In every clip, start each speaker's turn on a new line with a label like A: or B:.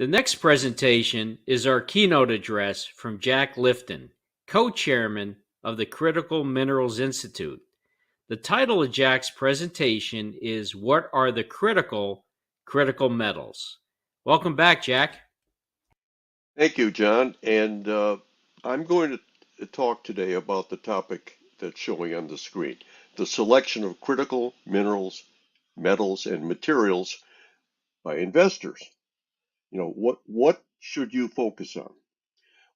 A: The next presentation is our keynote address from Jack Lifton, co-chairman of the Critical Minerals Institute. The title of Jack's presentation is What are the Critical Metals? Welcome back, Jack.
B: Thank you, John. And I'm going to talk today about the topic that's showing on the screen, the selection of critical minerals, metals, and materials by investors. What should you focus on?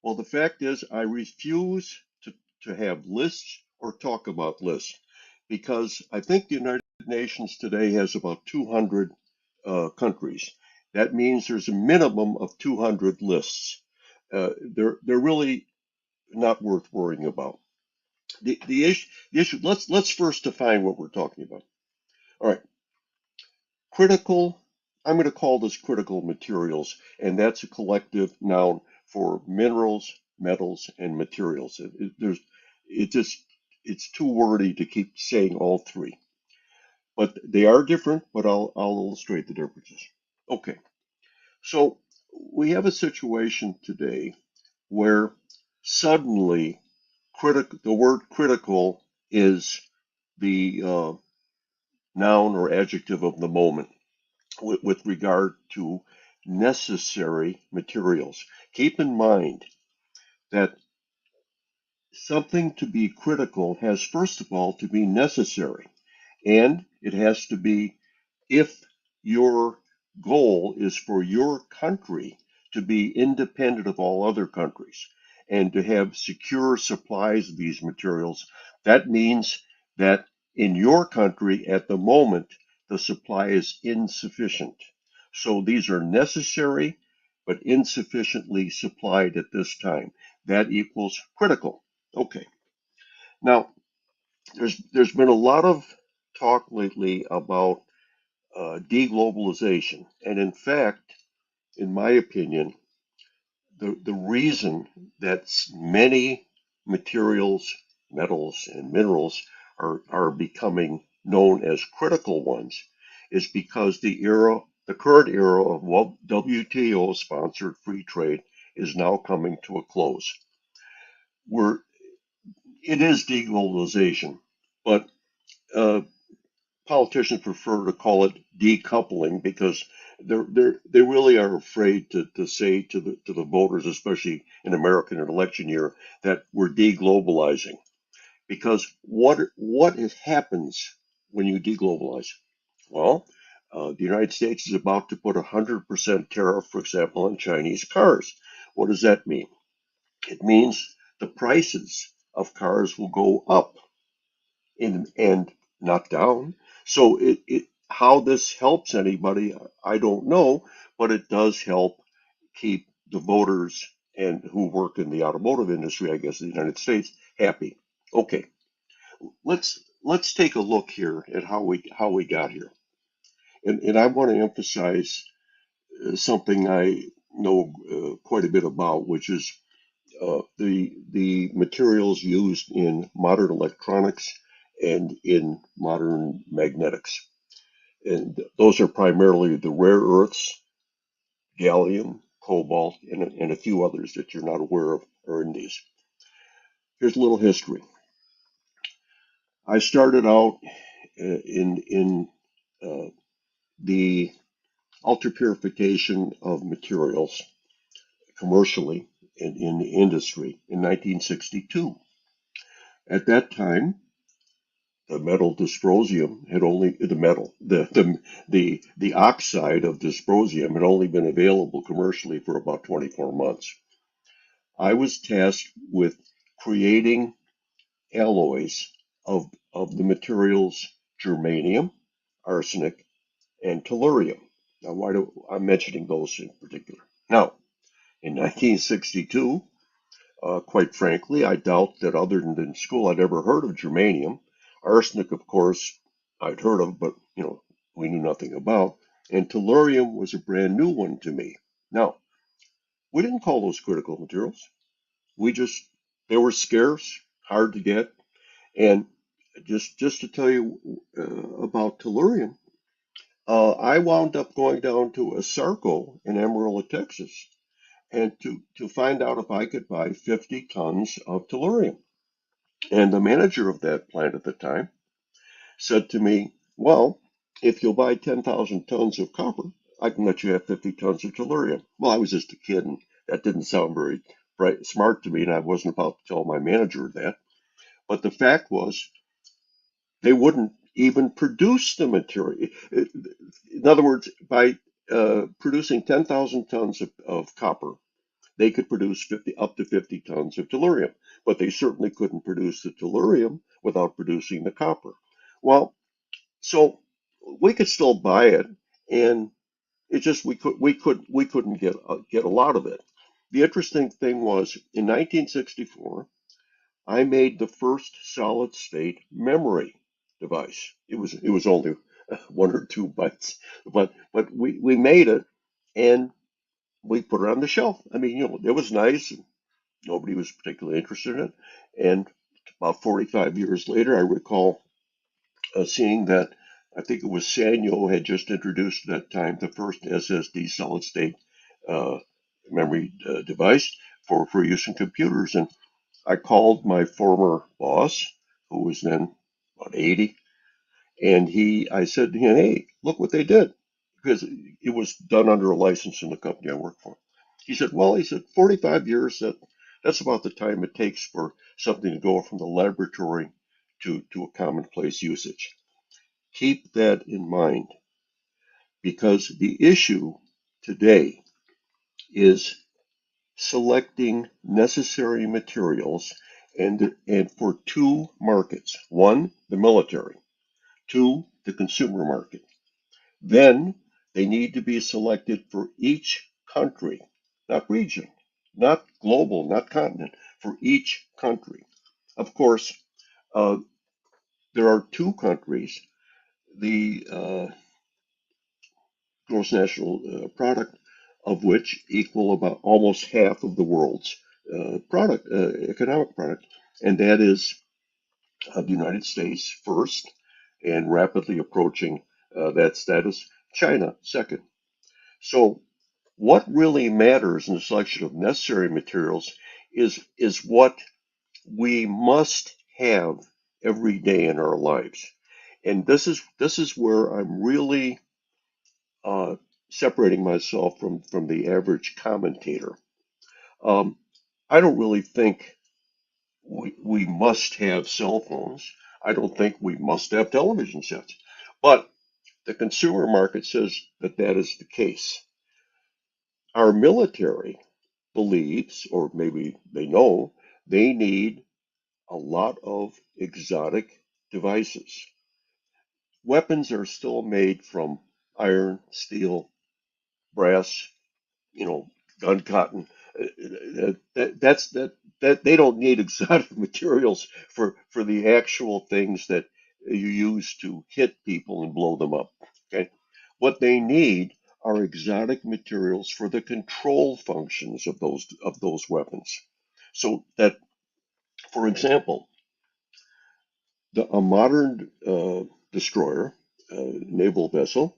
B: Well, the fact is, I refuse to have lists or talk about lists because I think the United Nations today has about 200 countries. That means there's a minimum of 200 lists. They're really not worth worrying about. The issue. Let's first define what we're talking about. All right, critical. I'm going to call this critical materials, and that's a collective noun for minerals, metals, and materials. It's too wordy to keep saying all three, but they are different. But I'll illustrate the differences. Okay, so we have a situation today where suddenly the word critical is the noun or adjective of the moment with regard to necessary materials. Keep in mind that something to be critical has, first of all, to be necessary, and it has to be if your goal is for your country to be independent of all other countries and to have secure supplies of these materials. That means that in your country at the moment, the supply is insufficient. So these are necessary but insufficiently supplied at this time. That equals critical. Okay. Now, there's been a lot of talk lately about deglobalization. And in fact, in my opinion, the reason that many materials, metals, and minerals are becoming known as critical ones is because the current era of WTO sponsored free trade is now coming to a close. We're, it is deglobalization, but uh, politicians prefer to call it decoupling because they really are afraid to say to the voters, especially in American election year, that we're deglobalizing. Because what happens when you deglobalize? Well, the United States is about to put a 100% tariff, for example, on Chinese cars. What does that mean? It means the prices of cars will go up and not down. So how this helps anybody, I don't know, but it does help keep the voters and who work in the automotive industry, I guess, in the United States, happy. Okay, let's take a look here at how we got here, and I want to emphasize something I know quite a bit about, which is the materials used in modern electronics and in modern magnetics. And those are primarily the rare earths, gallium, cobalt, and a few others that you're not aware of are in these. Here's a little history. I started out in the ultrapurification of materials commercially in the industry in 1962. At that time, the metal dysprosium had only the metal the oxide of dysprosium had only been available commercially for about 24 months. I was tasked with creating alloys of the materials germanium, arsenic, and tellurium. Now, I'm mentioning those in particular? Now, in 1962, quite frankly, I doubt that other than in school I'd ever heard of germanium. Arsenic, of course, I'd heard of, but we knew nothing about. And tellurium was a brand new one to me. Now, we didn't call those critical materials. We just they were scarce, hard to get, and just to tell you about tellurium, I wound up going down to Asarco in Amarillo, Texas, and to find out if I could buy 50 tons of tellurium. And the manager of that plant at the time said to me, well, if you'll buy 10,000 tons of copper, I can let you have 50 tons of tellurium. Well, I was just a kid, and that didn't sound very bright, smart to me, and I wasn't about to tell my manager that. But the fact was, they wouldn't even produce the material. In other words, by producing 10,000 tons of copper, they could produce up to 50 tons of tellurium, but they certainly couldn't produce the tellurium without producing the copper. Well, so we could still buy it, and it just we couldn't get a lot of it. The interesting thing was in 1964, I made the first solid state memory device. It was only 1 or 2 bytes, but we made it, and we put it on the shelf. I mean, it was nice, and nobody was particularly interested in it. And about 45 years later, I recall seeing that I think it was Sanyo had just introduced at that time the first SSD solid state uh, memory device for use in computers. And I called my former boss, who was then about 80, and I said to him, hey, look what they did, because it was done under a license in the company I work for. He said, 45 years, that's about the time it takes for something to go from the laboratory to a commonplace usage. Keep that in mind, because the issue today is selecting necessary materials and for two markets. One, the military. Two, the consumer market. Then they need to be selected for each country, not region, not global, not continent, for each country. Of course, uh, there are two countries, the gross national product of which equal about almost half of the world's economic product, and that is the United States first, and rapidly approaching that status, China second. So, what really matters in the selection of necessary materials is what we must have every day in our lives, and this is where I'm really uh, separating myself from the average commentator. Um, I don't really think we must have cell phones. I don't think we must have television sets. But the consumer market says that that is the case. Our military believes, or maybe they know, they need a lot of exotic devices. Weapons are still made from iron, steel, brass, you know, gun cotton. That they don't need exotic materials for the actual things that you use to hit people and blow them up. Okay, what they need are exotic materials for the control functions of those weapons. So that, for example, a modern destroyer, naval vessel,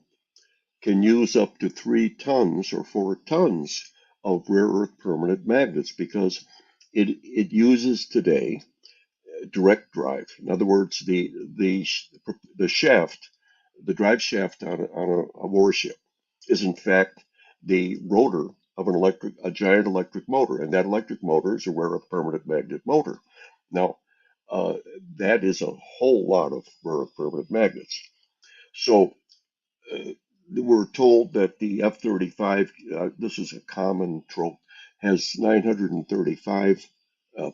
B: can use up to 3 tons or 4 tons of rare earth permanent magnets because it uses today direct drive. In other words, the shaft, the drive shaft on a warship is in fact the rotor of a giant electric motor, and that electric motor is a rare earth permanent magnet motor. Now, uh, that is a whole lot of rare earth permanent magnets. So uh, we're told that the F-35, this is a common trope, has 935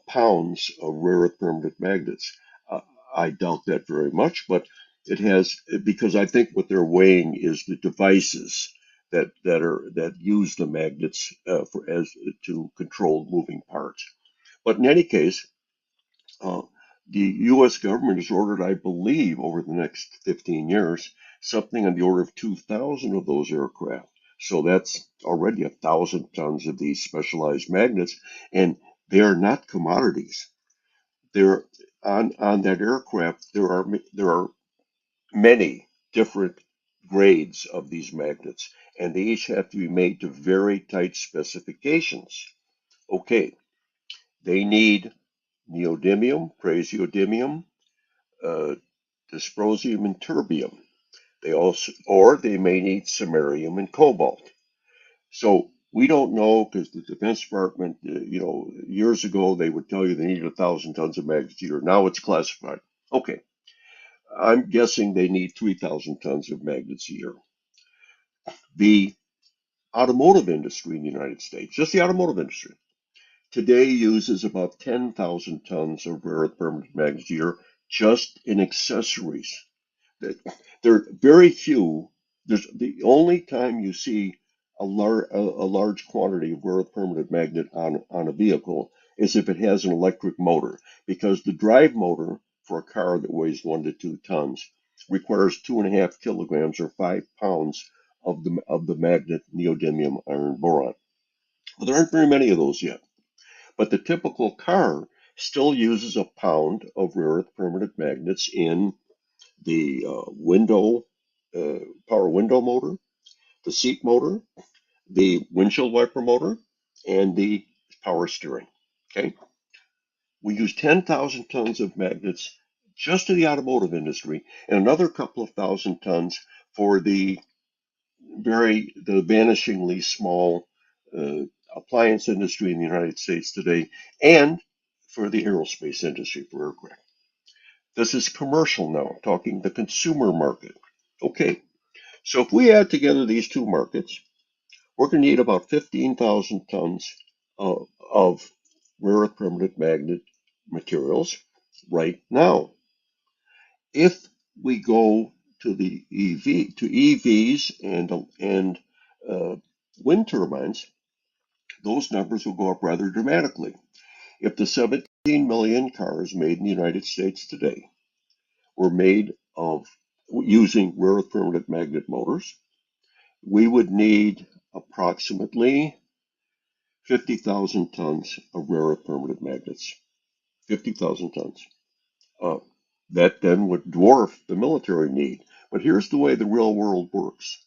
B: pounds of rare earth permanent magnets. Uh, I doubt that very much, but it has, because I think what they're weighing is the devices that use the magnets for as to control moving parts. But in any case, uh, the U.S. government has ordered, I believe, over the next 15 years, something on the order of 2,000 of those aircraft. So that's already 1,000 tons of these specialized magnets, and they are not commodities. They're on that aircraft. There are many different grades of these magnets, and they each have to be made to very tight specifications. Okay, they need neodymium, praseodymium, uh, dysprosium, and terbium. Or they may need samarium and cobalt. So we don't know because the Defense Department, years ago they would tell you they needed 1,000 tons of magnets a year. Now it's classified. Okay, I'm guessing they need 3,000 tons of magnets a year. The automotive industry in the United States, just the automotive industry, today uses about 10,000 tons of rare earth permanent magnets a year just in accessories. There are very few. There's the only time you see a large quantity of rare earth permanent magnet on a vehicle is if it has an electric motor, because the drive motor for a car that weighs 1 to 2 tons requires 2.5 kilograms or 5 pounds of the magnet neodymium iron boron. Well, there aren't very many of those yet, but the typical car still uses a pound of rare earth permanent magnets in the uh, power window motor, the seat motor, the windshield wiper motor, and the power steering. Okay, we use 10,000 tons of magnets just to the automotive industry, and another couple of thousand tons for the vanishingly small uh, appliance industry in the United States today, and for the aerospace industry for aircraft. This is commercial now, talking the consumer market. Okay, so if we add together these two markets, we're going to need about 15,000 tons of rare earth permanent magnet materials right now. If we go to the EVs and uh, wind turbines, those numbers will go up rather dramatically. If the 17 million cars made in the United States today were made of using rare earth permanent magnet motors, we would need approximately 50,000 tons of rare earth permanent magnets. 50,000 tons. Uh, that then would dwarf the military need. But here's the way the real world works.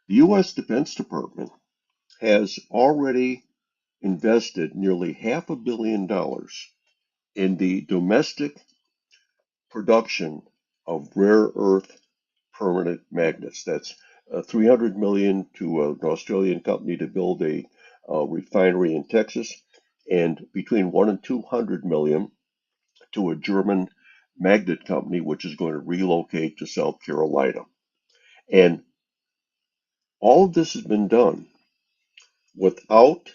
B: The U.S. Defense Department has already invested nearly $500 million in the domestic production of rare earth permanent magnets. That's 300 million to an Australian company to build a refinery in Texas, and between 1 and 200 million to a German magnet company, which is going to relocate to South Carolina. And all of this has been done without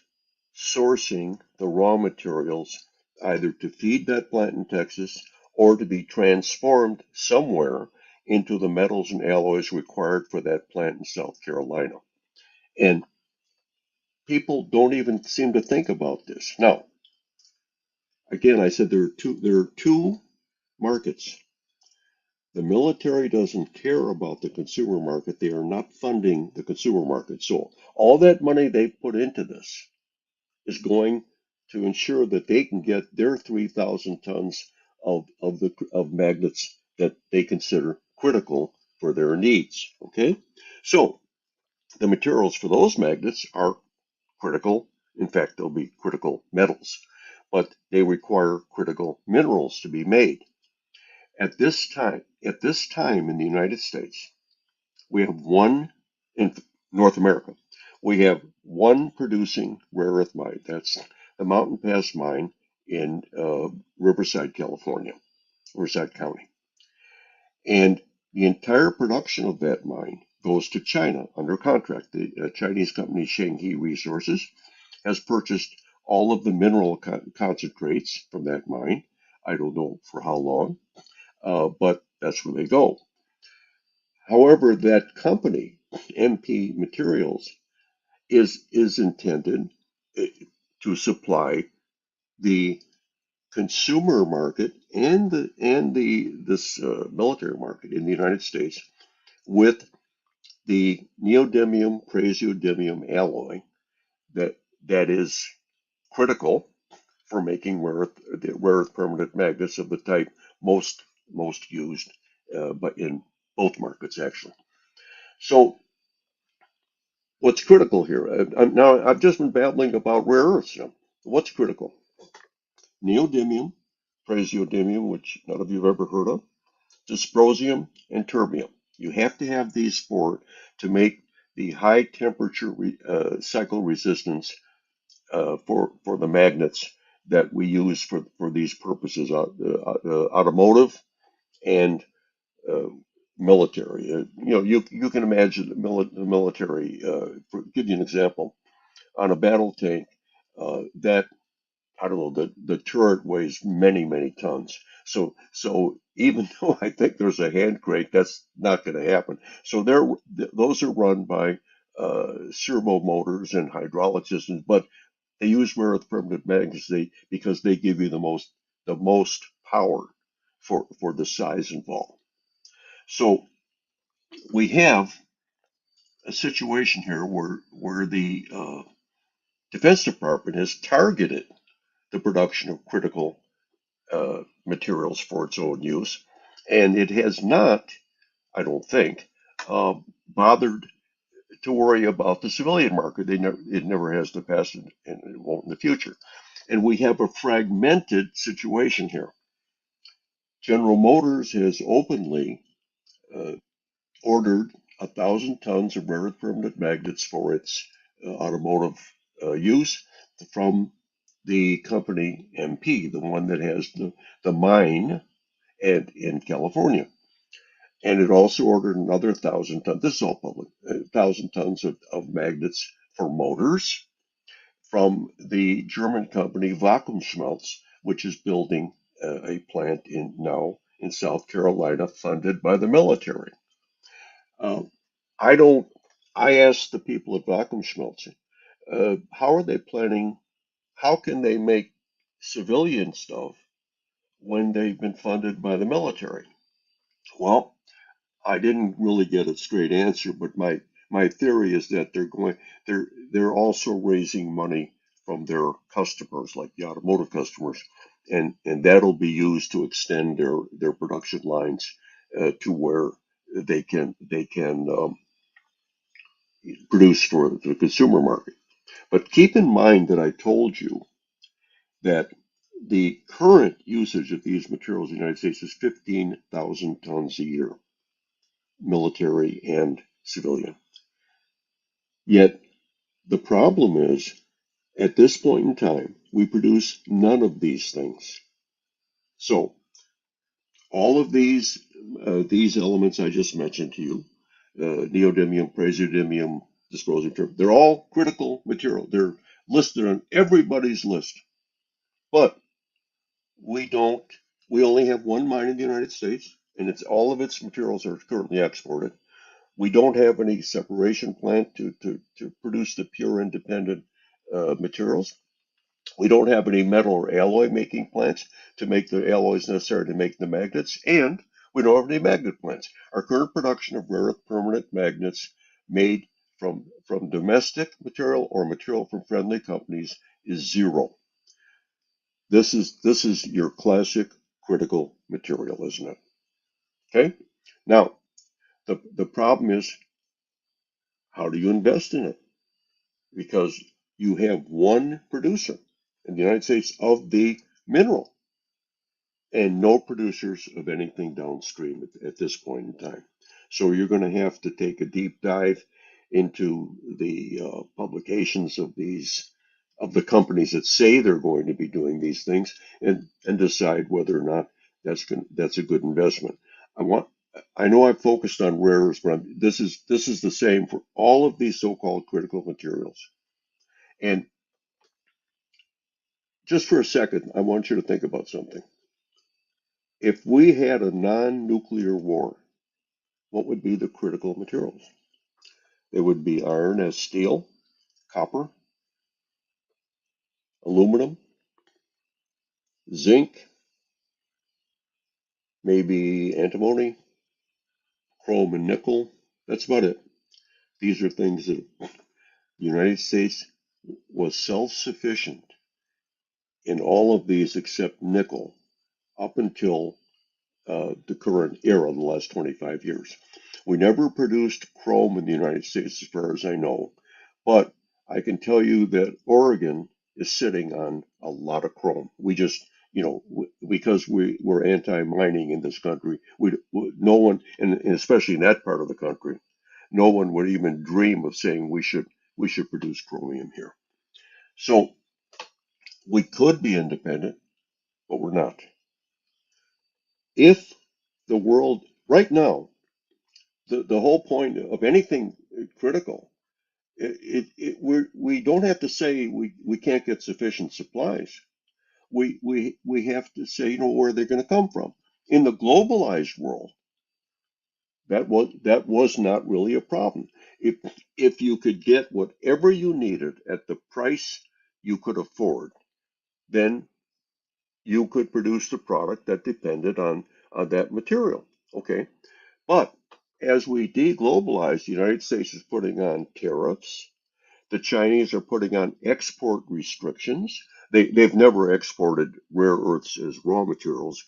B: sourcing the raw materials either to feed that plant in Texas or to be transformed somewhere into the metals and alloys required for that plant in South Carolina. And people don't even seem to think about this. Now, again, I said there are two markets. The military doesn't care about the consumer market. They are not funding the consumer market. So all that money they put into this is going to ensure that they can get their 3,000 tons of magnets that they consider critical for their needs. Okay, so the materials for those magnets are critical. In fact, they'll be critical metals, but they require critical minerals to be made. At this time in the United States, we have one in North America. We have one producing rare earth mine. That's the Mountain Pass mine in Riverside, California, Riverside County. And the entire production of that mine goes to China under contract. The Chinese company Shenghe Resources has purchased all of the mineral concentrates from that mine. I don't know for how long, but that's where they go. However, that company, MP Materials, is intended eh, to supply the consumer market and the this military market in the United States with the neodymium praseodymium alloy that is critical for making the rare earth permanent magnets of the type most used, but in both markets actually. So what's critical here? Now I've just been babbling about rare earths. What's critical? Neodymium, praseodymium, which none of you have ever heard of, dysprosium, and terbium. You have to have these four to make the high temperature cycle resistance for the magnets that we use for these purposes, automotive and uh, military. You can imagine the military. Give you an example, on a battle tank, that I don't know, the turret weighs many tons. So even though I think there's a hand crank, that's not going to happen. So those are run by servo motors and hydraulic systems, but they use rare earth permanent magnets because they give you the most power for the size involved. So we have a situation here where the Defense Department has targeted the production of critical materials for its own use, and it has not, I don't think, bothered to worry about the civilian market. It never has in the past, and it won't in the future. And we have a fragmented situation here. General Motors has openly uh, ordered 1,000 tons of rare earth permanent magnets for its automotive use from the company MP, the one that has the mine in California. And it also ordered another 1,000 tons. This is all public. 1,000 tons of magnets for motors from the German company Vakuumschmelze, which is building a plant now in South Carolina, funded by the military. Uh, I don't. I asked the people at Vakuumschmelze, how are they planning? How can they make civilian stuff when they've been funded by the military? Well, I didn't really get a straight answer, but my theory is that they're also raising money from their customers, like the automotive customers, and that'll be used to extend their production lines to where they can produce for the consumer market. But keep in mind that I told you that the current usage of these materials in the United States is 15,000 tons a year, military and civilian. Yet the problem is, at this point in time, we produce none of these things. So all of these elements I just mentioned to you, neodymium, praseodymium, dysprosium, they're all critical material. They're listed on everybody's list. But we don't. We only have one mine in the United States, and it's all of its materials are currently exported. We don't have any separation plant to produce the pure independent materials. We don't have any metal or alloy making plants to make the alloys necessary to make the magnets, and we don't have any magnet plants. Our current production of rare earth permanent magnets made from domestic material or material from friendly companies is zero. This is your classic critical material, isn't it? Okay. Now the problem is, how do you invest in it? Because you have one producer in the United States of the mineral, and no producers of anything downstream at this point in time. So you're going to have to take a deep dive into the publications of the companies that say they're going to be doing these things, and decide whether or not that's a good investment. I want. I know I've focused on rare earths, but this is the same for all of these so-called critical materials. And just for a second, I want you to think about something. If we had a non-nuclear war, what would be the critical materials? It would be iron as steel, copper, aluminum, zinc, maybe antimony, chrome and nickel. That's about it. These are things that the United States was self-sufficient in all of these except nickel up until the current era, the last 25 years. We never produced chrome in the United States, as far as I know, but I can tell you that Oregon is sitting on a lot of chrome. We just, because we're anti-mining in this country, no one, and especially in that part of the country, no one would even dream of saying we should produce chromium here. So we could be independent, but we're not. If the world right now, the whole point of anything critical, we don't have to say we can't get sufficient supplies. We have to say, where they're going to come from. In the globalized world, that was not really a problem. If you could get whatever you needed at the price you could afford, then you could produce the product that depended on that material. Okay. But as we deglobalize, the United States is putting on tariffs. The Chinese are putting on export restrictions. They've never exported rare earths as raw materials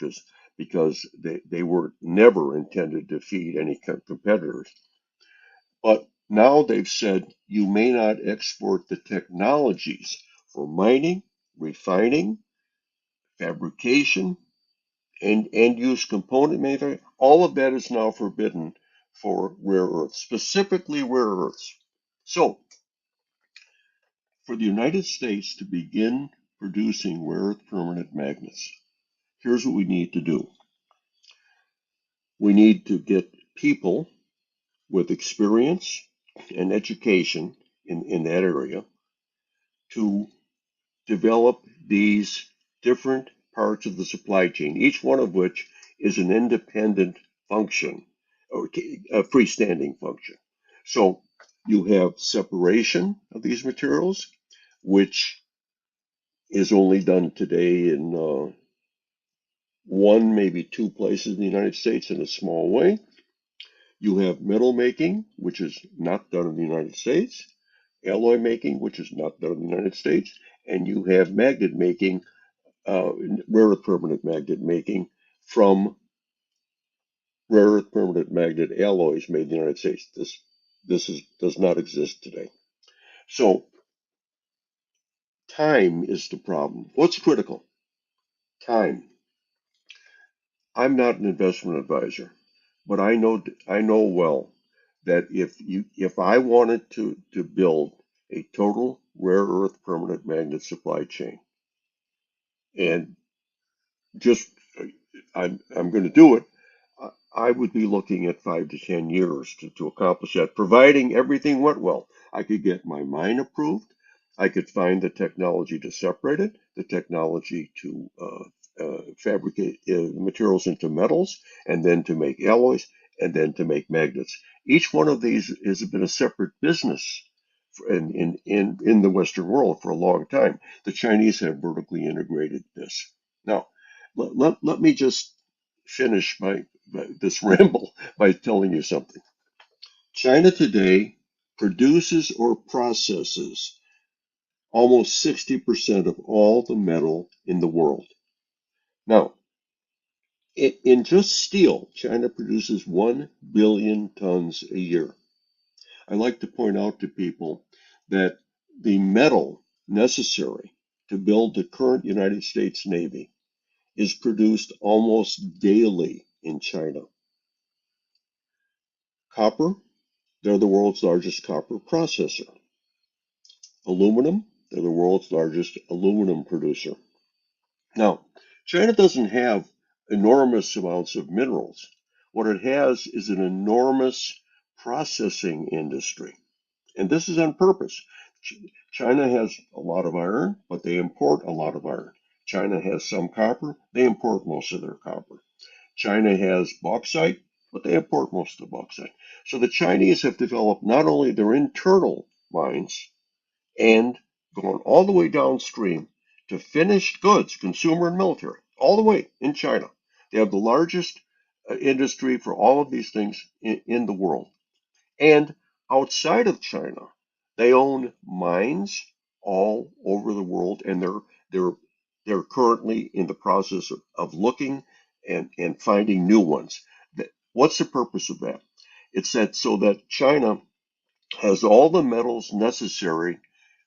B: because they were never intended to feed any competitors. But now they've said you may not export the technologies for mining, refining, fabrication, and end-use component manufacturing. All of that is now forbidden for rare earths, specifically rare earths. So, for the United States to begin producing rare earth permanent magnets, here's what we need to do. We need to get people with experience and education in that area to develop these different parts of the supply chain, each one of which is an independent function or a freestanding function. So you have separation of these materials, which is only done today in one, maybe two places in the United States in a small way. You have metal making, which is not done in the United States, alloy making, which is not done in the United States, and you have magnet making, rare earth permanent magnet making from rare earth permanent magnet alloys made in the United States. Does not exist today. So time is the problem. What's critical? Time. I'm not an investment advisor, but I know well that if I wanted to build a total rare earth permanent magnet supply chain and just I'm going to do it, I would be looking at 5 to 10 years to accomplish that, providing everything went well. I could get my mine approved. I could find the technology to separate it, the technology to fabricate materials into metals, and then to make alloys, and then to make magnets. Each one of these has been a separate business in the Western world for a long time. The Chinese have vertically integrated this. Now, let me just finish this ramble by telling you something. China today produces or processes almost 60% of all the metal in the world. Now, in just steel, China produces 1 billion tons a year. I like to point out to people that the metal necessary to build the current United States Navy is produced almost daily in China. Copper, they're the world's largest copper processor. Aluminum, they're the world's largest aluminum producer. Now, China doesn't have enormous amounts of minerals. What it has is an enormous processing industry. And this is on purpose. China has a lot of iron, but they import a lot of iron. China has some copper, they import most of their copper. China has bauxite, but they import most of the bauxite. So the Chinese have developed not only their internal mines and gone all the way downstream to finished goods, consumer and military, all the way in China. They have the largest industry for all of these things in the world. And outside of China, they own mines all over the world, and they're currently in the process of looking and finding new ones. What's the purpose of that? It's that so that China has all the metals necessary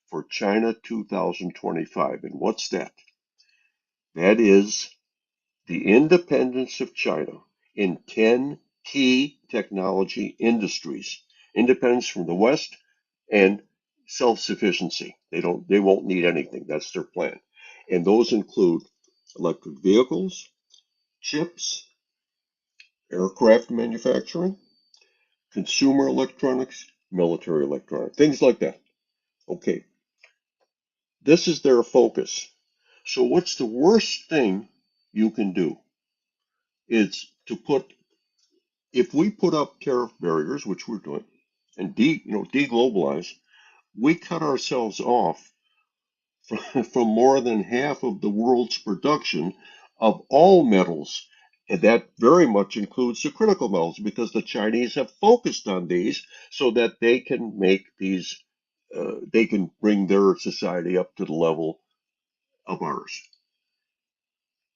B: for China 2025. And what's that? That is the independence of China in 10 key technology industries. Independence from the West and self-sufficiency. They won't need anything. That's their plan. And those include electric vehicles, chips, aircraft manufacturing, consumer electronics, military electronics, things like that. Okay, this is their focus. So what's the worst thing you can do? Is to put if we put up tariff barriers, which we're doing, and deglobalize, we cut ourselves off from more than half of the world's production of all metals. And that very much includes the critical metals because the Chinese have focused on these so that they can make these, they can bring their society up to the level of ours.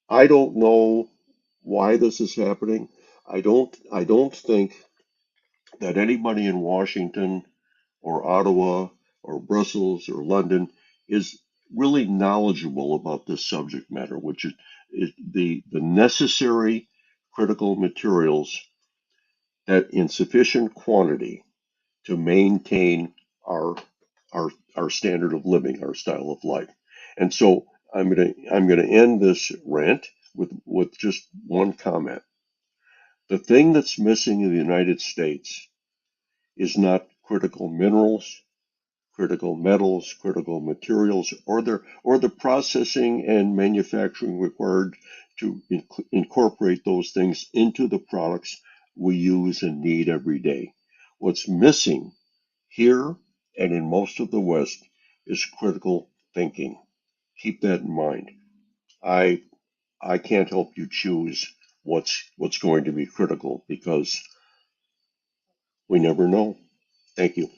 B: I don't know why this is happening. I don't think that anybody in Washington or Ottawa or Brussels or London is really knowledgeable about this subject matter, which is the necessary critical materials that in sufficient quantity to maintain our our standard of living, our style of life. And so I'm gonna end this rant with just one comment. The thing that's missing in the United States is not critical minerals, critical metals, critical materials, or the processing and manufacturing required to incorporate those things into the products we use and need every day. What's missing here and in most of the West is critical thinking. Keep that in mind. I I can't help you choose what's going to be critical because we never know. Thank you.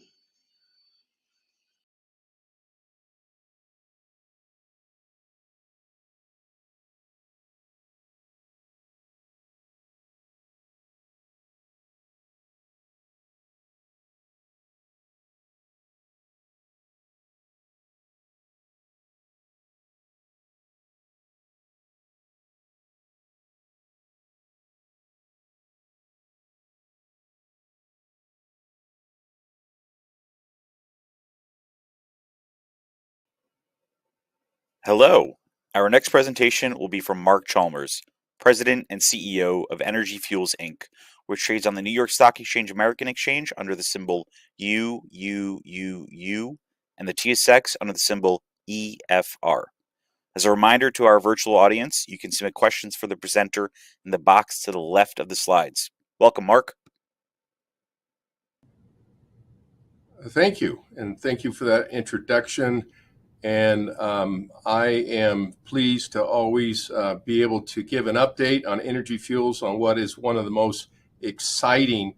C: Hello. Our next presentation will be from Mark Chalmers, President and CEO of Energy Fuels Inc., which trades on the New York Stock Exchange American Exchange under the symbol UUUU and the TSX under the symbol EFR. As a reminder to our virtual audience, you can submit questions for the presenter in the box to the left of the slides. Welcome, Mark.
D: Thank you, and thank you for that introduction. And I am pleased to always be able to give an update on Energy Fuels on what is one of the most exciting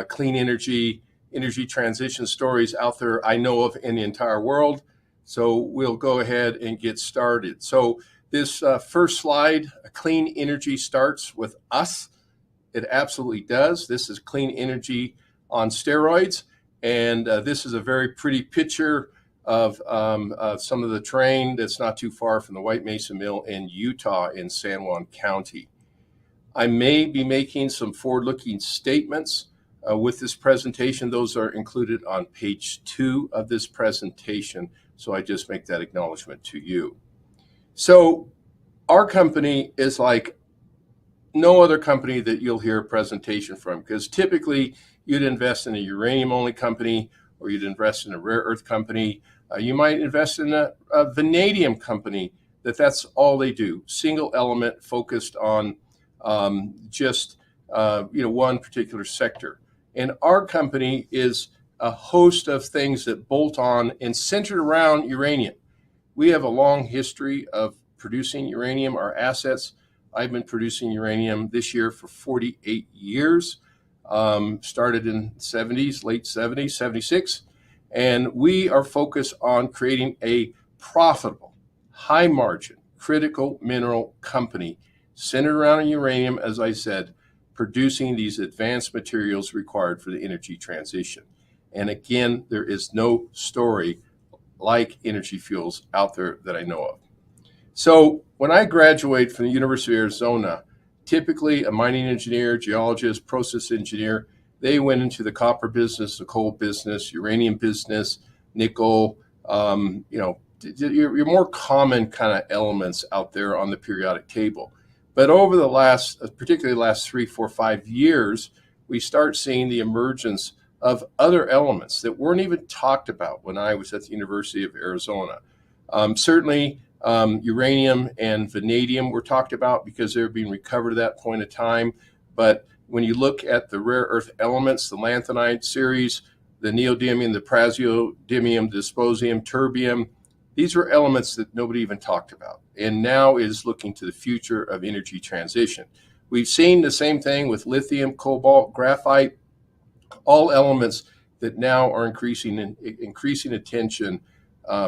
D: clean energy transition stories out there I know of in the entire world. So we'll go ahead and get started. So this first slide, clean energy starts with us. It absolutely does. This is clean energy on steroids. And this is a very pretty picture of some of the terrain that's not too far from the White Mesa Mill in Utah in San Juan County. I may be making some forward-looking statements with this presentation. Those are included on page 2 of this presentation. So I just make that acknowledgement to you. So our company is like no other company that you'll hear a presentation from, because typically you'd invest in a uranium-only company, or you'd invest in a rare earth company. You might invest in a vanadium company that's all they do, single element focused on just one particular sector. And our company is a host of things that bolt on and centered around uranium. We have a long history of producing uranium. Our assets, I've been producing uranium this year for 48 years. Started in 70s, late 70s, 76. And we are focused on creating a profitable, high margin, critical mineral company centered around uranium, as I said, producing these advanced materials required for the energy transition. And again, there is no story like Energy Fuels out there that I know of. So when I graduated from the University of Arizona, typically a mining engineer, geologist, process engineer, they went into the copper business, the coal business, uranium business, nickel, your more common kind of elements out there on the periodic table. But over the last, particularly last 3, 4, 5 years, we start seeing the emergence of other elements that weren't even talked about when I was at the University of Arizona. Certainly, uranium and vanadium were talked about because they were being recovered at that point in time. But when you look at the rare earth elements, the lanthanide series, the neodymium, the praseodymium, dysprosium, terbium, these were elements that nobody even talked about, and now is looking to the future of energy transition. We've seen the same thing with lithium, cobalt, graphite, all elements that now are increasing attention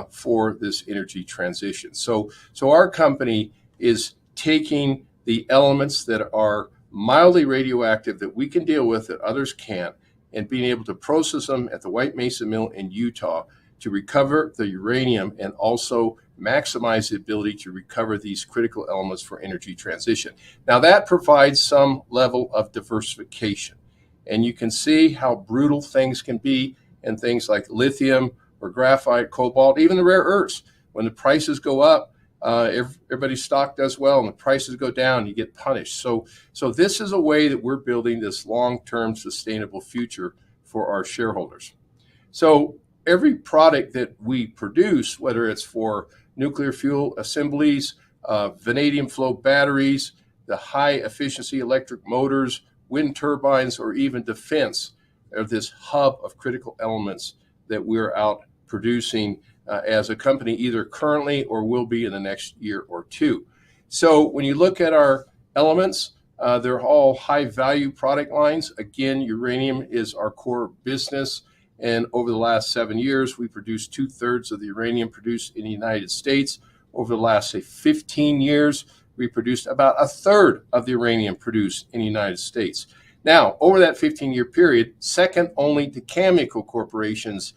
D: for this energy transition. So our company is taking the elements that are mildly radioactive that we can deal with that others can't, and being able to process them at the White Mesa Mill in Utah to recover the uranium and also maximize the ability to recover these critical elements for energy transition. Now that provides some level of diversification, and you can see how brutal things can be in things like lithium or graphite, cobalt, even the rare earths. When the prices go up, everybody's stock does well, and the prices go down, you get punished. So this is a way that we're building this long-term sustainable future for our shareholders. So every product that we produce, whether it's for nuclear fuel assemblies, vanadium flow batteries, the high efficiency electric motors, wind turbines, or even defense, are this hub of critical elements that we're out producing as a company, either currently or will be in the next year or two. So when you look at our elements, they're all high value product lines. Again, uranium is our core business. And over the last 7 years, we produced 2/3 of the uranium produced in the United States. Over the last, say, 15 years, we produced about 1/3 of the uranium produced in the United States. Now, over that 15-year period, second only to Cameco Corporation's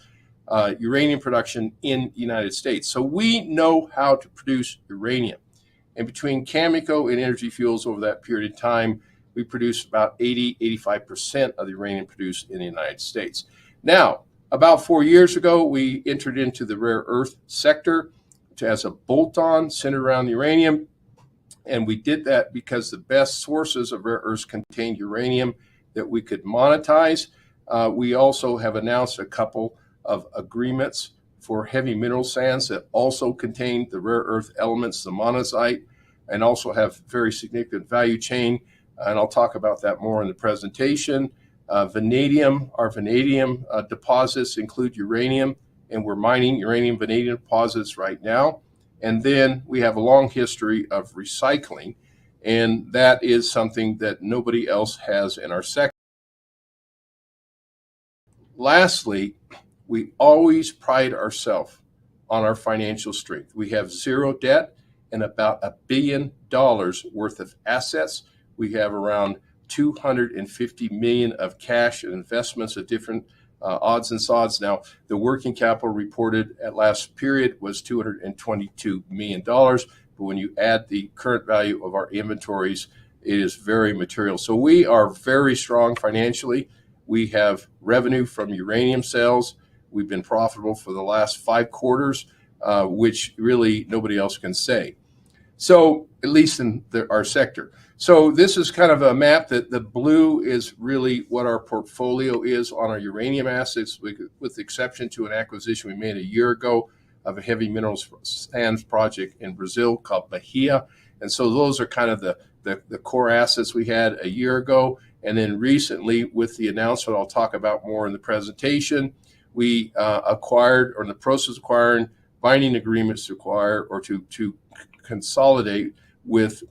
D: uranium production in the United States. So we know how to produce uranium. And between Cameco and Energy Fuels over that period of time, we produced about 85% of the uranium produced in the United States. Now, about 4 years ago, we entered into the rare earth sector as a bolt-on centered around uranium. And we did that because the best sources of rare earths contained uranium that we could monetize. We also have announced a couple of agreements for heavy mineral sands that also contain the rare earth elements, the monazite, and also have very significant value chain. And I'll talk about that more in the presentation. Vanadium, our vanadium deposits include uranium, and we're mining uranium vanadium deposits right now. And then we have a long history of recycling, and that is something that nobody else has in our sector. Lastly, we always pride ourselves on our financial strength. We have zero debt and about $1 billion worth of assets. We have around $250 million of cash and investments at different odds and sods. Now, the working capital reported at last period was $222 million, but when you add the current value of our inventories, it is very material. So we are very strong financially. We have revenue from uranium sales. We've been profitable for the last 5 quarters, which really nobody else can say. So at least in our sector. So this is kind of a map that the blue is really what our portfolio is on our uranium assets, with the exception to an acquisition we made a year ago of a heavy minerals sands project in Brazil called Bahia. And so those are kind of the core assets we had a year ago. And then recently, with the announcement I'll talk about more in the presentation, we acquired, or in the process of acquiring, binding agreements to acquire or to consolidate with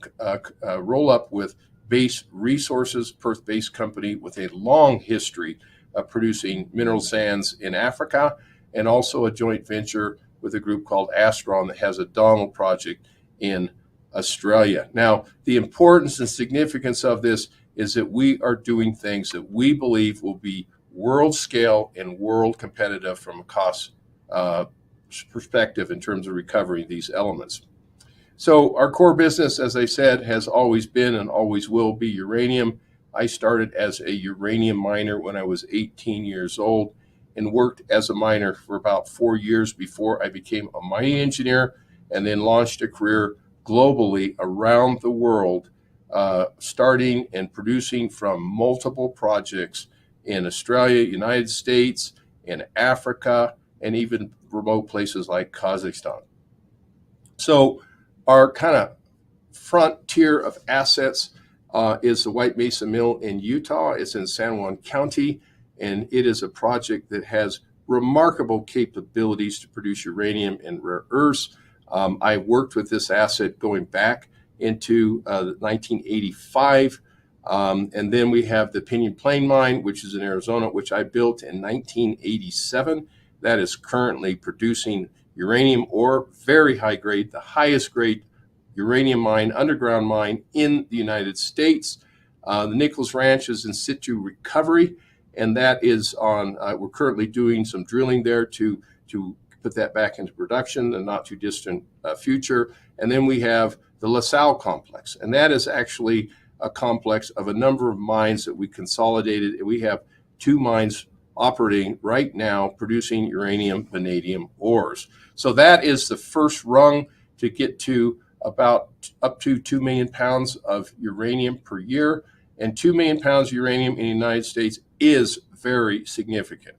D: roll up with Base Resources, Perth-based company with a long history of producing mineral sands in Africa, and also a joint venture with a group called Astron that has a Donald project in Australia. Now, the importance and significance of this is that we are doing things that we believe will be world scale and world competitive from a cost perspective in terms of recovering these elements. So our core business, as I said, has always been and always will be uranium. I started as a uranium miner when I was 18 years old and worked as a miner for about 4 years before I became a mining engineer, and then launched a career globally around the world, starting and producing from multiple projects in Australia, United States, in Africa, and even remote places like Kazakhstan. So our kind of frontier of assets is the White Mesa Mill in Utah. It's in San Juan County, and it is a project that has remarkable capabilities to produce uranium and rare earths. I worked with this asset going back into 1985. And then we have the Pinyon Plain Mine, which is in Arizona, which I built in 1987. That is currently producing uranium ore, very high grade, the highest grade uranium mine, underground mine in the United States. The Nichols Ranch is in situ recovery, and that is on, we're currently doing some drilling there to put that back into production in the not too distant future. And then we have the La Salle complex, and that is actually a complex of a number of mines that we consolidated, and we have 2 mines operating right now producing uranium, vanadium ores. So that is the first rung to get to about up to 2 million pounds of uranium per year. And 2 million pounds of uranium in the United States is very significant.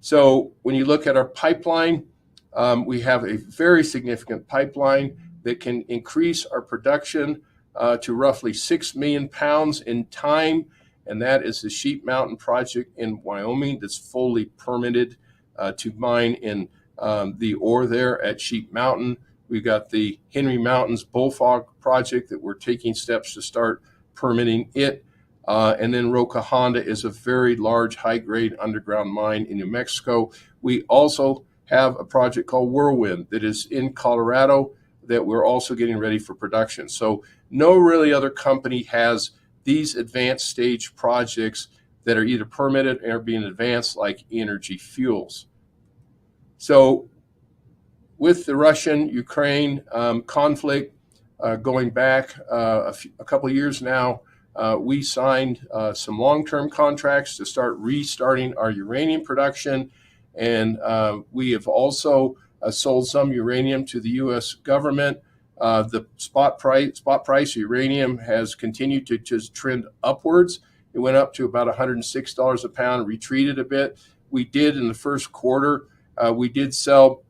D: So when you look at our pipeline, we have a very significant pipeline that can increase our production to roughly 6 million pounds in time. And that is the Sheep Mountain project in Wyoming that's fully permitted to mine in the ore there at Sheep Mountain. We've got the Henry Mountains Bullfrog project that we're taking steps to start permitting it. And then Roca Honda is a very large, high-grade underground mine in New Mexico. We also have a project called Whirlwind that is in Colorado that we're also getting ready for production. So no really other company has these advanced stage projects that are either permitted or being advanced like Energy Fuels. So with the Russian-Ukraine conflict going back a couple of years now, we signed some long-term contracts to start restarting our uranium production. And we have also sold some uranium to the U.S. government. The spot price uranium has continued to just trend upwards. It went up to about $106 a pound, retreated a bit. We did in the first quarter, we did sell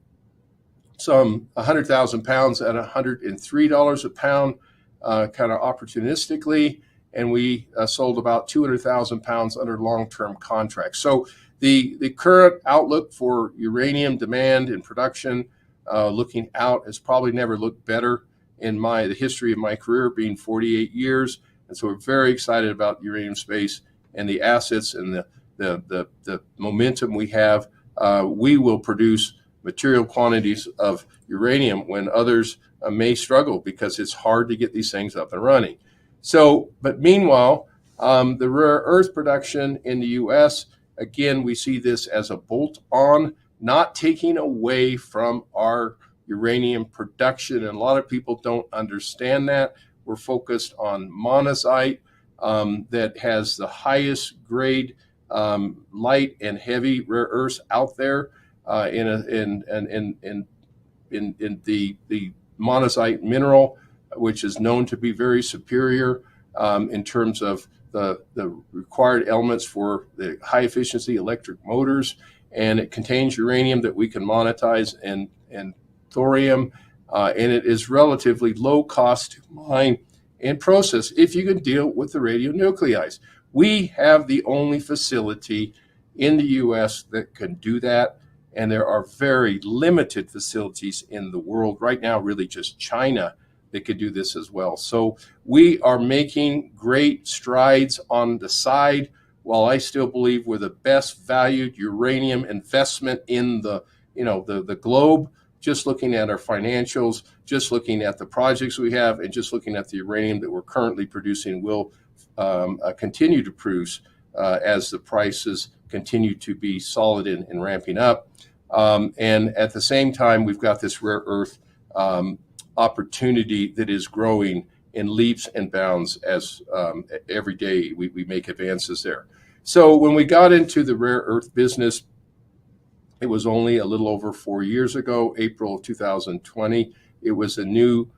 D: some 100,000 pounds at $103 a pound, kind of opportunistically. And we sold about 200,000 pounds under long-term contracts. So the current outlook for uranium demand and production looking out has probably never looked better in the history of my career, being 48 years. And so we're very excited about the uranium space and the assets and the momentum we have. We will produce material quantities of uranium when others may struggle because it's hard to get these things up and running. So, but meanwhile, the rare earth production in the U.S., again, we see this as a bolt-on, not taking away from our uranium production. And a lot of people don't understand that. We're focused on monazite that has the highest grade light and heavy rare earths out there in the monazite mineral, which is known to be very superior in terms of the required elements for the high efficiency electric motors. And it contains uranium that we can monetize and thorium. And it is relatively low cost to mine and process if you can deal with the radionuclides. We have the only facility in the U.S. that can do that. And there are very limited facilities in the world right now, really just China, that could do this as well. So we are making great strides on the side. While I still believe we're the best valued uranium investment in the globe, just looking at our financials, just looking at the projects we have, and just looking at the uranium that we're currently producing will continue to produce as the prices continue to be solid and ramping up. And at the same time, we've got this rare earth opportunity that is growing in leaps and bounds as every day we make advances there. So when we got into the rare earth business, it was only a little over 4 years ago, April of 2020. It was a new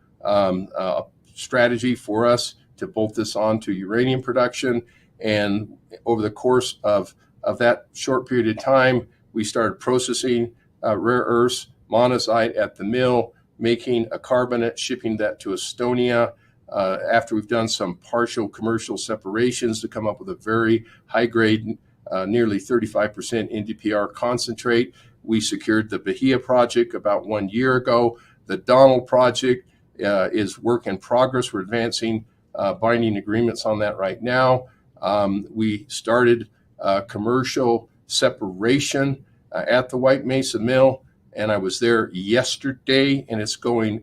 D: strategy for us to bolt this on to uranium production. And over the course of that short period of time, we started processing rare earths, monazite at the mill, making a carbonate, shipping that to Estonia. After we've done some partial commercial separations to come up with a very high grade, nearly 35% NdPr concentrate, we secured the Bahia project about 1 year ago. The Donald project is work in progress. We're advancing binding agreements on that right now. We started commercial separation at the White Mesa Mill, and I was there yesterday, and it's going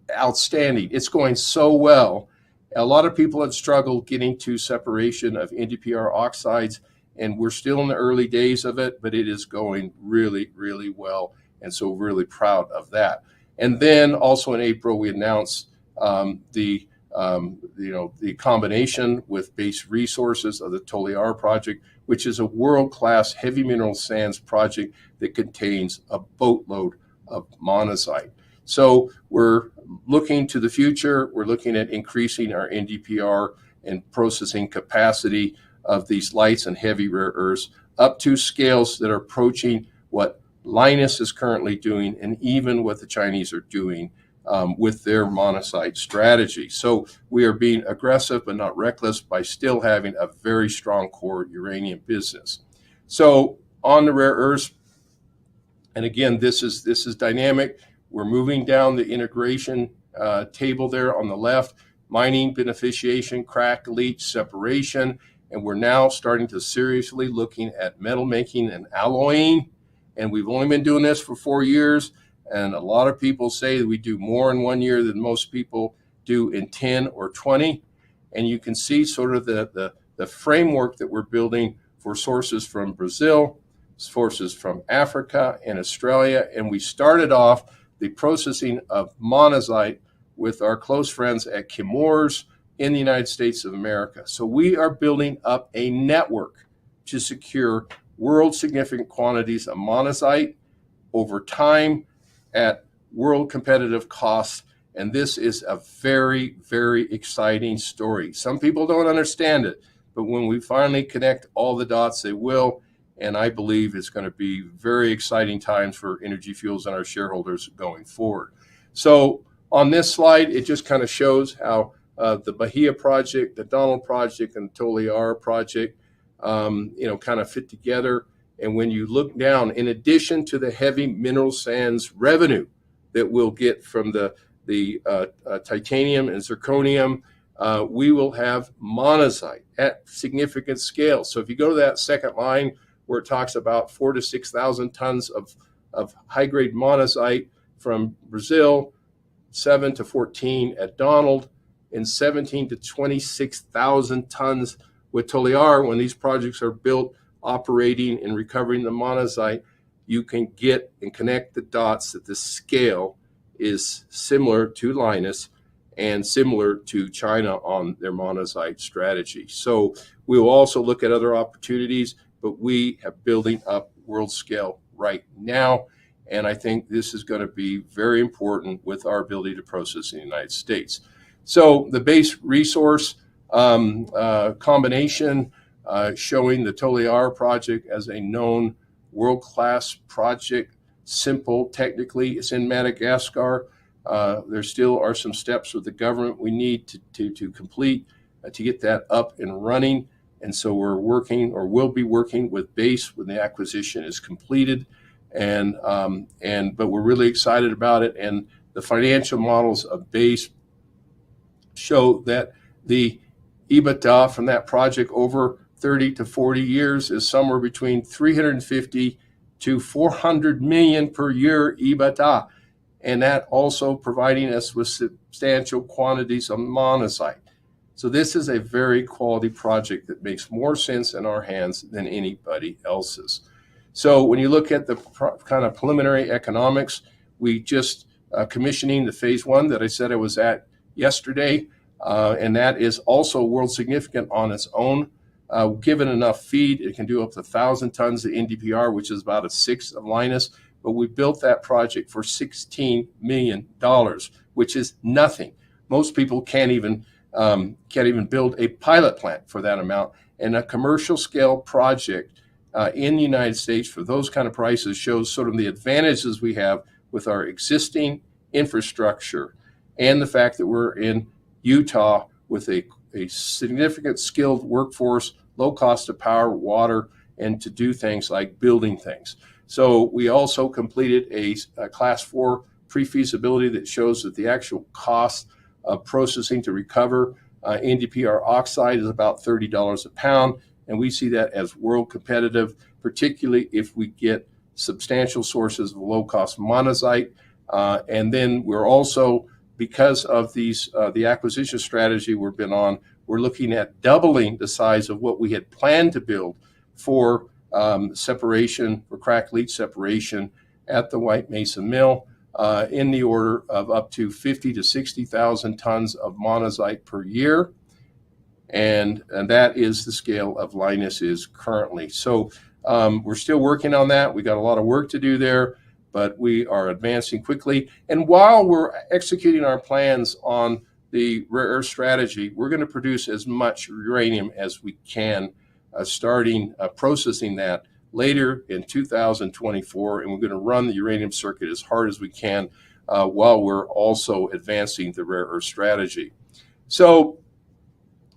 D: outstanding. It's going so well. A lot of people have struggled getting to separation of NdPr oxides, and we're still in the early days of it, but it is going really, really well, and so we're really proud of that. And then also in April, we announced the combination with Base Resources of the Toliara project, which is a world-class heavy mineral sands project that contains a boatload of monazite. So we're looking to the future. We're looking at increasing our NdPr and processing capacity of these lights and heavy rare earths up to scales that are approaching what Lynas is currently doing and even what the Chinese are doing with their monazite strategy. So we are being aggressive but not reckless by still having a very strong core uranium business. So on the rare earths, and again, this is dynamic. We're moving down the integration table there on the left, mining, beneficiation, crack, leach, separation, and we're now starting to seriously looking at metal making and alloying. And we've only been doing this for 4 years. And a lot of people say that we do more in 1 year than most people do in 10 or 20. And you can see sort of the framework that we're building for sources from Brazil, sources from Africa and Australia. And we started off the processing of monazite with our close friends at Chemours in the United States of America. So we are building up a network to secure world significant quantities of monazite over time at world competitive costs. And this is a very, very exciting story. Some people don't understand it, but when we finally connect all the dots, they will. And I believe it's going to be very exciting times for Energy Fuels and our shareholders going forward. So on this slide, it just kind of shows how the Bahia project, the Donald project, and the Toliara project, kind of fit together. And when you look down, in addition to the heavy mineral sands revenue that we'll get from the titanium and zirconium, we will have monazite at significant scale. So if you go to that second line where it talks about 4,000 to 6,000 tons of high-grade monazite from Brazil, 7 to 14 at Donald, and 17 to 26,000 tons with Toliara. When these projects are built, operating and recovering the monazite, you can get and connect the dots that the scale is similar to Lynas and similar to China on their monazite strategy. So we will also look at other opportunities, but we have building up world scale right now. And I think this is going to be very important with our ability to process in the United States. So the Base Resource combination showing the Toliara project as a known world-class project, simple technically. It's in Madagascar. There still are some steps with the government we need to complete to get that up and running. And so we're working, or will be working, with Base when the acquisition is completed. But we're really excited about it. And the financial models of Base show that the EBITDA from that project over 30 to 40 years is somewhere between 350 to 400 million per year EBITDA. And that also providing us with substantial quantities of monazite. So this is a very quality project that makes more sense in our hands than anybody else's. So when you look at the kind of preliminary economics, we just commissioning the phase one that I said I was at yesterday, and that is also world significant on its own. Given enough feed, it can do up to 1,000 tons of NdPr, which is about a sixth of Lynas. But we built that project for $16 million, which is nothing. Most people can't even build a pilot plant for that amount. And a commercial scale project in the United States for those kind of prices shows sort of the advantages we have with our existing infrastructure and the fact that we're in Utah with a significant skilled workforce, low cost of power, water, and to do things like building things. So we also completed a class 4 pre-feasibility that shows that the actual cost of processing to recover NdPr oxide is about $30 a pound, and we see that as world competitive, particularly if we get substantial sources of low-cost monazite. And then we're also, because of the acquisition strategy we've been on, we're looking at doubling the size of what we had planned to build for separation, for crack leach separation at the White Mesa Mill, in the order of up to 50 to 60,000 tons of monazite per year. And that is the scale of Lynas is currently. So we're still working on that. We got a lot of work to do there, but we are advancing quickly. And while we're executing our plans on the rare earth strategy, we're going to produce as much uranium as we can, starting processing that later in 2024. And we're going to run the uranium circuit as hard as we can while we're also advancing the rare earth strategy. So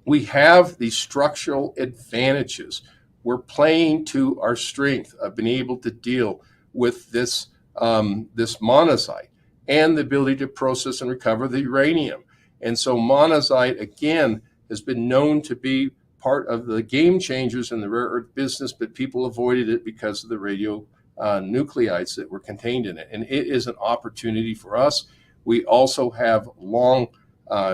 D: we have these structural advantages. We're playing to our strength of being able to deal with this monazite and the ability to process and recover the uranium. And so monazite, again, has been known to be part of the game changers in the rare earth business, but people avoided it because of the radionuclides that were contained in it. And it is an opportunity for us. We also have long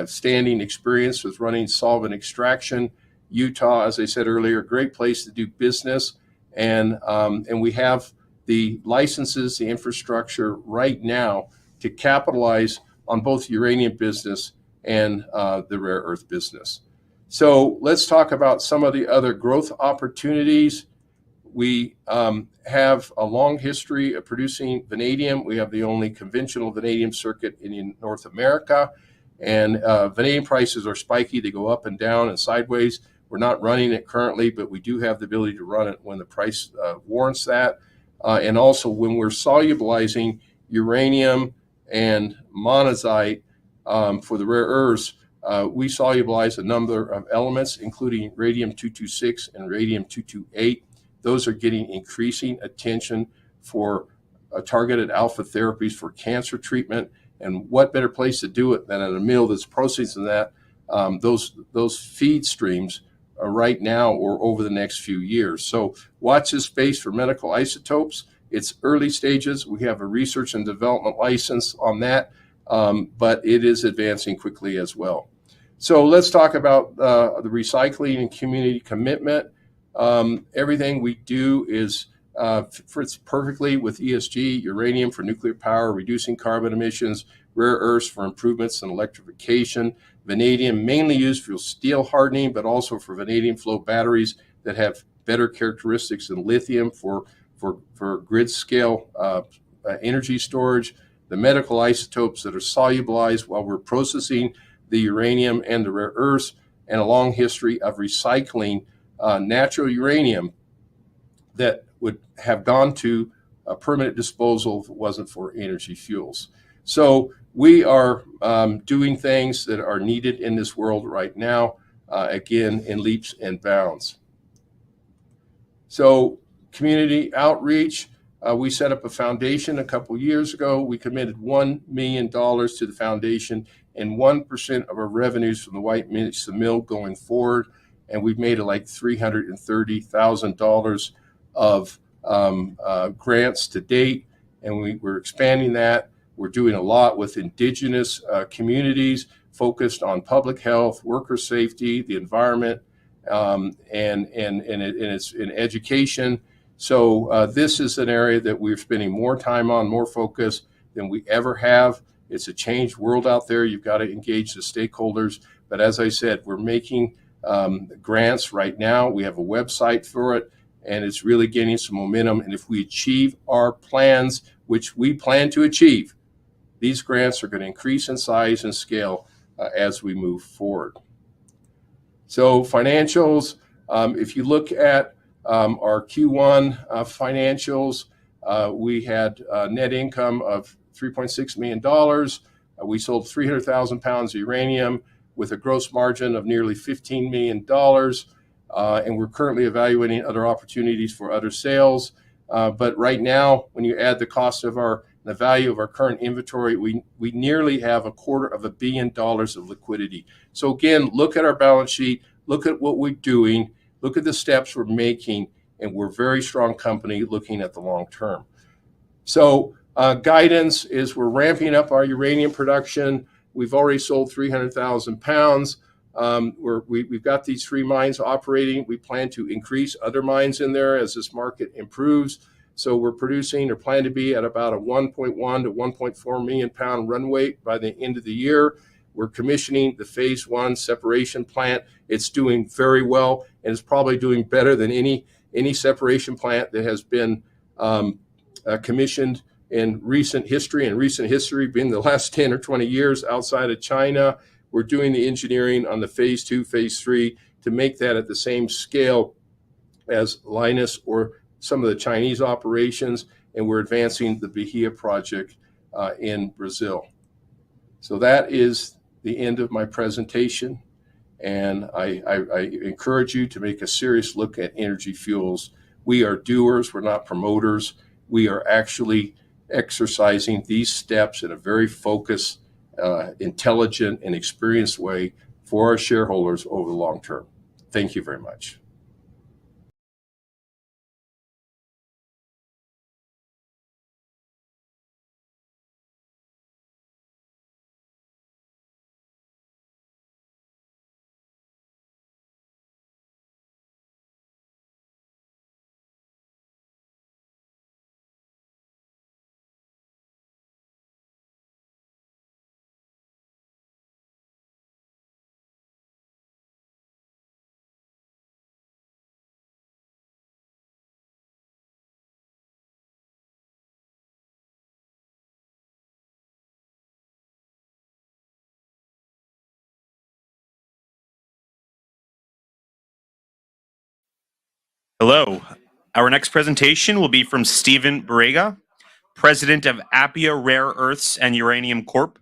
D: standing experience with running solvent extraction. Utah, as I said earlier, a great place to do business. And we have the licenses, the infrastructure right now to capitalize on both uranium business and the rare earth business. So let's talk about some of the other growth opportunities. We have a long history of producing vanadium. We have the only conventional vanadium circuit in North America. And vanadium prices are spiky. They go up and down and sideways. We're not running it currently, but we do have the ability to run it when the price warrants that. And also when we're solubilizing uranium and monazite for the rare earths, we solubilize a number of elements, including radium-226 and radium-228. Those are getting increasing attention for targeted alpha therapies for cancer treatment. And what better place to do it than at a mill that's processing that, those feed streams right now or over the next few years. So watch this space for medical isotopes. It's early stages. We have a research and development license on that, but it is advancing quickly as well. So let's talk about the recycling and community commitment. Everything we do is fits perfectly with ESG, uranium for nuclear power, reducing carbon emissions, rare earths for improvements in electrification, vanadium mainly used for steel hardening, but also for vanadium flow batteries that have better characteristics than lithium for grid scale energy storage, the medical isotopes that are solubilized while we're processing the uranium and the rare earths, and a long history of recycling natural uranium that would have gone to permanent disposal if it wasn't for Energy Fuels. So we are doing things that are needed in this world right now, again, in leaps and bounds. So community outreach, we set up a foundation a couple years ago. We committed $1 million to the foundation and 1% of our revenues from the White Mesa Mill going forward. And we've made it like $330,000 of grants to date, and we're expanding that. We're doing a lot with indigenous communities focused on public health, worker safety, the environment, and it's in education. So this is an area that we're spending more time on, more focus than we ever have. It's a changed world out there. You've got to engage the stakeholders. But as I said, we're making grants right now. We have a website for it, and it's really gaining some momentum. And if we achieve our plans, which we plan to achieve, these grants are going to increase in size and scale as we move forward. So financials, if you look at our Q1 financials, we had net income of $3.6 million. We sold 300,000 pounds of uranium with a gross margin of nearly $15 million. And we're currently evaluating other opportunities for other sales. But right now, when you add the cost of the value of our current inventory, we nearly have $250 million of liquidity. So again, look at our balance sheet, look at what we're doing, look at the steps we're making, and we're a very strong company looking at the long term. So guidance is we're ramping up our uranium production. We've already sold 300,000 pounds. We've got these 3 mines operating. We plan to increase other mines in there as this market improves. So we're producing or plan to be at about a 1.1 to 1.4 million pound run rate by the end of the year. We're commissioning the phase 1 separation plant. It's doing very well, and it's probably doing better than any separation plant that has been commissioned in recent history, and recent history being the last 10 or 20 years outside of China. We're doing the engineering on the phase 2, phase 3 to make that at the same scale as Lynas or some of the Chinese operations, and we're advancing the Bahia project in Brazil. So that is the end of my presentation, and I encourage you to make a serious look at Energy Fuels. We are doers, we're not promoters. We are actually exercising these steps in a very focused, intelligent, and experienced way for our shareholders over the long term. Thank you very much.
E: Hello. Our next presentation will be from Stephen Barrega, President of Appia Rare Earths and Uranium Corp.,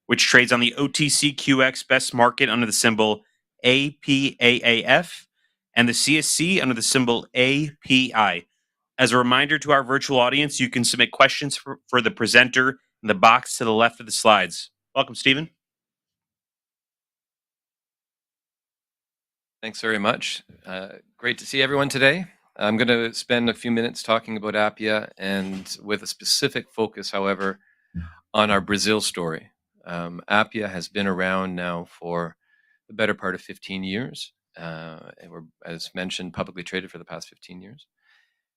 E: which trades on the OTCQX Best Market under the symbol APAAF and the CSC under the symbol API. As a reminder to our virtual audience, you can submit questions for the presenter in the box to the left of the slides. Welcome, Stephen.
F: Thanks very much. Great to see everyone today. I'm going to spend a few minutes talking about Appia, and with a specific focus, however, on our Brazil story. Appia has been around now for the better part of 15 years. And we're, as mentioned, publicly traded for the past 15 years.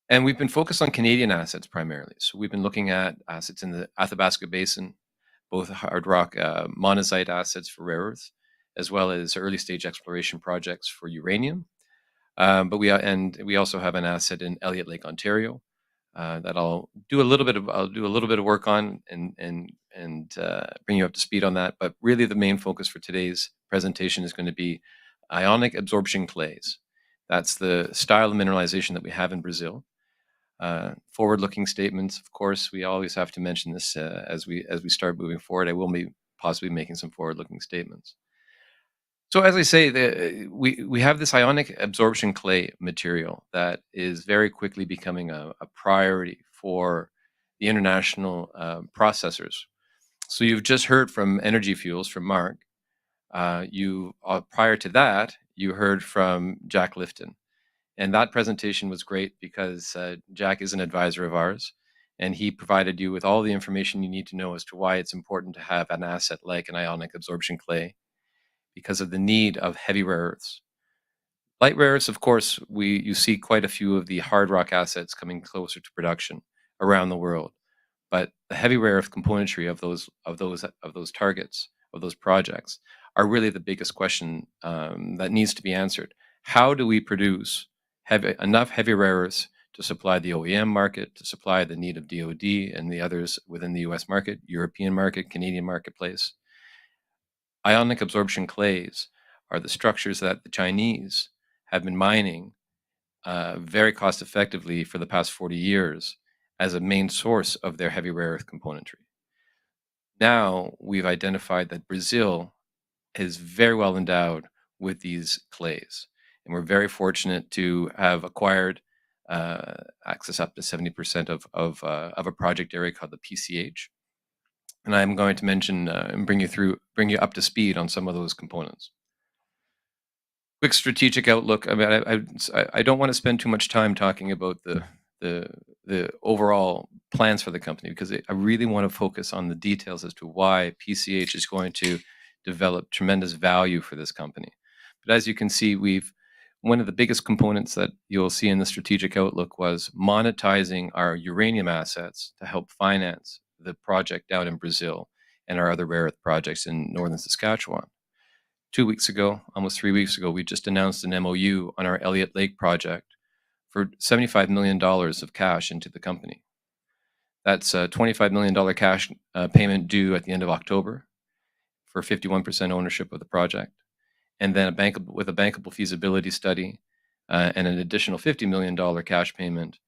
F: And we've been focused on Canadian assets primarily. So we've been looking at assets in the Athabasca Basin, both hard rock monazite assets for rare earths, as well as early stage exploration projects for uranium. But we also have an asset in Elliott Lake, Ontario, that I'll do a little bit of work on and bring you up to speed on that. But really, the main focus for today's presentation is going to be ionic absorption clays. That's the style of mineralization that we have in Brazil. Forward-looking statements, of course, we always have to mention this as we start moving forward. I will be possibly making some forward-looking statements. So as I say, we have this ionic absorption clay material that is very quickly becoming a priority for the international processors. So you've just heard from Energy Fuels, from Mark. Prior to that, you heard from Jack Lifton. And that presentation was great because Jack is an advisor of ours, and he provided you with all the information you need to know as to why it's important to have an asset like an ionic absorption clay because of the need of heavy rare earths. Light rare earths, of course, you see quite a few of the hard rock assets coming closer to production around the world, but the heavy rare earth componentry of those targets, of those projects, are really the biggest question that needs to be answered. How do we produce enough heavy rare earths to supply the OEM market, to supply the need of DoD and the others within the US market, European market, Canadian marketplace? Ionic absorption clays are the structures that the Chinese have been mining very cost effectively for the past 40 years as a main source of their heavy rare earth componentry. Now we've identified that Brazil is very well endowed with these clays, and we're very fortunate to have acquired access up to 70% of a project area called the PCH. And I'm going to mention and bring you up to speed on some of those components. Quick strategic outlook. I mean, I don't want to spend too much time talking about the overall plans for the company, because I really want to focus on the details as to why PCH is going to develop tremendous value for this company. But as you can see, one of the biggest components that you'll see in the strategic outlook was monetizing our uranium assets to help finance the project down in Brazil and our other rare earth projects in northern Saskatchewan. 2 weeks ago, almost 3 weeks ago, we just announced an MOU on our Elliott Lake project for $75 million of cash into the company. That's a $25 million cash payment due at the end of October for 51% ownership of the project. And then with a bankable feasibility study and an additional $50 million cash payment,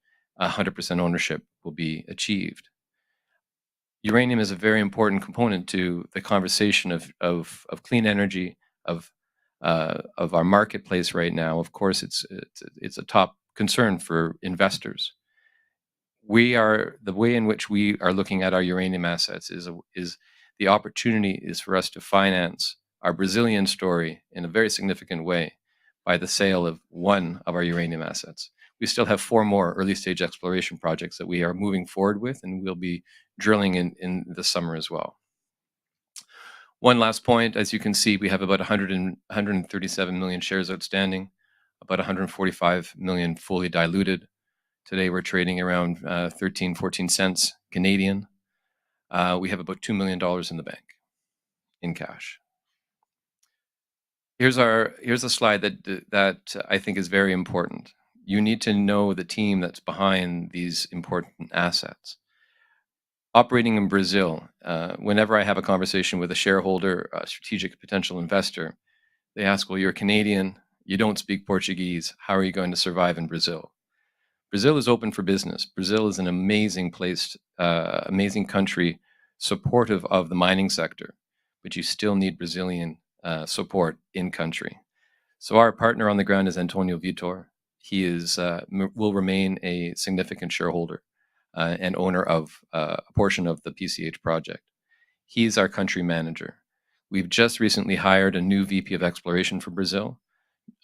F: 100% ownership will be achieved. Uranium is a very important component to the conversation of clean energy, of our marketplace right now. Of course, it's a top concern for investors. The way in which we are looking at our uranium assets is the opportunity is for us to finance our Brazilian story in a very significant way by the sale of one of our uranium assets. We still have 4 more early stage exploration projects that we are moving forward with, and we'll be drilling in the summer as well. One last point, as you can see, we have about 137 million shares outstanding, about 145 million fully diluted. Today we're trading around 14 cents Canadian. We have about $2 million in the bank in cash. Here's a slide that I think is very important. You need to know the team that's behind these important assets. Operating in Brazil, whenever I have a conversation with a shareholder, a strategic potential investor, they ask, well, you're Canadian, you don't speak Portuguese, how are you going to survive in Brazil? Brazil is open for business. Brazil is an amazing place, amazing country, supportive of the mining sector, but you still need Brazilian support in country. So our partner on the ground is Antonio Vitor. He will remain a significant shareholder and owner of a portion of the PCH project. He's our country manager. We've just recently hired a new VP of exploration for Brazil,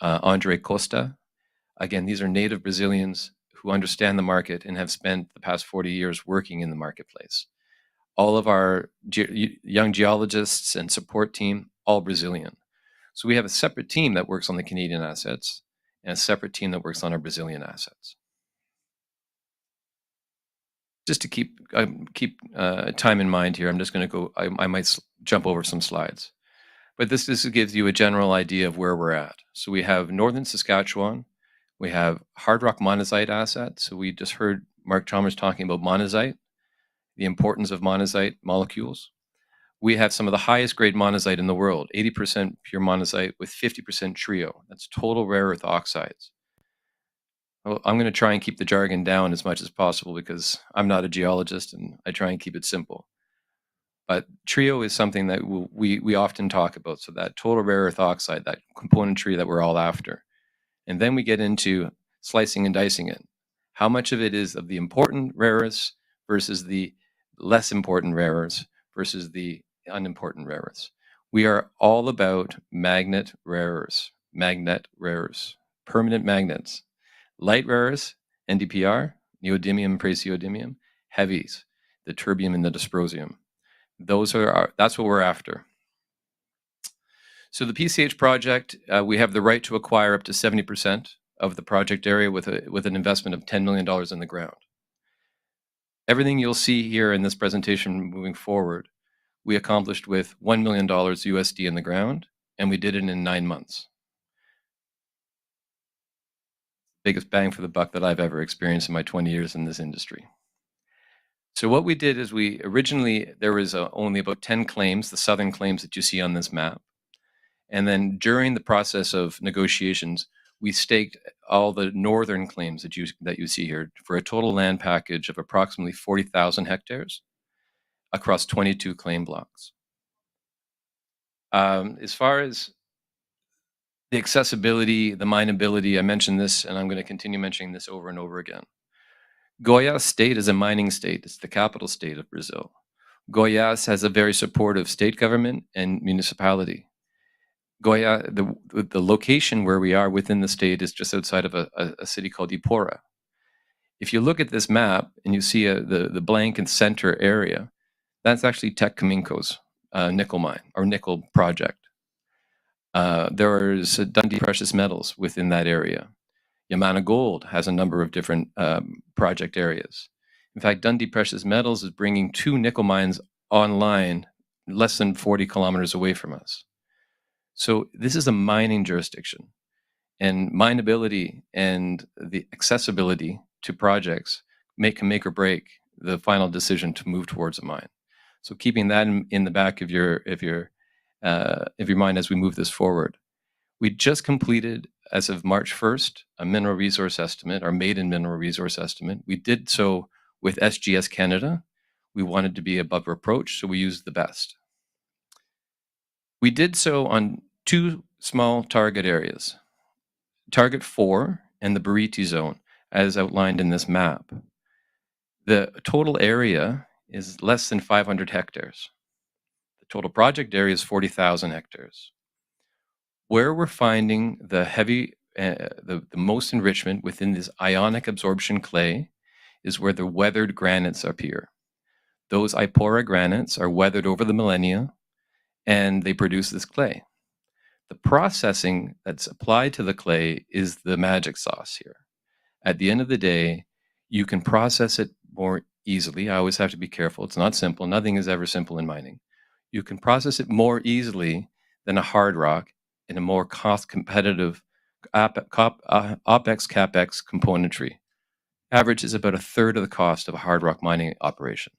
F: Andre Costa. Again, these are native Brazilians who understand the market and have spent the past 40 years working in the marketplace. All of our young geologists and support team, all Brazilian. So we have a separate team that works on the Canadian assets and a separate team that works on our Brazilian assets. Just to keep time in mind here, I'm just going to go, I might jump over some slides. But this gives you a general idea of where we're at. So we have northern Saskatchewan. We have hard rock monazite assets. So we just heard Mark Chalmers talking about monazite, the importance of monazite molecules. We have some of the highest grade monazite in the world, 80% pure monazite with 50% trio. That's total rare earth oxides. Well, I'm going to try and keep the jargon down as much as possible because I'm not a geologist and I try and keep it simple. But trio is something that we often talk about. So that total rare earth oxide, that componentry that we're all after. And then we get into slicing and dicing it. How much of it is of the important rare earths versus the less important rare earths versus the unimportant rare earths. We are all about magnet rare earths, permanent magnets. Light rare earths, NdPr, neodymium, praseodymium. Heavies, the terbium and the dysprosium. That's what we're after. So the PCH project, we have the right to acquire up to 70% of the project area with an investment of $10 million in the ground. Everything you'll see here in this presentation moving forward, we accomplished with $1 million USD in the ground, and we did it in 9 months. Biggest bang for the buck that I've ever experienced in my 20 years in this industry. So what we did is there was only about 10 claims, the southern claims that you see on this map. And then during the process of negotiations, we staked all the northern claims that you see here for a total land package of approximately 40,000 hectares across 22 claim blocks. As far as the accessibility, the mineability, I mentioned this, and I'm going to continue mentioning this over and over again. Goiás state is a mining state. It's the capital state of Brazil. Goiás has a very supportive state government and municipality. Goiás, the location where we are within the state is just outside of a city called Ipora. If you look at this map and you see the blank and center area, that's actually Teck Cominco's nickel mine or nickel project. There's Dundee Precious Metals within that area. Yamana Gold has a number of different project areas. In fact, Dundee Precious Metals is bringing 2 nickel mines online less than 40 kilometers away from us. So this is a mining jurisdiction, and mineability and the accessibility to projects can make or break the final decision to move towards a mine. So keeping that in the back of your mind as we move this forward. We just completed, as of March 1st, a mineral resource estimate, our maiden mineral resource estimate. We did so with SGS Canada. We wanted to be above reproach, so we used the best. We did so on 2 small target areas, Target 4 and the Bariti Zone, as outlined in this map. The total area is less than 500 hectares. The total project area is 40,000 hectares. Where we're finding the most enrichment within this ionic absorption clay is where the weathered granites appear. Those Ipora granites are weathered over the millennia, and they produce this clay. The processing that's applied to the clay is the magic sauce here. At the end of the day, you can process it more easily. I always have to be careful. It's not simple. Nothing is ever simple in mining. You can process it more easily than a hard rock in a more cost-competitive OpEx-CapEx componentry. Average is about 1/3 of the cost of a hard rock mining operation.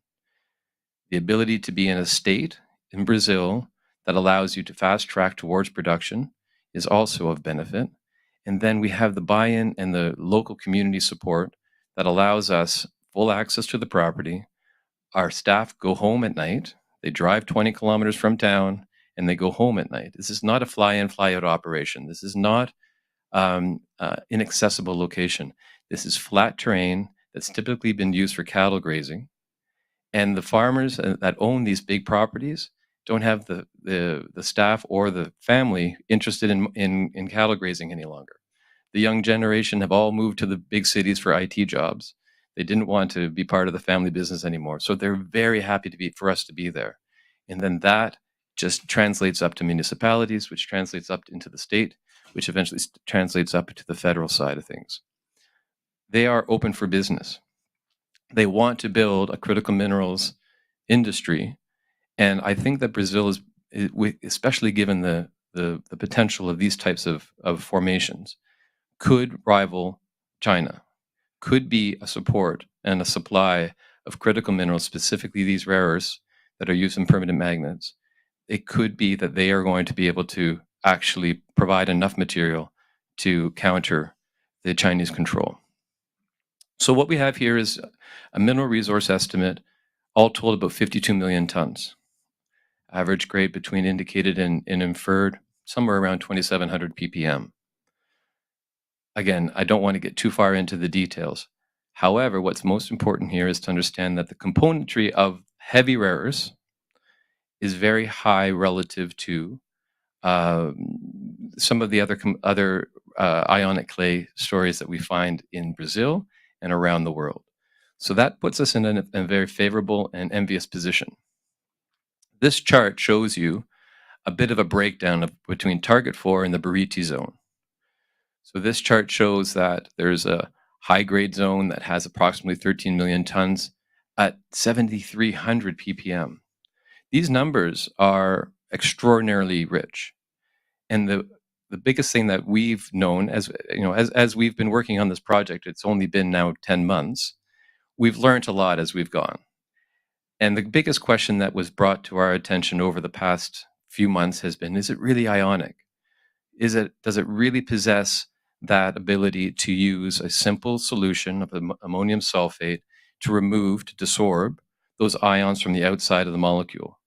F: The ability to be in a state in Brazil that allows you to fast track towards production is also of benefit. And then we have the buy-in and the local community support that allows us full access to the property. Our staff go home at night. They drive 20 kilometers from town and they go home at night. This is not a fly-in, fly-out operation. This is not inaccessible location. This is flat terrain that's typically been used for cattle grazing. And the farmers that own these big properties don't have the staff or the family interested in cattle grazing any longer. The young generation have all moved to the big cities for IT jobs. They didn't want to be part of the family business anymore. So they're very happy for us to be there. And then that just translates up to municipalities, which translates up into the state, which eventually translates up to the federal side of things. They are open for business. They want to build a critical minerals industry. And I think that Brazil is, especially given the potential of these types of formations, could rival China, could be a support and a supply of critical minerals, specifically these rare earths that are used in permanent magnets. It could be that they are going to be able to actually provide enough material to counter the Chinese control. So what we have here is a mineral resource estimate, all told about 52 million tons. Average grade between indicated and inferred, somewhere around 2,700 ppm. Again, I don't want to get too far into the details. However, what's most important here is to understand that the componentry of heavy rare earths is very high relative to some of the other ionic clay stories that we find in Brazil and around the world. So that puts us in a very favorable and envious position. This chart shows you a bit of a breakdown between Target 4 and the Bariti zone. So this chart shows that there's a high-grade zone that has approximately 13 million tons at 7,300 ppm. These numbers are extraordinarily rich. And the biggest thing that we've known, as we've been working on this project, it's only been now 10 months, we've learned a lot as we've gone. And the biggest question that was brought to our attention over the past few months has been, is it really ionic? Does it really possess that ability to use a simple solution of ammonium sulfate to desorb those ions from the outside of the molecule?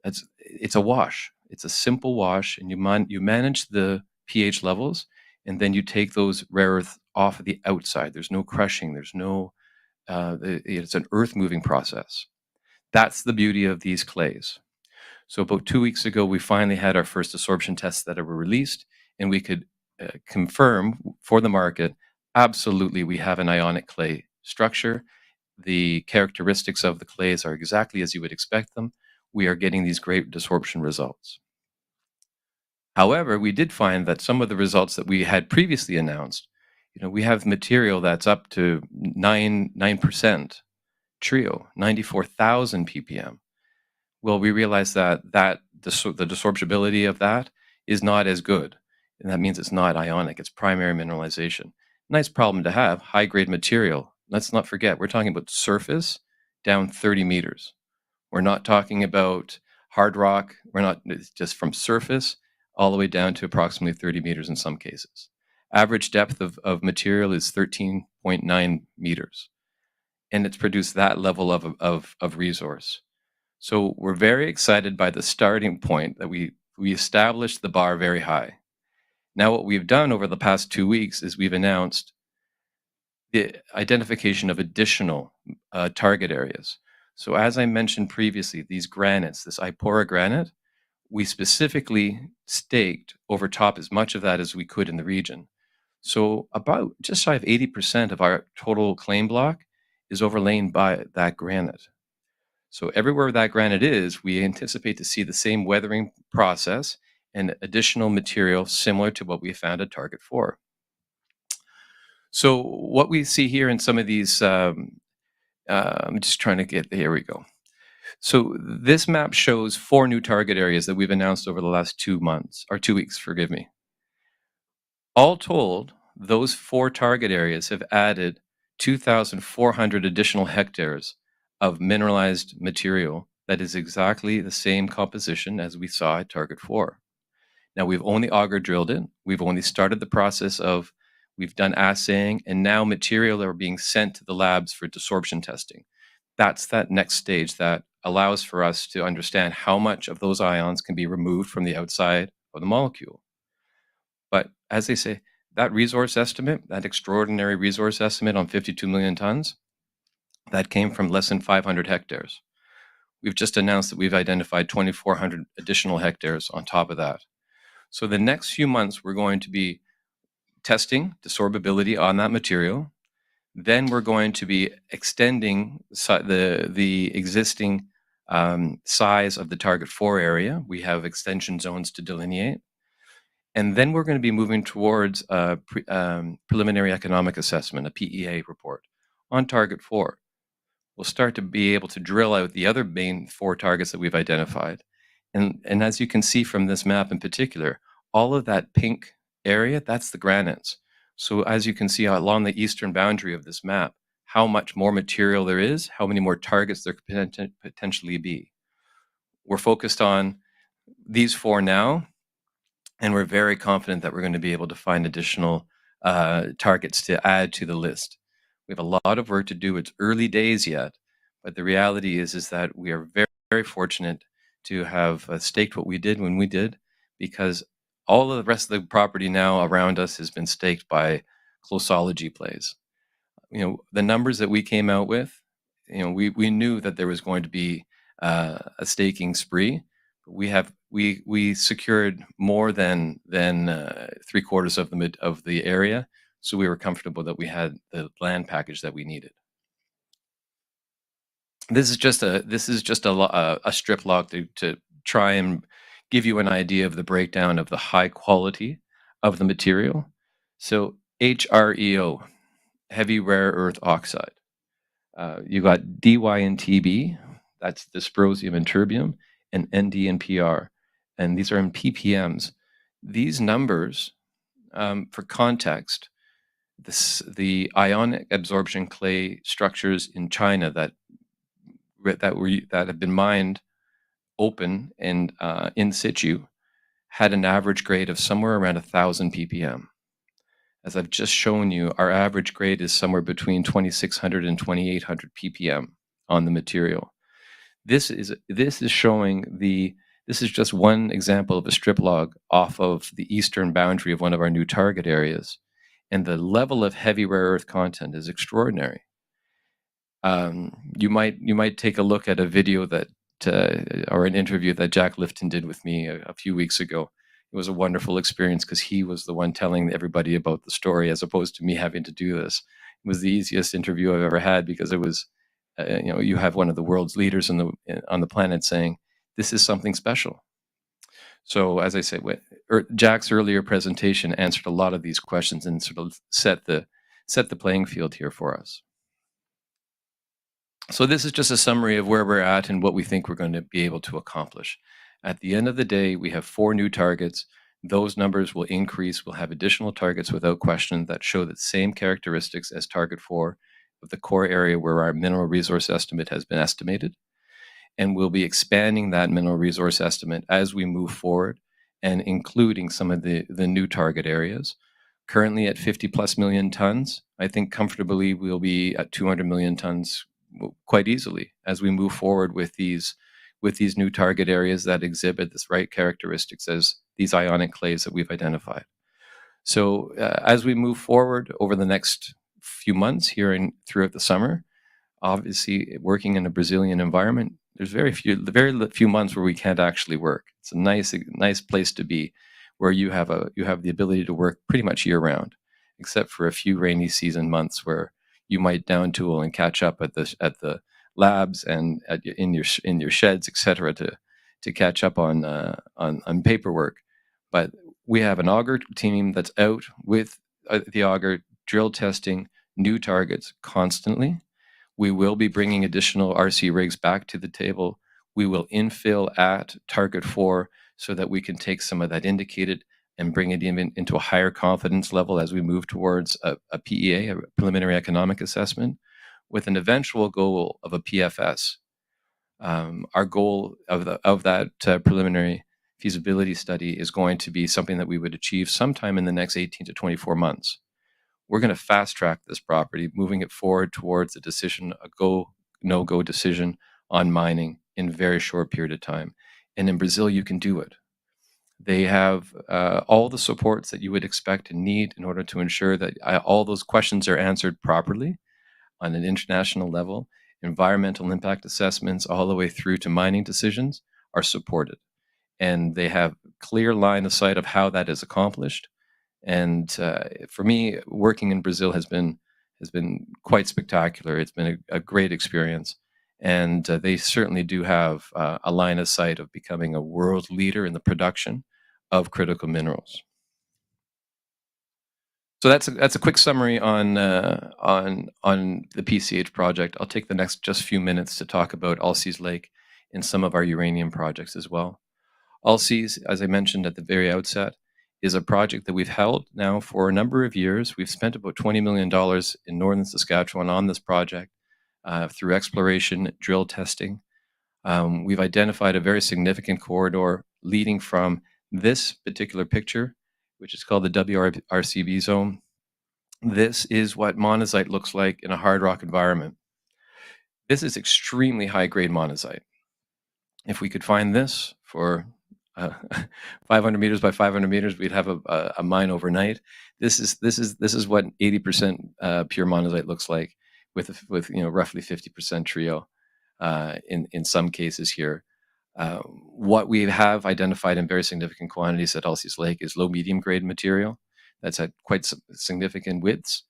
F: It's a wash. It's a simple wash, and you manage the pH levels, and then you take those rare earths off of the outside. There's no crushing. There's no. It's an earth moving process. That's the beauty of these clays. So about 2 weeks ago, we finally had our first absorption tests that were released, and we could confirm for the market, absolutely, we have an ionic clay structure. The characteristics of the clays are exactly as you would expect them. We are getting these great desorption results. However, we did find that some of the results that we had previously announced, we have material that's up to 9% trio, 94,000 ppm. Well, we realized that the desorptibility of that is not as good. And that means it's not ionic, it's primary mineralization. Nice problem to have, high-grade material. Let's not forget, we're talking about surface down 30 meters. We're not talking about hard rock. It's just from surface all the way down to approximately 30 meters in some cases. Average depth of material is 13.9 meters. And it's produced that level of resource. So we're very excited by the starting point that we established the bar very high. Now what we've done over the past 2 weeks is we've announced the identification of additional target areas. So as I mentioned previously, these granites, this Ipora granite, we specifically staked over top as much of that as we could in the region. So about just shy of 80% of our total claim block is overlain by that granite. So everywhere that granite is, we anticipate to see the same weathering process and additional material similar to what we found at Target 4. So what we see here in some of these, I'm just trying to get, here we go. So this map shows 4 new target areas that we've announced over the last 2 months, or 2 weeks, forgive me. All told, those 4 target areas have added 2,400 additional hectares of mineralized material that is exactly the same composition as we saw at Target 4. Now, we've only auger drilled it. We've only started the process of, we've done assaying, and now material are being sent to the labs for desorption testing. That's that next stage that allows for us to understand how much of those ions can be removed from the outside of the molecule. But as they say, that resource estimate, that extraordinary resource estimate on 52 million tons, that came from less than 500 hectares. We've just announced that we've identified 2,400 additional hectares on top of that. So the next few months, we're going to be testing desorbability on that material. Then we're going to be extending the existing size of the Target 4 area. We have extension zones to delineate. And then we're going to be moving towards a preliminary economic assessment, a PEA report on Target 4. We'll start to be able to drill out the other main 4 targets that we've identified. And as you can see from this map in particular, all of that pink area, that's the granites. So as you can see along the eastern boundary of this map, how much more material there is, how many more targets there could potentially be. We're focused on these 4 now, and we're very confident that we're going to be able to find additional targets to add to the list. We have a lot of work to do. It's early days yet, but the reality is that we are very, very fortunate to have staked what we did when we did, because all of the rest of the property now around us has been staked by closology plays. The numbers that we came out with, we knew that there was going to be a staking spree. We secured more than 3/4 of the area, so we were comfortable that we had the land package that we needed. This is just a strip log to try and give you an idea of the breakdown of the high quality of the material. So HREO, heavy rare earth oxide. You got Dy and Tb, that's dysprosium and terbium, and Nd and Pr, and these are in ppms. These numbers, for context, the ionic absorption clay structures in China that have been mined open and in situ had an average grade of somewhere around 1,000 ppm. As I've just shown you, our average grade is somewhere between 2,600 and 2,800 ppm on the material. This is showing this is just one example of a strip log off of the eastern boundary of one of our new target areas, and the level of heavy rare earth content is extraordinary. You might take a look at a video or an interview that Jack Lifton did with me a few weeks ago. It was a wonderful experience because he was the one telling everybody about the story, as opposed to me having to do this. It was the easiest interview I've ever had, because it was, you have one of the world's leaders on the planet saying, this is something special. So as I say, Jack's earlier presentation answered a lot of these questions and sort of set the playing field here for us. So this is just a summary of where we're at and what we think we're going to be able to accomplish. At the end of the day, we have 4 new targets. Those numbers will increase. We'll have additional targets without question that show the same characteristics as target 4 of the core area where our mineral resource estimate has been estimated. And we'll be expanding that mineral resource estimate as we move forward, and including some of the new target areas. Currently at 50 plus million tons, I think comfortably we'll be at 200 million tons quite easily as we move forward with these new target areas that exhibit the right characteristics as these ionic clays that we've identified. So as we move forward over the next few months here and throughout the summer, obviously working in a Brazilian environment, there's very few months where we can't actually work. It's a nice place to be, where you have the ability to work pretty much year round, except for a few rainy season months where you might down tool and catch up at the labs and in your sheds, etc., to catch up on paperwork. But we have an auger team that's out with the auger drill testing new targets constantly. We will be bringing additional RC rigs back to the table. We will infill at target 4 so that we can take some of that indicated and bring it into a higher confidence level as we move towards a PEA, a preliminary economic assessment, with an eventual goal of a PFS. Our goal of that preliminary feasibility study is going to be something that we would achieve sometime in the next 18 to 24 months. We're going to fast track this property, moving it forward towards a decision, a go, no-go decision on mining in a very short period of time. And in Brazil, you can do it. They have all the supports that you would expect and need in order to ensure that all those questions are answered properly on an international level. Environmental impact assessments all the way through to mining decisions are supported. And they have clear line of sight of how that is accomplished. And for me, working in Brazil has been quite spectacular. It's been a great experience, and they certainly do have a line of sight of becoming a world leader in the production of critical minerals. So that's a quick summary on the PCH project. I'll take the next just few minutes to talk about Allseas Lake and some of our uranium projects as well. Allseas, as I mentioned at the very outset, is a project that we've held now for a number of years. We've spent about $20 million in northern Saskatchewan on this project through exploration, drill testing. We've identified a very significant corridor leading from this particular picture, which is called the WRCB zone. This is what monazite looks like in a hard rock environment. This is extremely high-grade monazite. If we could find this for 500 meters by 500 meters, we'd have a mine overnight. This is what 80% pure monazite looks like, with roughly 50% trio in some cases here. What we have identified in very significant quantities at Allseas Lake is low medium grade material that's at quite significant widths.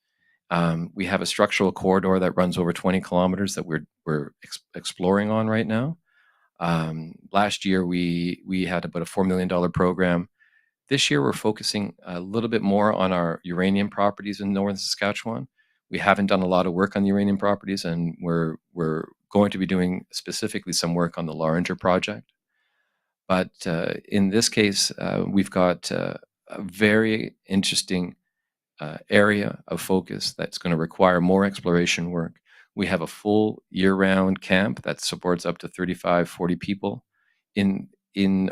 F: We have a structural corridor that runs over 20 kilometers that we're exploring on right now. Last year, we had about a $4 million program. This year, we're focusing a little bit more on our uranium properties in northern Saskatchewan. We haven't done a lot of work on the uranium properties, and we're going to be doing specifically some work on the Loringer project. But in this case, we've got a very interesting area of focus that's going to require more exploration work. We have a full year-round camp that supports up to 35, 40 people in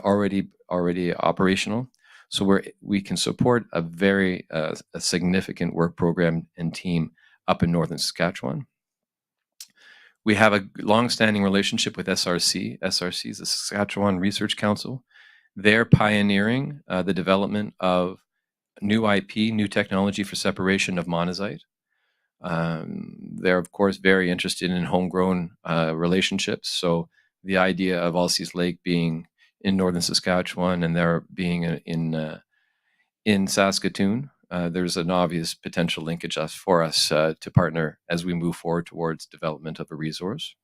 F: already operational. So we can support a very a significant work program and team up in northern Saskatchewan. We have a long-standing relationship with SRC. SRC is the Saskatchewan Research Council. They're pioneering the development of new IP, new technology for separation of monazite. They're, of course, very interested in homegrown relationships. So the idea of Allseas Lake being in northern Saskatchewan and there being in Saskatoon, there's an obvious potential linkage for us to partner as we move forward towards development of a resource.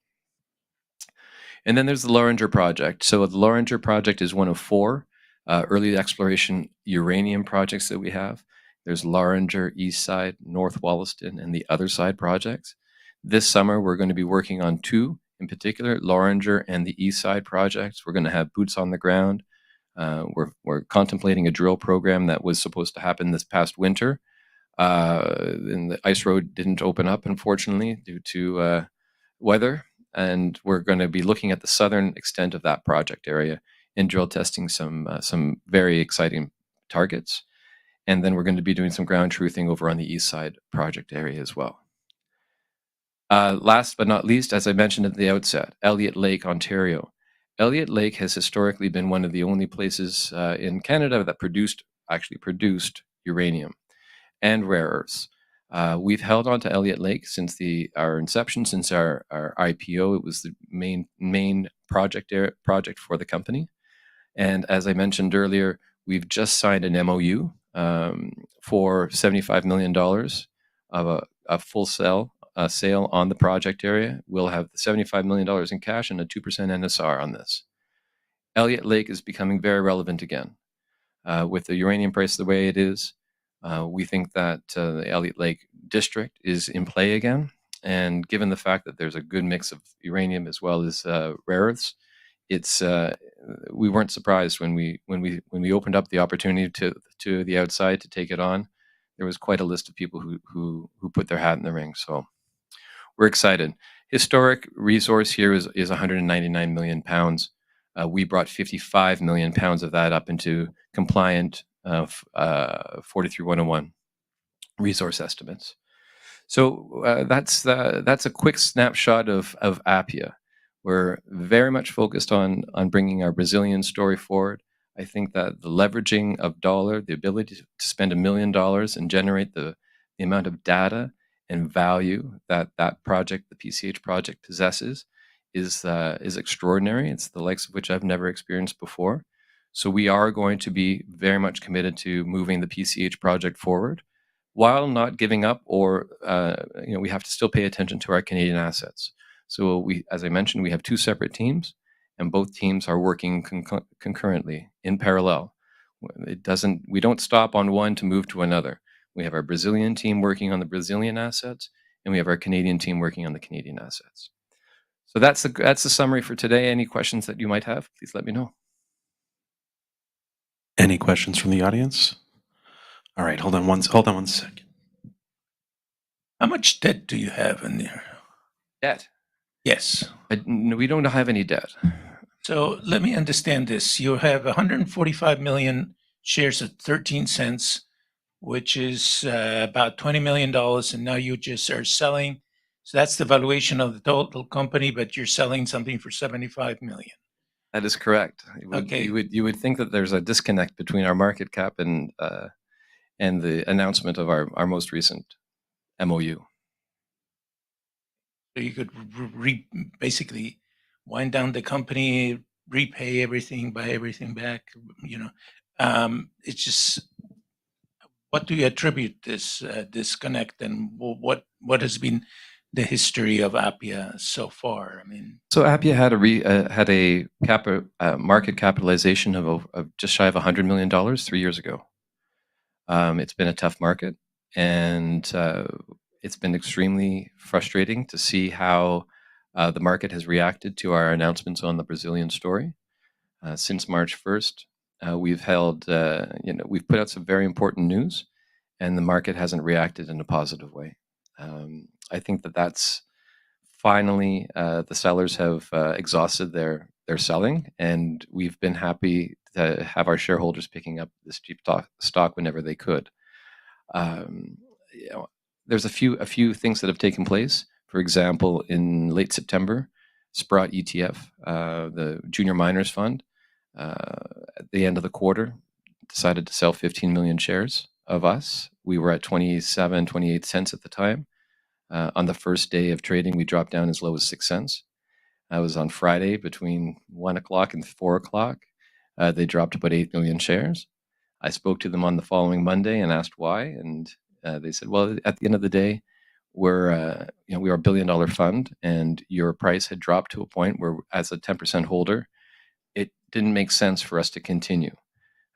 F: And then there's the Loringer project. So the Loringer project is one of 4 early exploration uranium projects that we have. There's Loringer, East Side, North Wollaston, and the Other Side projects. This summer, we're going to be working on 2 in particular, Loringer and the East Side projects. We're going to have boots on the ground. We're contemplating a drill program that was supposed to happen this past winter. And the ice road didn't open up, unfortunately, due to weather. And we're going to be looking at the southern extent of that project area and drill testing some very exciting targets. And then we're going to be doing some ground truthing over on the East Side project area as well. Last but not least, as I mentioned at the outset, Elliott Lake, Ontario. Elliott Lake has historically been one of the only places in Canada that actually produced uranium and rare earths. We've held on to Elliott Lake since our inception, since our IPO. It was the main project for the company. And as I mentioned earlier, we've just signed an MOU for $75 million of a full sale on the project area. We'll have $75 million in cash and a 2% NSR on this. Elliott Lake is becoming very relevant again. With the uranium price the way it is, we think that the Elliott Lake district is in play again. And given the fact that there's a good mix of uranium as well as rare earths, we weren't surprised when we opened up the opportunity to the outside to take it on. There was quite a list of people who put their hat in the ring. So we're excited. Historic resource here is 199 million pounds. We brought 55 million pounds of that up into compliant 43101 resource estimates. So that's a quick snapshot of Appia. We're very much focused on bringing our Brazilian story forward. I think that the leveraging of dollar, the ability to spend $1 million and generate the amount of data and value that project, the PCH project, possesses is extraordinary. It's the likes of which I've never experienced before. So we are going to be very much committed to moving the PCH project forward, while not giving up or we have to still pay attention to our Canadian assets. So as I mentioned, we have 2 separate teams, and both teams are working concurrently in parallel. We don't stop on one to move to another. We have our Brazilian team working on the Brazilian assets, and we have our Canadian team working on the Canadian assets. So that's the summary for today. Any questions that you might have, please let me know.
G: Any questions from the audience? All right, hold on one second.
H: How much debt do you have in there?
F: Debt?
H: Yes.
F: No, we don't have any debt.
H: So let me understand this. You have 145 million shares at 13 cents, which is about $20 million, and now you just are selling. So that's the valuation of the total company, but you're selling something for 75 million.
F: That is correct.
H: Okay.
F: You would think that there's a disconnect between our market cap and the announcement of our most recent MOU.
H: So you could basically wind down the company, repay everything, buy everything back. It's just, what do you attribute this disconnect, and what has been the history of Appia so far? I mean,
F: So Appia had a market capitalization of just shy of $100 million 3 years ago. It's been a tough market, and it's been extremely frustrating to see how the market has reacted to our announcements on the Brazilian story. Since March 1st, we've put out some very important news, and the market hasn't reacted in a positive way. I think that's finally the sellers have exhausted their selling, and we've been happy to have our shareholders picking up this cheap stock whenever they could. There's a few things that have taken place. For example, in late September, Sprott ETF, the junior miners fund, at the end of the quarter, decided to sell 15 million shares of us. We were at 27, 28 cents at the time. On the first day of trading, we dropped down as low as 6 cents. That was on Friday between 1 o'clock and 4 o'clock. They dropped about 8 million shares. I spoke to them on the following Monday and asked why, and they said, "Well, at the end of the day, we are a billion-dollar fund, and your price had dropped to a point where, as a 10% holder, it didn't make sense for us to continue.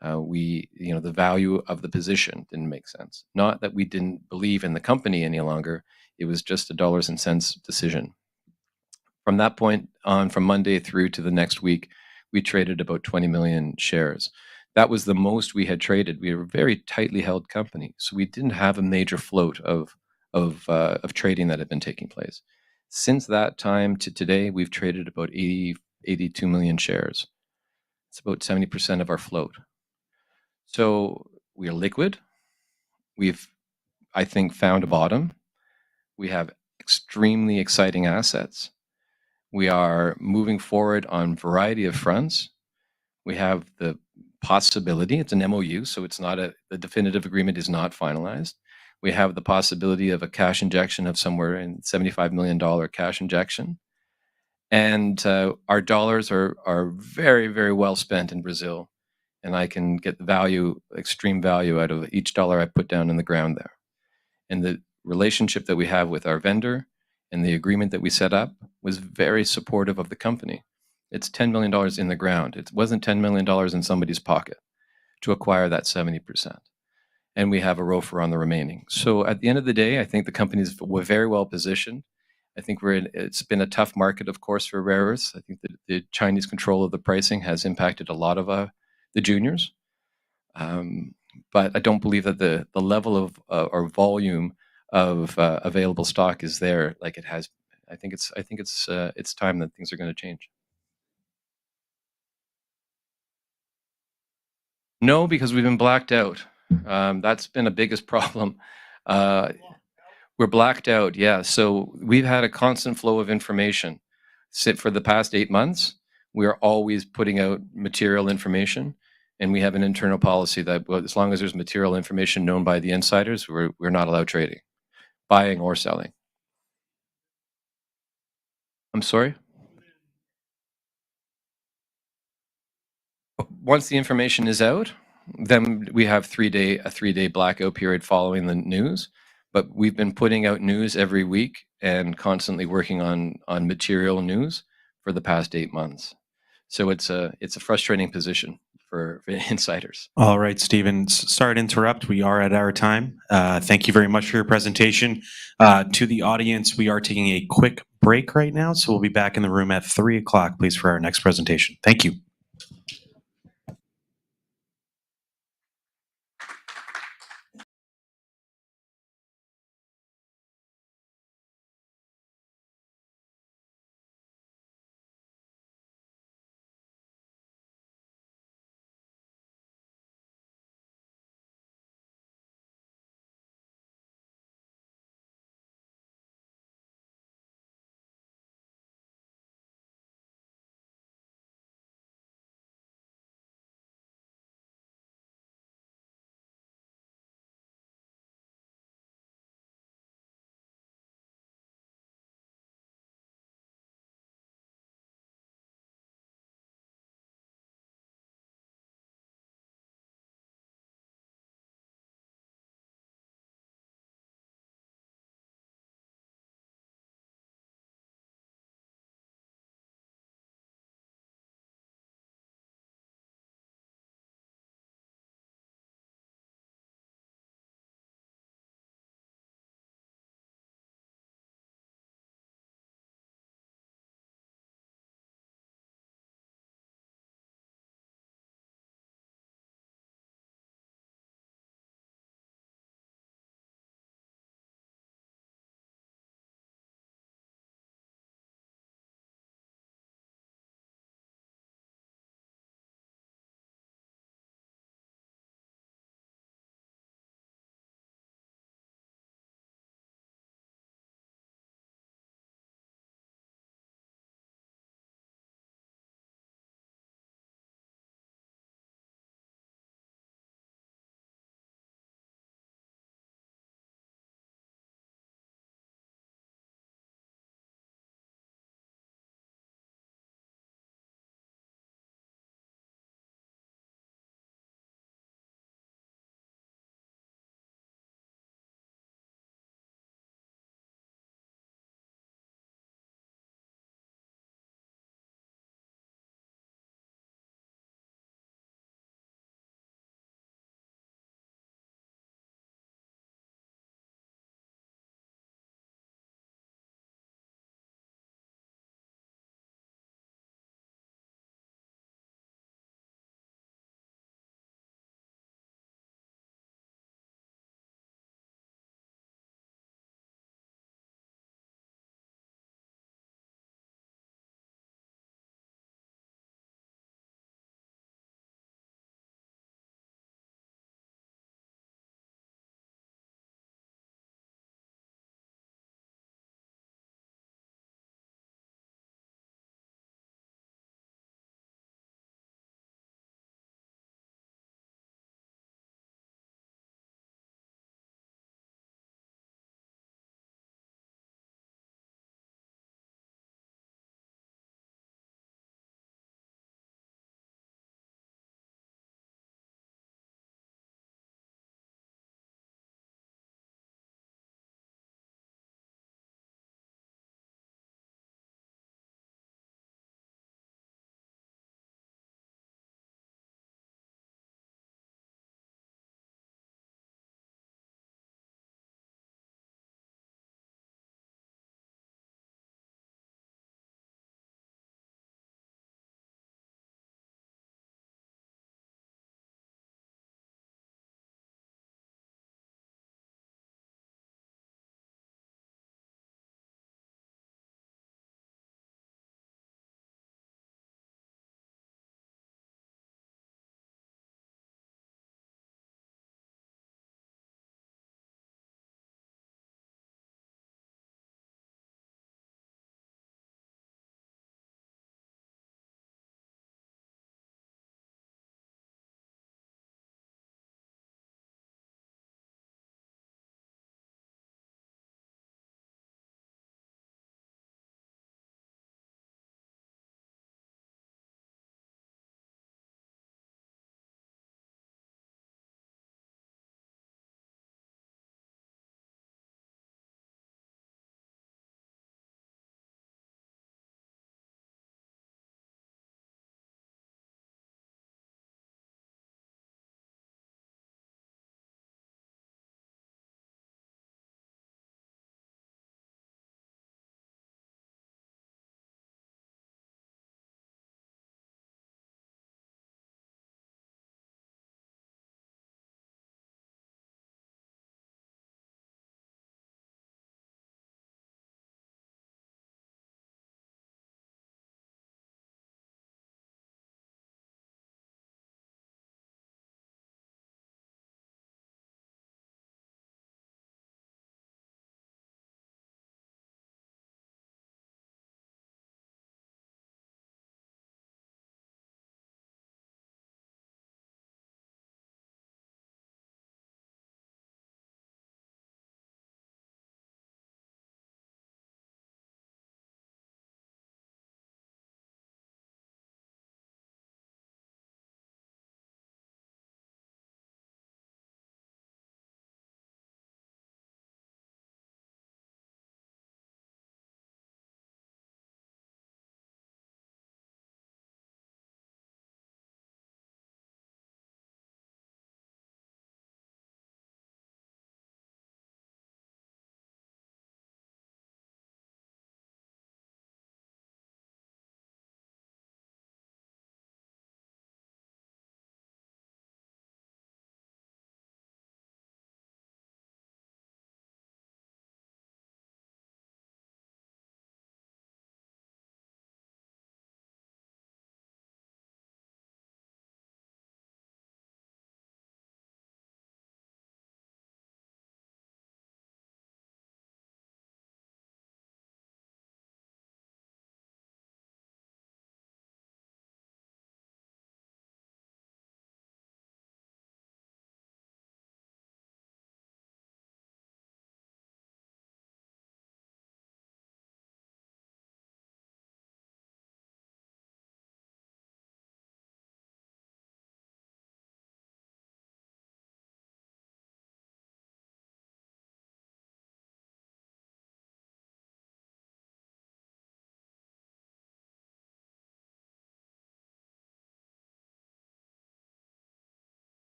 F: The value of the position didn't make sense. Not that we didn't believe in the company any longer. It was just a dollars and cents decision." From that point on, from Monday through to the next week, we traded about 20 million shares. That was the most we had traded. We were a very tightly held company, so we didn't have a major float of trading that had been taking place. Since that time to today, we've traded about 82 million shares. It's about 70% of our float. So we are liquid. We've, I think, found a bottom. We have extremely exciting assets. We are moving forward on a variety of fronts. We have the possibility, it's an MOU, so the definitive agreement is not finalized. We have the possibility of a cash injection of somewhere in $75 million cash injection. And our dollars are very, very well spent in Brazil. And I can get extreme value out of each dollar I put down in the ground there. And the relationship that we have with our vendor and the agreement that we set up was very supportive of the company. It's $10 million in the ground. It wasn't $10 million in somebody's pocket to acquire that 70%. And we have a ROFR on the remaining. So at the end of the day, I think the company's very well positioned. I think it's been a tough market, of course, for rare earths. I think that the Chinese control of the pricing has impacted a lot of the juniors. But I don't believe that the level of or volume of available stock is there like it has. I think it's time that things are going to change. No, because we've been blacked out. That's been a biggest problem. We're blacked out, yeah. So we've had a constant flow of information. For the past 8 months, we are always putting out material information, and we have an internal policy that as long as there's material information known by the insiders, we're not allowed trading, buying or selling. I'm sorry? Once the information is out, then we have a 3-day blackout period following the news. But we've been putting out news every week and constantly working on material news for the past 8 months. So it's a frustrating position for insiders.
G: All right, Stephen, sorry to interrupt. We are at our time. Thank you very much for your presentation. To the audience, we are taking a quick break right now, so we'll be back in the room at 3 o'clock, please, for our next presentation. Thank you.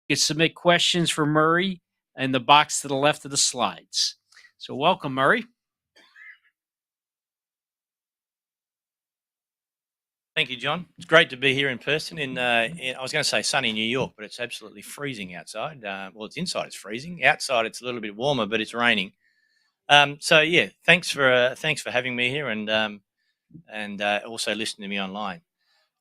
A: You can submit questions for Murray in the box to the left of the slides. So welcome, Murray.
I: Thank you, John. It's great to be here in person I was going to say sunny New York, but it's absolutely freezing outside. Well, it's inside, it's freezing. Outside, it's a little bit warmer, but it's raining. So yeah, thanks for having me here and also listening to me online.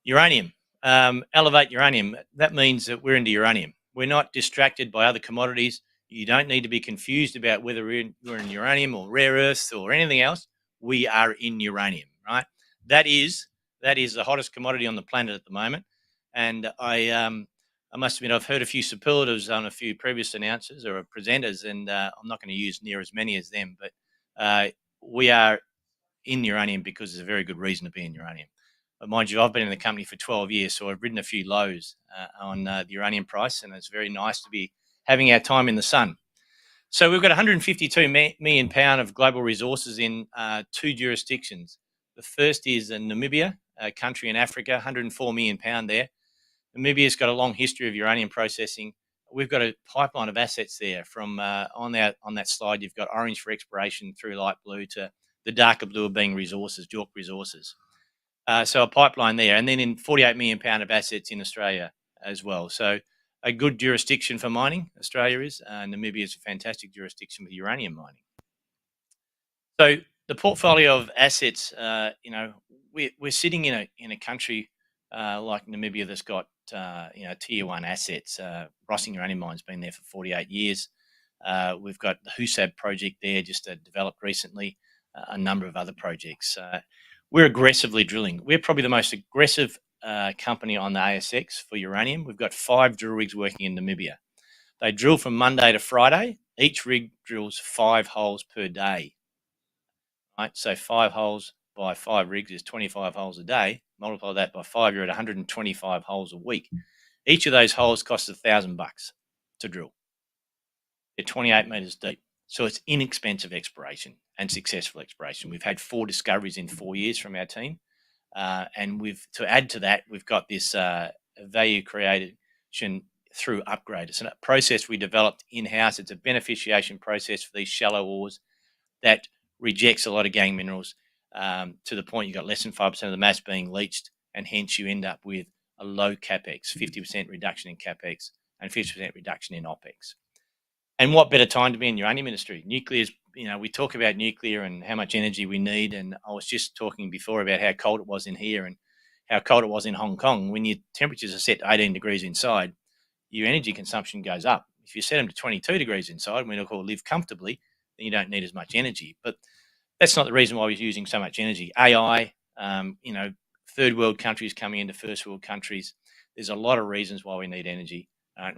I: Uranium, elevate uranium. That means that we're into uranium. We're not distracted by other commodities. You don't need to be confused about whether we're in uranium or rare earths or anything else. We are in uranium, right? That is the hottest commodity on the planet at the moment. And I must admit, I've heard a few superlatives on a few previous announcers or presenters, and I'm not going to use near as many as them, but we are in uranium because there's a very good reason to be in uranium. But mind you, I've been in the company for 12 years, so I've ridden a few lows on the uranium price, and it's very nice to be having our time in the sun. So we've got 152 million pound of global resources in 2 jurisdictions. The first is Namibia, a country in Africa, 104 million pound there. Namibia's got a long history of uranium processing. We've got a pipeline of assets there from on that slide. You've got orange for exploration through light blue to the darker blue being resources, JORC resources. So a pipeline there, and then in 48 million pound of assets in Australia as well. So a good jurisdiction for mining, Australia is. Namibia is a fantastic jurisdiction with uranium mining. So the portfolio of assets, we're sitting in a country like Namibia that's got tier 1 assets. Rossing Uranium Mine's been there for 48 years. We've got the Husab project there, just developed recently. A number of other projects. We're aggressively drilling. We're probably the most aggressive company on the ASX for uranium. We've got 5 drill rigs working in Namibia. They drill from Monday to Friday. Each rig drills 5 holes per day. Right, so 5 holes by 5 rigs is 25 holes a day. Multiply that by 5, you're at 125 holes a week. Each of those holes costs $1,000 to drill. They're 28 meters deep. So it's inexpensive exploration and successful exploration. We've had 4 discoveries in 4 years from our team. And to add to that, we've got this value creation through upgrade. It's a process we developed in-house. It's a beneficiation process for these shallow ores that rejects a lot of gangue minerals to the point you've got less than 5% of the mass being leached, and hence you end up with a low capex, 50% reduction in capex and 50% reduction in opex. And what better time to be in the uranium industry? Nuclear is, we talk about nuclear and how much energy we need. And I was just talking before about how cold it was in here and how cold it was in Hong Kong. When your temperatures are set to 18 degrees inside, your energy consumption goes up. If you set them to 22 degrees inside, when we live comfortably, then you don't need as much energy. But that's not the reason why we're using so much energy. AI, third world countries coming into first world countries. There's a lot of reasons why we need energy.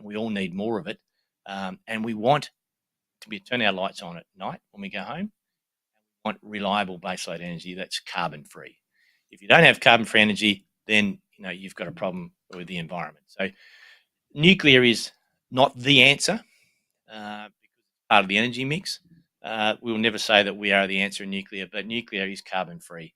I: We all need more of it. And we want to turn our lights on at night when we go home. We want reliable baseload energy that's carbon free. If you don't have carbon free energy, then you've got a problem with the environment. So nuclear is not the answer because it's part of the energy mix. We will never say that we are the answer in nuclear, but nuclear is carbon free.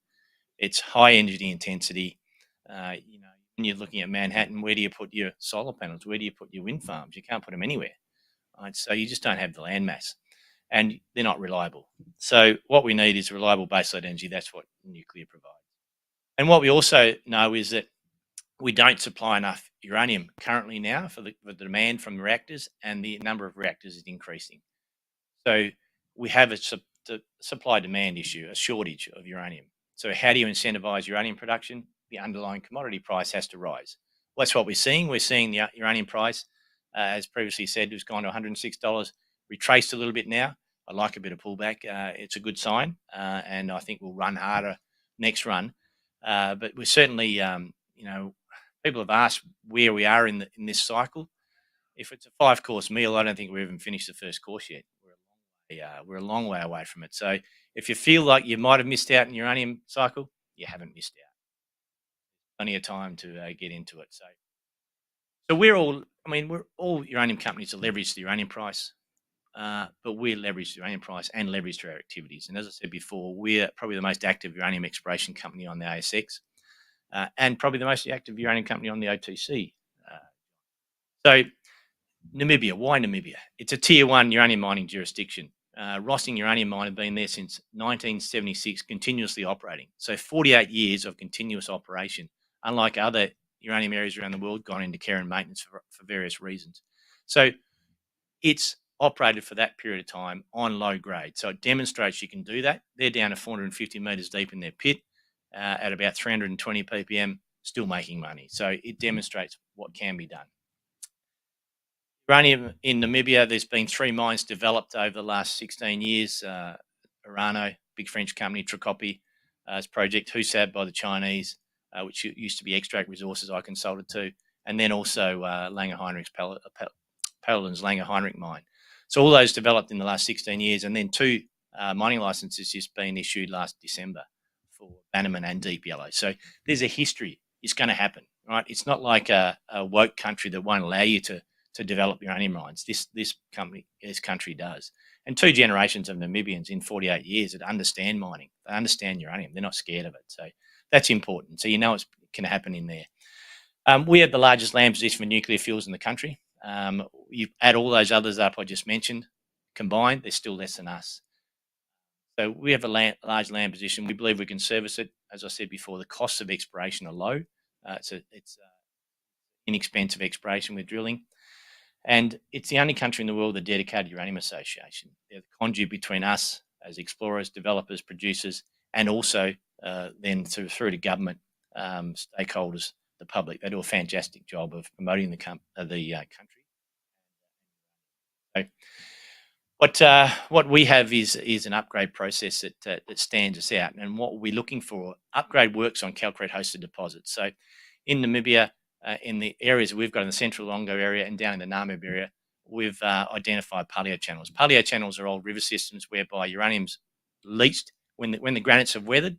I: It's high energy intensity. When you're looking at Manhattan, where do you put your solar panels? Where do you put your wind farms? You can't put them anywhere. Right? So you just don't have the land mass, and they're not reliable. So what we need is reliable baseload energy. That's what nuclear provides. And what we also know is that we don't supply enough uranium currently now for the demand from the reactors, and the number of reactors is increasing. So we have a supply-demand issue, a shortage of uranium. So how do you incentivize uranium production? The underlying commodity price has to rise. Well, that's what we're seeing. We're seeing the uranium price, as previously said, has gone to $106, retraced a little bit now. I like a bit of pullback. It's a good sign, and I think we'll run harder next run. But we're certainly, people have asked where we are in this cycle. If it's a 5-course meal, I don't think we've even finished the first course yet. We're a long way away from it. So if you feel like you might have missed out in the uranium cycle, you haven't missed out. Plenty of time to get into it. So we're all uranium companies are leveraged the uranium price, but we're leveraged the uranium price and leveraged to our activities. And as I said before, we're probably the most active uranium exploration company on the ASX, and probably the most active uranium company on the OTC. So Namibia. Why Namibia? It's a tier 1 uranium mining jurisdiction. Rossing uranium mine have been there since 1976, continuously operating. So 48 years of continuous operation, unlike other uranium areas around the world, gone into care and maintenance for various reasons. So it's operated for that period of time on low grade. So it demonstrates you can do that. They're down to 450 metres deep in their pit at about 320 ppm, still making money. So it demonstrates what can be done. Uranium in Namibia, there's been 3 mines developed over the last 16 years. Orano, big French company, Trikopy, project, Husab by the Chinese, which used to be Extract Resources I consulted to, and then also Langer Heinrich's Paladin's Langer Heinrich mine. So all those developed in the last 16 years, and then 2 mining licenses just been issued last December for Bannerman and Deep Yellow. So there's a history. It's going to happen, right? It's not like a woke country that won't allow you to develop uranium mines. This country does. And 2 generations of Namibians in 48 years that understand mining. They understand uranium. They're not scared of it. So that's important. So you know it's going to happen in there. We have the largest land position for nuclear fuels in the country. You add all those others up I just mentioned, combined, they're still less than us. So we have a large land position. We believe we can service it. As I said before, the costs of exploration are low. It's inexpensive exploration with drilling. And it's the only country in the world, the Dedicated Uranium Association. They're the conduit between us as explorers, developers, producers, and also then through to government, stakeholders, the public. They do a fantastic job of promoting the country. So what we have is an upgrade process that stands us out. And what we're looking for, upgrade works on calcrete-hosted deposits. So in Namibia, in the areas we've got in the central Longo area and down in the Namib area, we've identified paleochannels. Paleochannels are old river systems whereby uranium's leached. When the granites have weathered,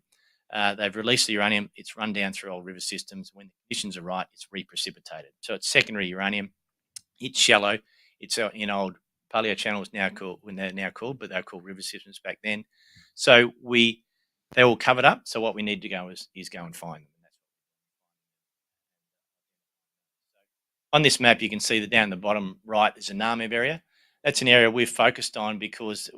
I: they've released the uranium, it's run down through old river systems. When the conditions are right, it's reprecipitated. So it's secondary uranium. It's shallow. It's in old paleochannels now called, when they're now called, but they were called river systems back then. So they're all covered up. So what we need to go is go and find them. On this map, you can see that down the bottom right, there's a Namib area. That's an area we've focused on because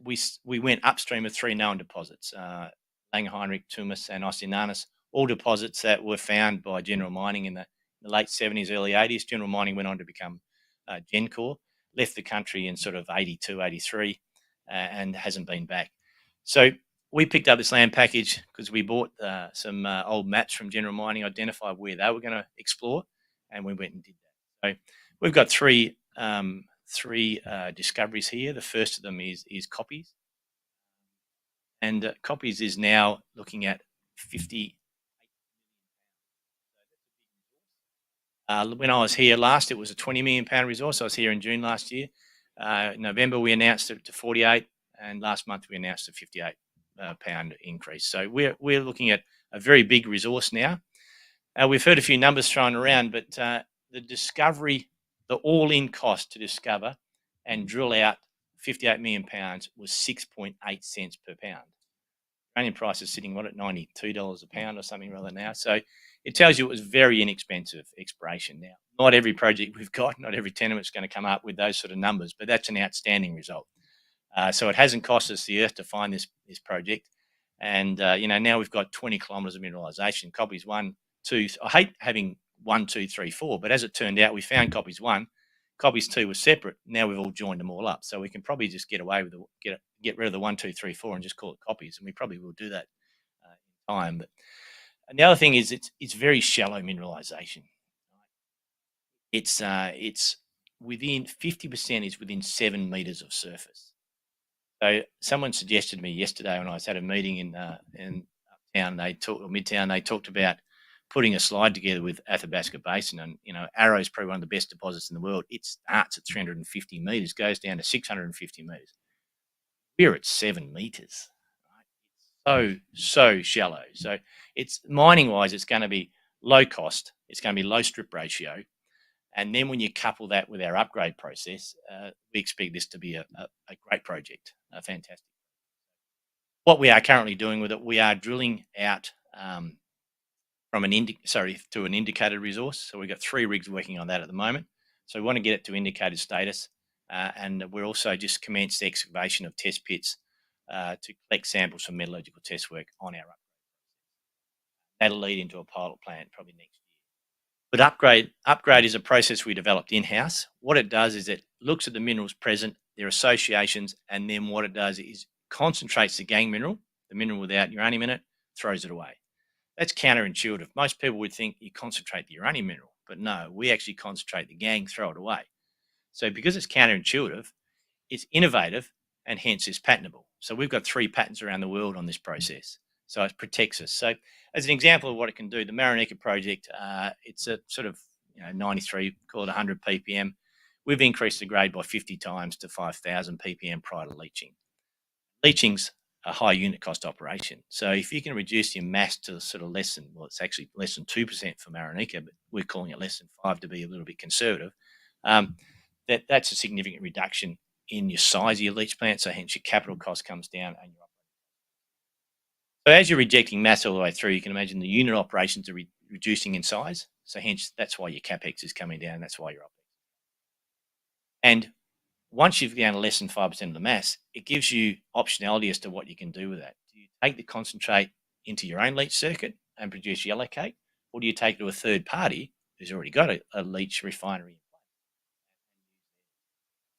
I: we went upstream of 3 known deposits, Langer Heinrich, Tumas, and Oceananus, all deposits that were found by General Mining in the late 70s, early 80s. General Mining went on to become Gencor, left the country in sort of 82, 83, and hasn't been back. So we picked up this land package because we bought some old maps from General Mining, identified where they were going to explore, and we went and did that. So we've got three discoveries here. The first of them is Copies. And Copies is now looking at 50. When I was here last, it was a 20 million pound resource. I was here in June last year. In November, we announced it to 48, and last month we announced a 58 pound increase. So we're looking at a very big resource now. We've heard a few numbers thrown around, but the discovery, the all-in cost to discover and drill out 58 million pounds was 6.8 cents per pound. Uranium price is sitting, at $92 a pound or something rather now. So it tells you it was very inexpensive exploration. Now, not every project we've got, not every tenement's going to come up with those sort of numbers, but that's an outstanding result. So it hasn't cost us the earth to find this project. And, now we've got 20 kilometres of mineralisation. Copies 1, 2, I hate having 1, 2, 3, 4, but as it turned out, we found Copies 1. Copies 2 was separate. Now we've all joined them all up. So we can probably just get away with get rid of the 1, 2, 3, 4 and just call it Copies. And we probably will do that in time. But the other thing is it's very shallow mineralisation. It's within 50% is within 7 metres of surface. So someone suggested to me yesterday when I was at a meeting in Uptown, Midtown, they talked about putting a slide together with Athabasca Basin, and Arrow is probably one of the best deposits in the world. It starts at 350 metres, goes down to 650 metres. We're at 7 metres. Right? So shallow. So it's mining wise, it's going to be low cost. It's going to be low strip ratio. And then when you couple that with our upgrade process, we expect this to be a great project, fantastic. What we are currently doing with it, we are drilling out to an indicated resource. So we've got 3 rigs working on that at the moment. So we want to get it to indicated status. And we're also just commenced the excavation of test pits to collect samples from metallurgical test work on our upgrade. That'll lead into a pilot plant probably next year. But upgrade is a process we developed in-house. What it does is it looks at the minerals present, their associations, and then what it does is concentrates the gangue mineral, the mineral without uranium in it, throws it away. That's counterintuitive. Most people would think you concentrate the uranium mineral, but no, we actually concentrate the gangue, throw it away. So because it's counterintuitive, it's innovative, and hence is patentable. So we've got 3 patents around the world on this process. So it protects us. So as an example of what it can do, the Marinika project, it's a sort of 93, call it 100 ppm. We've increased the grade by 50 times to 5,000 ppm prior to leaching. Leaching's a high unit cost operation. So if you can reduce your mass to sort of less than, well, it's actually less than 2% for Marinika, but we're calling it less than 5 to be a little bit conservative. That's a significant reduction in your size of your leach plant, so hence your capital cost comes down. And so as you're rejecting mass all the way through, you can imagine the unit operations are reducing in size, so hence that's why your capex is coming down, that's why your OpEx. And once you've down to less than 5% of the mass, it gives you optionality as to what you can do with that. Do you take the concentrate into your own leach circuit and produce yellow cake, or do you take it to a third party who's already got a leach refinery in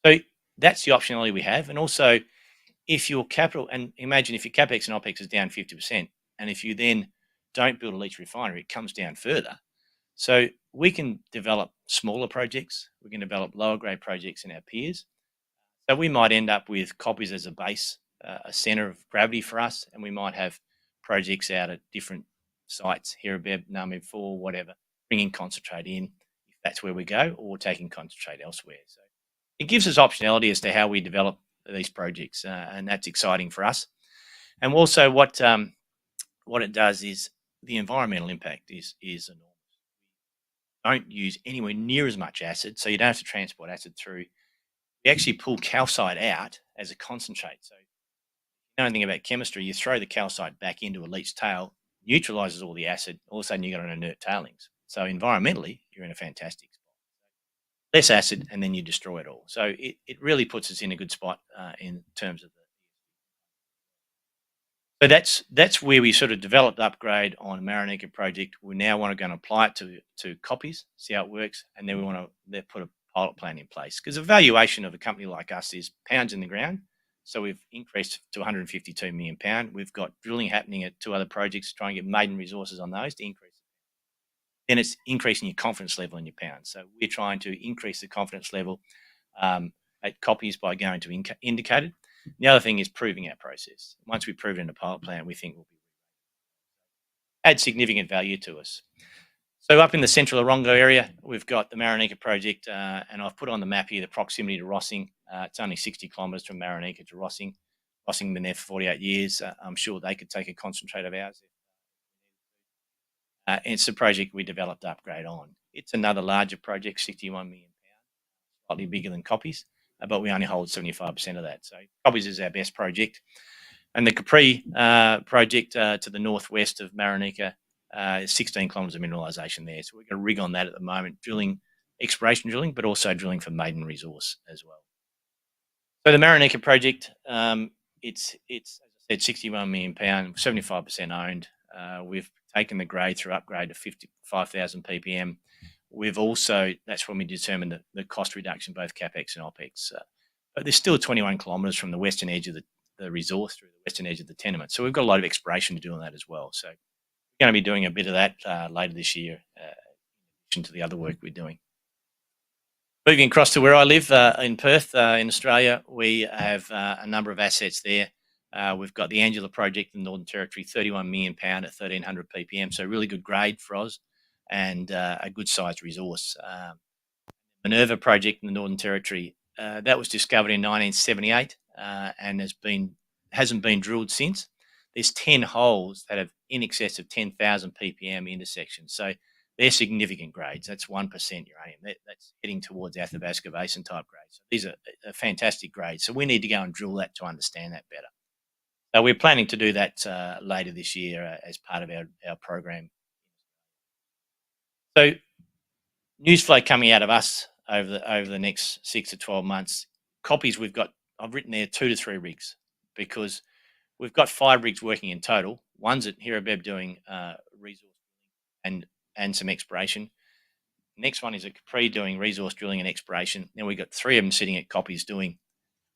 I: place? So that's the optionality we have. And also, if your capital, and imagine if your capex and OpEx is down 50%, and if you then don't build a leach refinery, it comes down further. So we can develop smaller projects, we can develop lower grade projects in our peers. So we might end up with Copies as a base, a center of gravity for us, and we might have projects out at different sites, Hirabeb, Namib 4, whatever, bringing concentrate in, if that's where we go, or taking concentrate elsewhere. So it gives us optionality as to how we develop these projects, and that's exciting for us. And also what it does is the environmental impact is enormous. We don't use anywhere near as much acid, so you don't have to transport acid through. We actually pull calcite out as a concentrate. So if you know anything about chemistry, you throw the calcite back into a leach tail, neutralizes all the acid, all of a sudden you've got an inert tailings. So environmentally, you're in a fantastic spot. Less acid, and then you destroy it all. So it really puts us in a good spot in terms of the. So that's where we sort of developed upgrade on Marinika project. We now want to go and apply it to Copies, see how it works, and then we want to put a pilot plan in place, because the valuation of a company like us is pounds in the ground. So we've increased to 152 million pound. We've got drilling happening at 2 other projects, trying to get maiden resources on those to increase. Then it's increasing your confidence level in your pounds. So we're trying to increase the confidence level at Copies by going to indicated. The other thing is proving our process. Once we prove it in a pilot plant, we think will add significant value to us. So up in the central Orongo area, we've got the Marinika project, and I've put on the map here the proximity to Rossing. It's only 60 kilometres from Marinika to Rossing. Rossing been there for 48 years. I'm sure they could take a concentrate of ours. And it's a project we developed upgrade on. It's another larger project, 61 million pounds, slightly bigger than Copies, but we only hold 75% of that. So Copies is our best project. And the Capri project to the northwest of Marinika, 16 kilometres of mineralisation there. So we've got a rig on that at the moment, drilling, exploration drilling, but also drilling for maiden resource as well. So the Marinika project, it's as I said, 61 million pound, 75% owned. We've taken the grade through upgrade to 55,000 ppm. We've also, that's when we determined the cost reduction, both CapEx and OpEx. But there's still 21 kilometres from the western edge of the resource through the western edge of the tenement. So we've got a lot of exploration to do on that as well. So we're going to be doing a bit of that later this year, in addition to the other work we're doing. Moving across to where I live in Perth, in Australia, we have a number of assets there. We've got the Angela project in the Northern Territory, 31 million pound at 1300 ppm, so really good grade for Oz, and a good sized resource. Minerva project in the Northern Territory, that was discovered in 1978 and hasn't been drilled since. There's 10 holes that have in excess of 10,000 ppm intersections, so they're significant grades. That's 1% uranium. That's heading towards Athabasca Basin type grades. So these are fantastic grades. So we need to go and drill that to understand that better. So we're planning to do that later this year as part of our program. So news flow coming out of us over the next 6 to 12 months. Copies I've written there 2 to 3 rigs, because we've got 5 rigs working in total. One's at Hirabeb doing resource and some exploration. Next one is at Capri doing resource drilling and exploration. Then we've got 3 of them sitting at Copies doing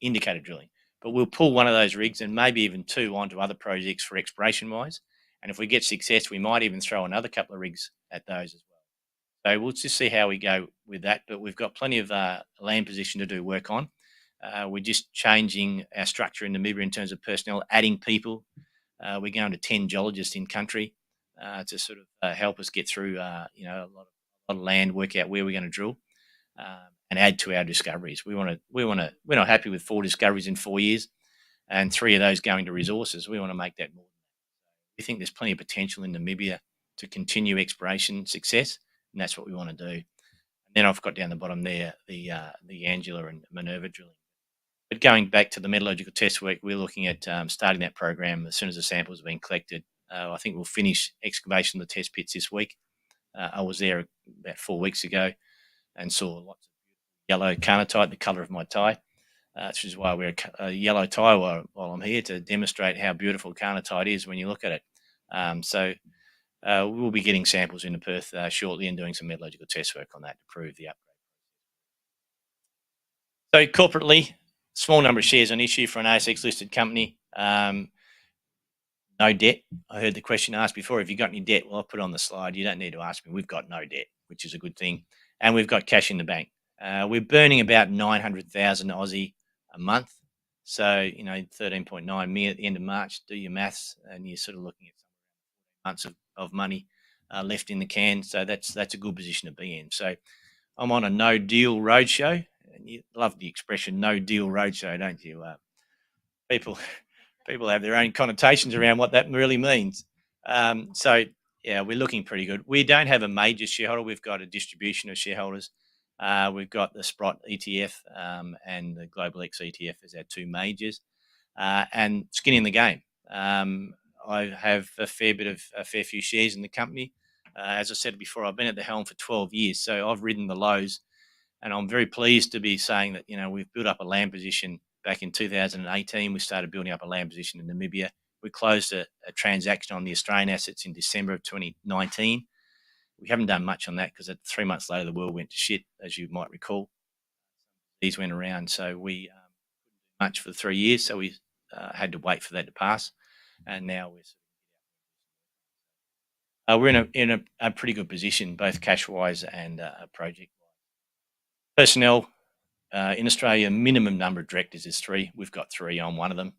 I: indicator drilling. But we'll pull one of those rigs and maybe even 2 onto other projects for exploration wise. And if we get success, we might even throw another couple of rigs at those as well. So we'll just see how we go with that. But we've got plenty of land position to do work on. We're just changing our structure in Namibia in terms of personnel, adding people. We're going to 10 geologists in country to sort of help us get through, a lot of land, work out where we're going to drill, and add to our discoveries. We're not happy with 4 discoveries in 4 years, and 3 of those going to resources. We want to make that more. We think there's plenty of potential in Namibia to continue exploration success, and that's what we want to do. And then I've got down the bottom there the Angela and Minerva drilling. But going back to the metallurgical test work, we're looking at starting that program as soon as the samples have been collected. I think we'll finish excavation of the test pits this week. I was there about 4 weeks ago and saw lots of yellow carnotite, the colour of my tie, which is why I wear a yellow tie while I'm here, to demonstrate how beautiful carnotite is when you look at it. So we'll be getting samples into Perth shortly and doing some metallurgical test work on that to prove the upgrade. So corporately, small number of shares on issue for an ASX-listed company. No debt. I heard the question asked before, have you got any debt? Well, I'll put it on the slide. You don't need to ask me. We've got no debt, which is a good thing. And we've got cash in the bank. We're burning about 900,000 Aussie a month. So, 13.9 million at the end of March. Do your maths, and you're sort of looking at months of money left in the can. So that's a good position to be in. So I'm on a no deal roadshow. And you love the expression no deal roadshow, don't you? People have their own connotations around what that really means. So yeah, we're looking pretty good. We don't have a major shareholder. We've got a distribution of shareholders. We've got the Sprott ETF and the Global X ETF as our 2 majors, and skin in the game. I have a fair few shares in the company. As I said before, I've been at the helm for 12 years, so I've ridden the lows. And I'm very pleased to be saying that, we've built up a land position back in 2018. We started building up a land position in Namibia. We closed a transaction on the Australian assets in December of 2019. We haven't done much on that because 3 months later, the world went to shit, as you might recall. These went around. So we couldn't do much for 3 years. So we had to wait for that to pass. And now we're in a pretty good position, both cash-wise and project. Personnel in Australia, minimum number of directors is 3. We've got 3 on one of them.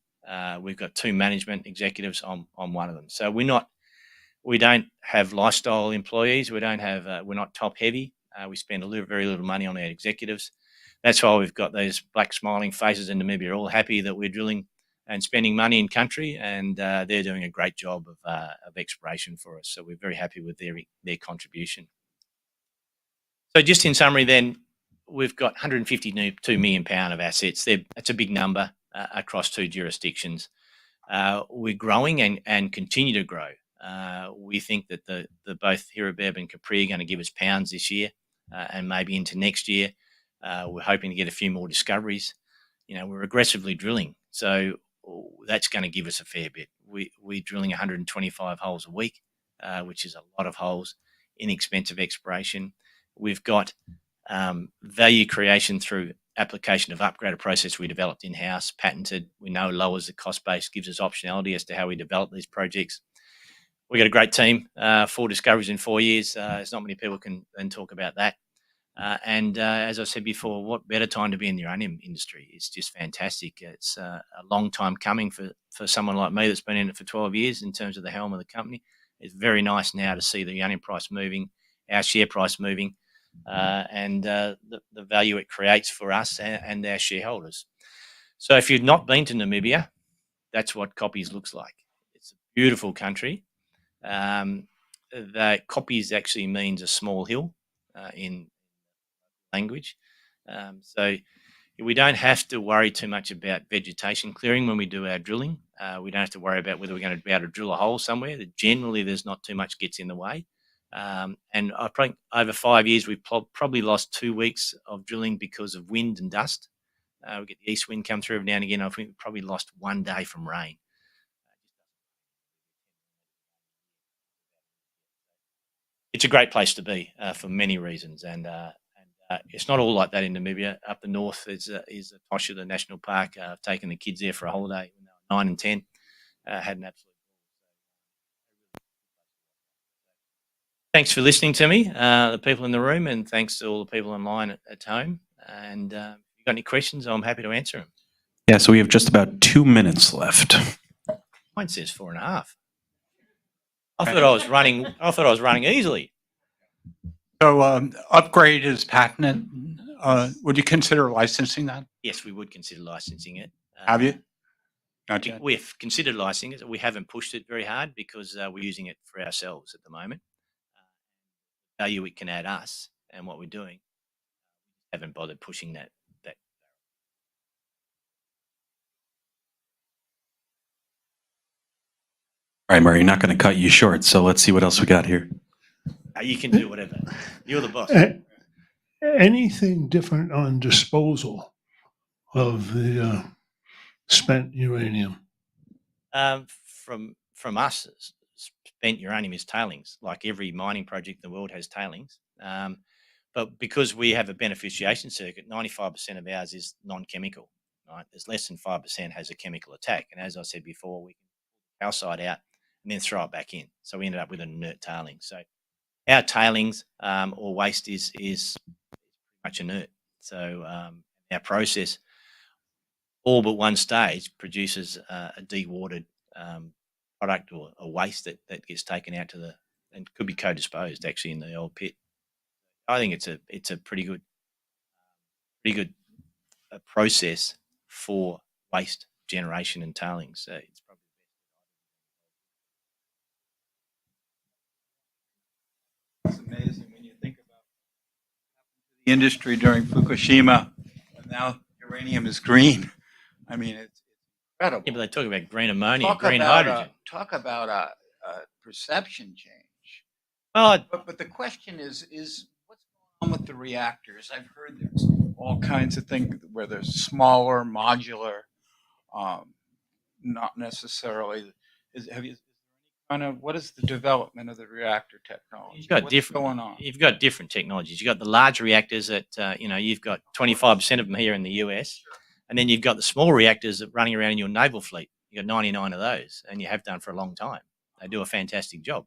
I: We've got 2 management executives on one of them. So we don't have lifestyle employees. We're not top heavy. We spend very little money on our executives. That's why we've got those black smiling faces in Namibia, all happy that we're drilling and spending money in country, and they're doing a great job of exploration for us. So we're very happy with their contribution. So just in summary then, we've got £152 million of assets. That's a big number across 2 jurisdictions. We're growing and continue to grow. We think that the both Hirabeb and Capri are going to give us pounds this year and maybe into next year. We're hoping to get a few more discoveries. We're aggressively drilling, so that's going to give us a fair bit. We're drilling 125 holes a week, which is a lot of holes, inexpensive exploration. We've got value creation through application of upgraded process we developed in-house, patented. We know lowers the cost base, gives us optionality as to how we develop these projects. We've got a great team, 4 discoveries in 4 years. There's not many people can talk about that. And as I said before, what better time to be in the uranium industry? It's just fantastic. It's a long time coming for someone like me that's been in it for 12 years in terms of the helm of the company. It's very nice now to see the uranium price moving, our share price moving, and the value it creates for us and our shareholders. So if you've not been to Namibia, that's what Copies looks like. It's a beautiful country. The Copies actually means a small hill in language. So we don't have to worry too much about vegetation clearing when we do our drilling. We don't have to worry about whether we're going to be able to drill a hole somewhere. Generally, there's not too much gets in the way. And I think over 5 years, we've probably lost 2 weeks of drilling because of wind and dust. We get the east wind come through every now and again. I think we probably lost 1 day from rain. It's a great place to be for many reasons, and it's not all like that in Namibia. Up the north is Tosha, the national park. I've taken the kids there for a holiday when they were 9 and 10. Had an absolute. Thanks for listening to me, the people in the room, and thanks to all the people online at home. And if you've got any questions, I'm happy to answer them.
G: Yeah, so we have just about 2 minutes left.
I: Mine says 4.5. I thought I was running easily.
J: So upgrade is patented. Would you consider licensing that?
I: Yes, we would consider licensing it.
J: Have you? Not yet.
I: We've considered licensing it. We haven't pushed it very hard because we're using it for ourselves at the moment. Value it can add us and what we're doing. Haven't bothered pushing that.
G: All right, Murray, not going to cut you short, so let's see what else we got here.
I: You can do whatever. You're the boss.
K: Anything different on disposal of the spent uranium?
I: From us, spent uranium is tailings. Like every mining project in the world has tailings. But because we have a beneficiation circuit, 95% of ours is non-chemical. Right? There's less than 5% has a chemical attack. And as I said before, we can pull our side out and then throw it back in. So we ended up with an inert tailing. So our tailings or waste is much inert. So our process, all but one stage, produces a dewatered product or a waste that gets taken out to and could be co-disposed actually in the old pit. I think it's a pretty good process for waste generation and tailings. So it's probably
J: It's amazing when you think about the industry during Fukushima, and now uranium is green. I mean, it's incredible.
I: Yeah, but they talk about green ammonia, green hydrogen.
J: Talk about a perception change.
I: Well,
J: But the question is what's going on with the reactors? I've heard there's all kinds of things where they're smaller, modular, not necessarily. What is the development of the reactor technology? What's going on?
I: You've got different technologies. You've got the large reactors that you've got 25% of them here in the US, and then you've got the small reactors that running around in your naval fleet. You've got 99 of those, and you have done for a long time. They do a fantastic job.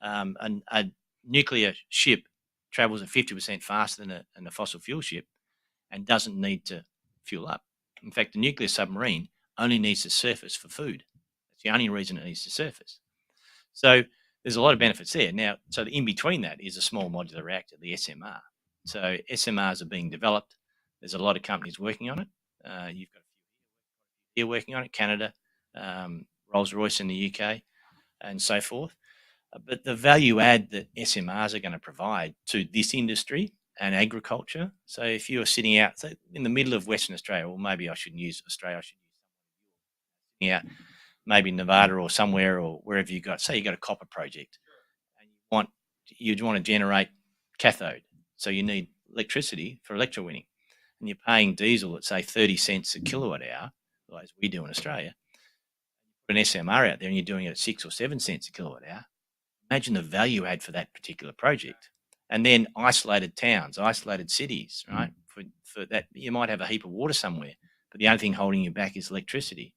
I: And a nuclear ship travels at 50% faster than a fossil fuel ship and doesn't need to fuel up. In fact, the nuclear submarine only needs to surface for food. That's the only reason it needs to surface. So there's a lot of benefits there. Now, so in between that is a small modular reactor, the SMR. So SMRs are being developed. There's a lot of companies working on it. You've got a few here working on it, Canada, Rolls-Royce in the UK, and so forth. But the value add that SMRs are going to provide to this industry and agriculture. So if you're sitting out in the middle of Western Australia, or maybe I shouldn't use Australia, I should use out maybe Nevada or somewhere or wherever you got, say you got a copper project and you'd want to generate cathode. So you need electricity for electrowinning, and you're paying diesel at say 30 cents a kilowatt hour, as we do in Australia. Put an SMR out there and you're doing it at 6 or 7 cents a kilowatt hour. Imagine the value add for that particular project. And then isolated towns, isolated cities, right? For that, you might have a heap of water somewhere, but the only thing holding you back is electricity.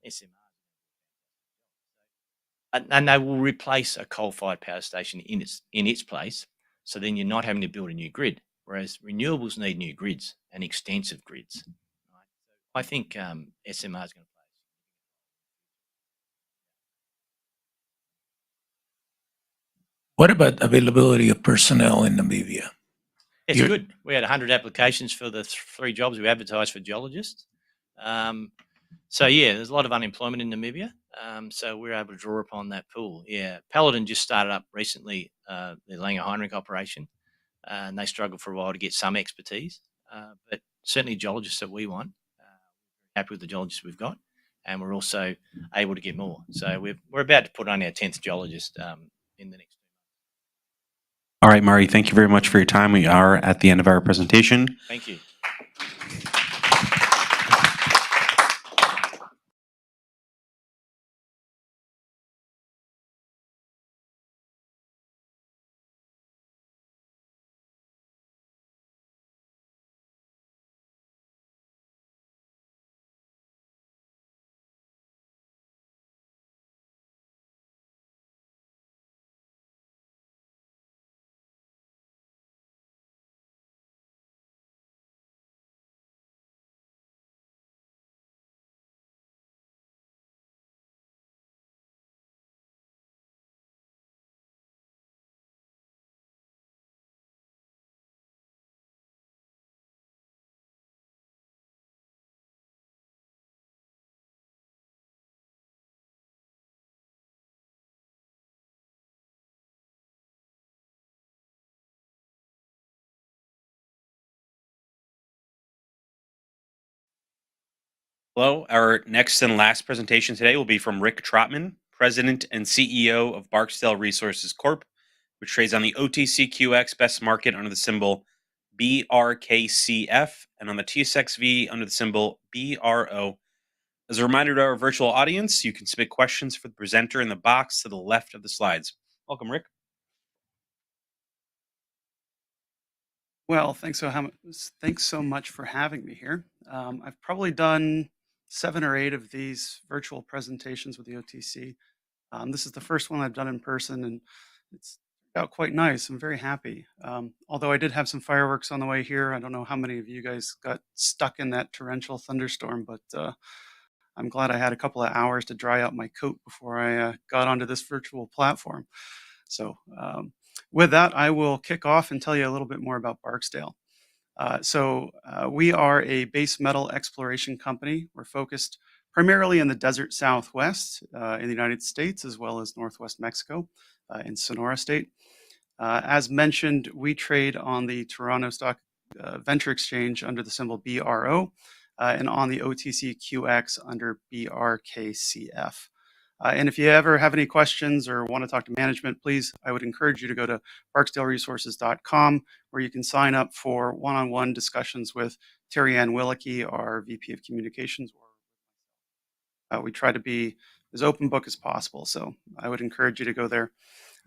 I: SMR. And they will replace a coal-fired power station in its place. So then you're not having to build a new grid. Whereas renewables need new grids and extensive grids. Right? I think SMR is going to play.
H: What about availability of personnel in Namibia?
I: It's good. We had 100 applications for the 3 jobs we advertised for geologists. So yeah, there's a lot of unemployment in Namibia. So we're able to draw upon that pool. Yeah, Paladin just started up recently, the Langer Heinrich operation, and they struggled for a while to get some expertise. But certainly geologists that we want, happy with the geologists we've got, and we're also able to get more. So we're about to put on our 10th geologist in the next.
G: All right, Mari, thank you very much for your time. We are at the end of our presentation.
I: Thank you.
E: Hello. Our next and last presentation today will be from Rick Trotman, President and CEO of Barksdale Resources Corp., which trades on the OTCQX Best Market under the symbol BRKCF and on the TSXV under the symbol BRO. As a reminder to our virtual audience, you can submit questions for the presenter in the box to the left of the slides. Welcome, Rick.
L: Well, thanks so much for having me here. I've probably done 7 or 8 of these virtual presentations with the OTC. This is the first one I've done in person, and it's turned out quite nice. I'm very happy. Although I did have some fireworks on the way here. I don't know how many of you guys got stuck in that torrential thunderstorm, but I'm glad I had a couple of hours to dry out my coat before I got onto this virtual platform. So with that, I will kick off and tell you a little bit more about Barksdale. We are a base metal exploration company. We're focused primarily in the desert Southwest in the United States, as well as Northwest Mexico in Sonora State. As mentioned, we trade on the Toronto Stock Venture Exchange under the symbol BRO and on the OTCQX under BRKCF. And if you ever have any questions or want to talk to management, please, I would encourage you to go to barksdaleresources.com, where you can sign up for one-on-one discussions with Terry Ann Willicke, our VP of Communications. We try to be as open book as possible, so I would encourage you to go there.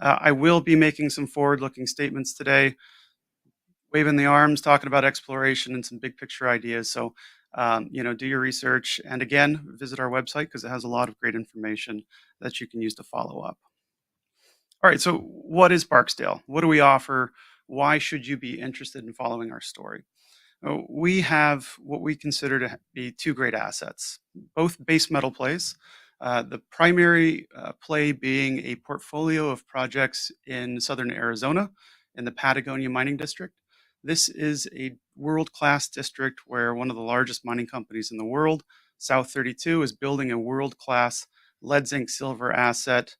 L: I will be making some forward-looking statements today, waving the arms, talking about exploration and some big picture ideas. So do your research, and again, visit our website because it has a lot of great information that you can use to follow up. All right, so what is Barksdale? What do we offer? Why should you be interested in following our story? We have what we consider to be 2 great assets, both base metal plays. The primary play being a portfolio of projects in southern Arizona in the Patagonia Mining District. This is a world-class district where one of the largest mining companies in the world, South32, is building a world-class lead zinc silver asset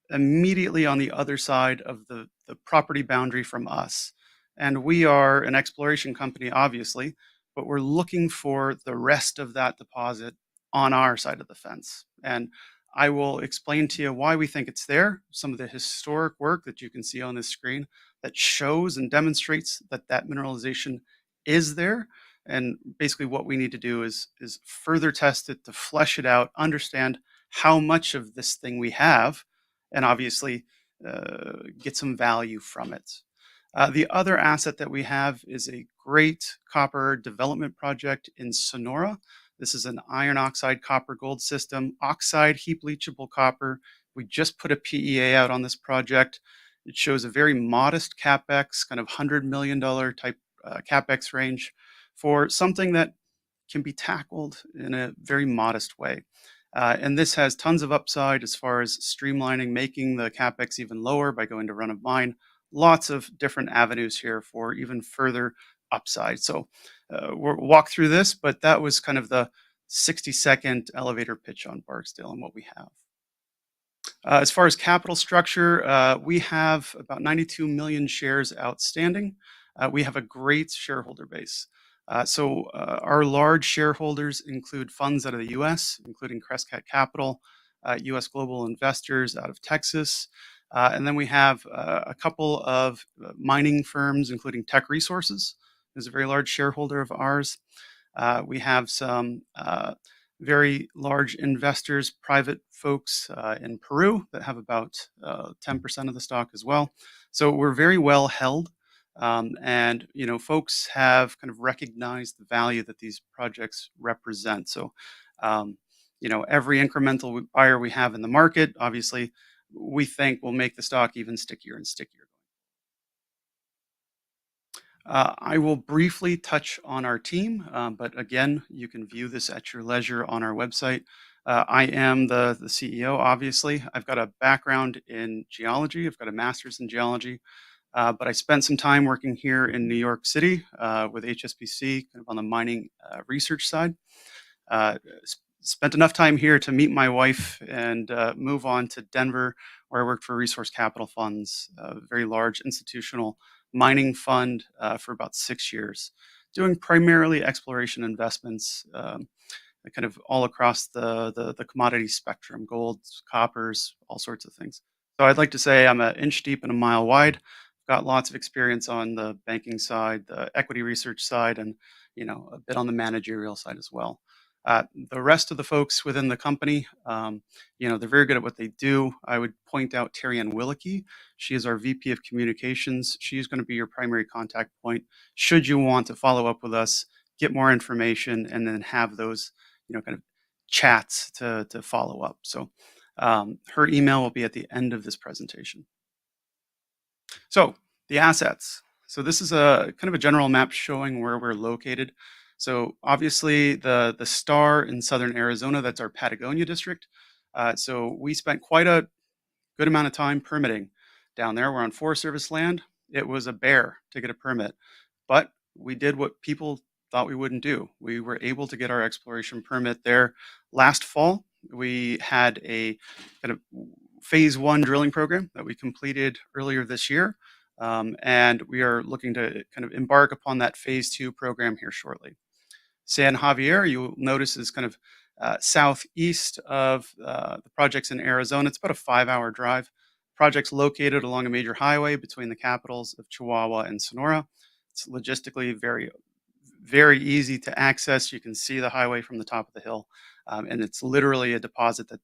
L: immediately on the other side of the property boundary from us. And we are an exploration company, obviously, but we're looking for the rest of that deposit on our side of the fence. And I will explain to you why we think it's there, some of the historic work that you can see on this screen that shows and demonstrates that that mineralization is there. And basically what we need to do is further test it, to flesh it out, understand how much of this thing we have, and obviously get some value from it. The other asset that we have is a great copper development project in Sonora. This is an iron oxide copper gold system, oxide heap leachable copper. We just put a PEA out on this project. It shows a very modest CapEx, kind of $100 million type CapEx range for something that can be tackled in a very modest way. And this has tons of upside as far as streamlining, making the CapEx even lower by going to run of mine. Lots of different avenues here for even further upside. So we'll walk through this, but that was kind of the 60-second elevator pitch on Barksdale and what we have. As far as capital structure, we have about 92 million shares outstanding. We have a great shareholder base. Our large shareholders include funds out of the US, including Crescat Capital, US Global Investors out of Texas, And then we have a couple of mining firms, including Tech Resources, who's a very large shareholder of ours. We have some very large investors, private folks in Peru that have about 10% of the stock as well. So we're very well held. And folks have kind of recognized the value that these projects represent. So every incremental buyer we have in the market, obviously, we think will make the stock even stickier and stickier. I will briefly touch on our team, but again, you can view this at your leisure on our website. I am the CEO, obviously. I've got a background in geology. I've got a master's in geology, but I spent some time working here in New York City with HSBC, kind of on the mining research side. Spent enough time here to meet my wife and move on to Denver, where I worked for Resource Capital Funds, a very large institutional mining fund for about 6 years, doing primarily exploration investments, kind of all across the commodity spectrum, golds, coppers, all sorts of things. So I'd like to say I'm an inch deep and a mile wide. Got lots of experience on the banking side, the equity research side, and a bit on the managerial side as well. The rest of the folks within the company, they're very good at what they do. I would point out Terry Ann Willicke. She is our VP of Communications. She's going to be your primary contact point should you want to follow up with us, get more information, and then have those, kind of chats to follow up. So her email will be at the end of this presentation. So the assets. So this is a kind of a general map showing where we're located. So obviously the star in southern Arizona, that's our Patagonia district. So we spent quite a good amount of time permitting down there. We're on Forest Service land. It was a bear to get a permit, but we did what people thought we wouldn't do. We were able to get our exploration permit there last fall. We had a kind of phase 1 drilling program that we completed earlier this year. And we are looking to kind of embark upon that phase 2 program here shortly. San Javier, you'll notice, is kind of southeast of the projects in Arizona. It's about a 5-hour drive. Project's located along a major highway between the capitals of Chihuahua and Sonora. It's logistically very, very easy to access. You can see the highway from the top of the hill. And it's literally a deposit that,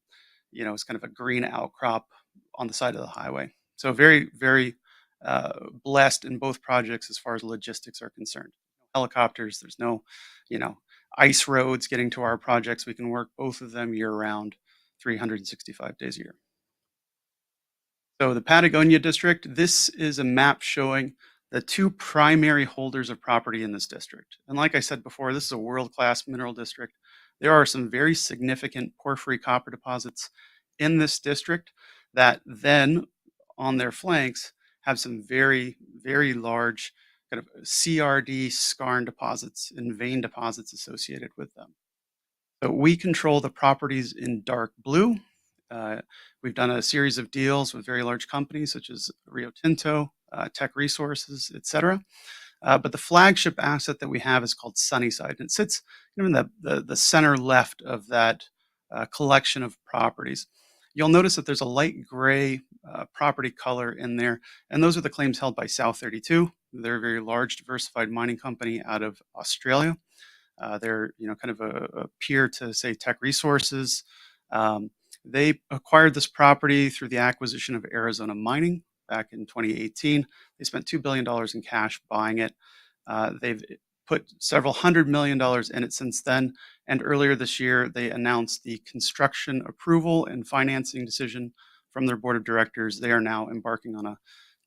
L: is kind of a green outcrop on the side of the highway. So very, very blessed in both projects as far as logistics are concerned. Helicopters, there's no, ice roads getting to our projects. We can work both of them year round, 365 days a year. So the Patagonia district, this is a map showing the 2 primary holders of property in this district. And like I said before, this is a world-class mineral district. There are some very significant porphyry copper deposits in this district that then on their flanks have some very, very large kind of CRD skarn deposits and vein deposits associated with them. So we control the properties in dark blue. We've done a series of deals with very large companies such as Rio Tinto, Tech Resources, etc. But the flagship asset that we have is called Sunnyside. And it sits in the center left of that collection of properties. You'll notice that there's a light gray property color in there, and those are the claims held by South32. They're a very large diversified mining company out of Australia. They're kind of a peer to, say, Tech Resources. They acquired this property through the acquisition of Arizona Mining back in 2018. They spent $2 billion in cash buying it. They've put several $100 million in it since then. And earlier this year, they announced the construction approval and financing decision from their board of directors. They are now embarking on a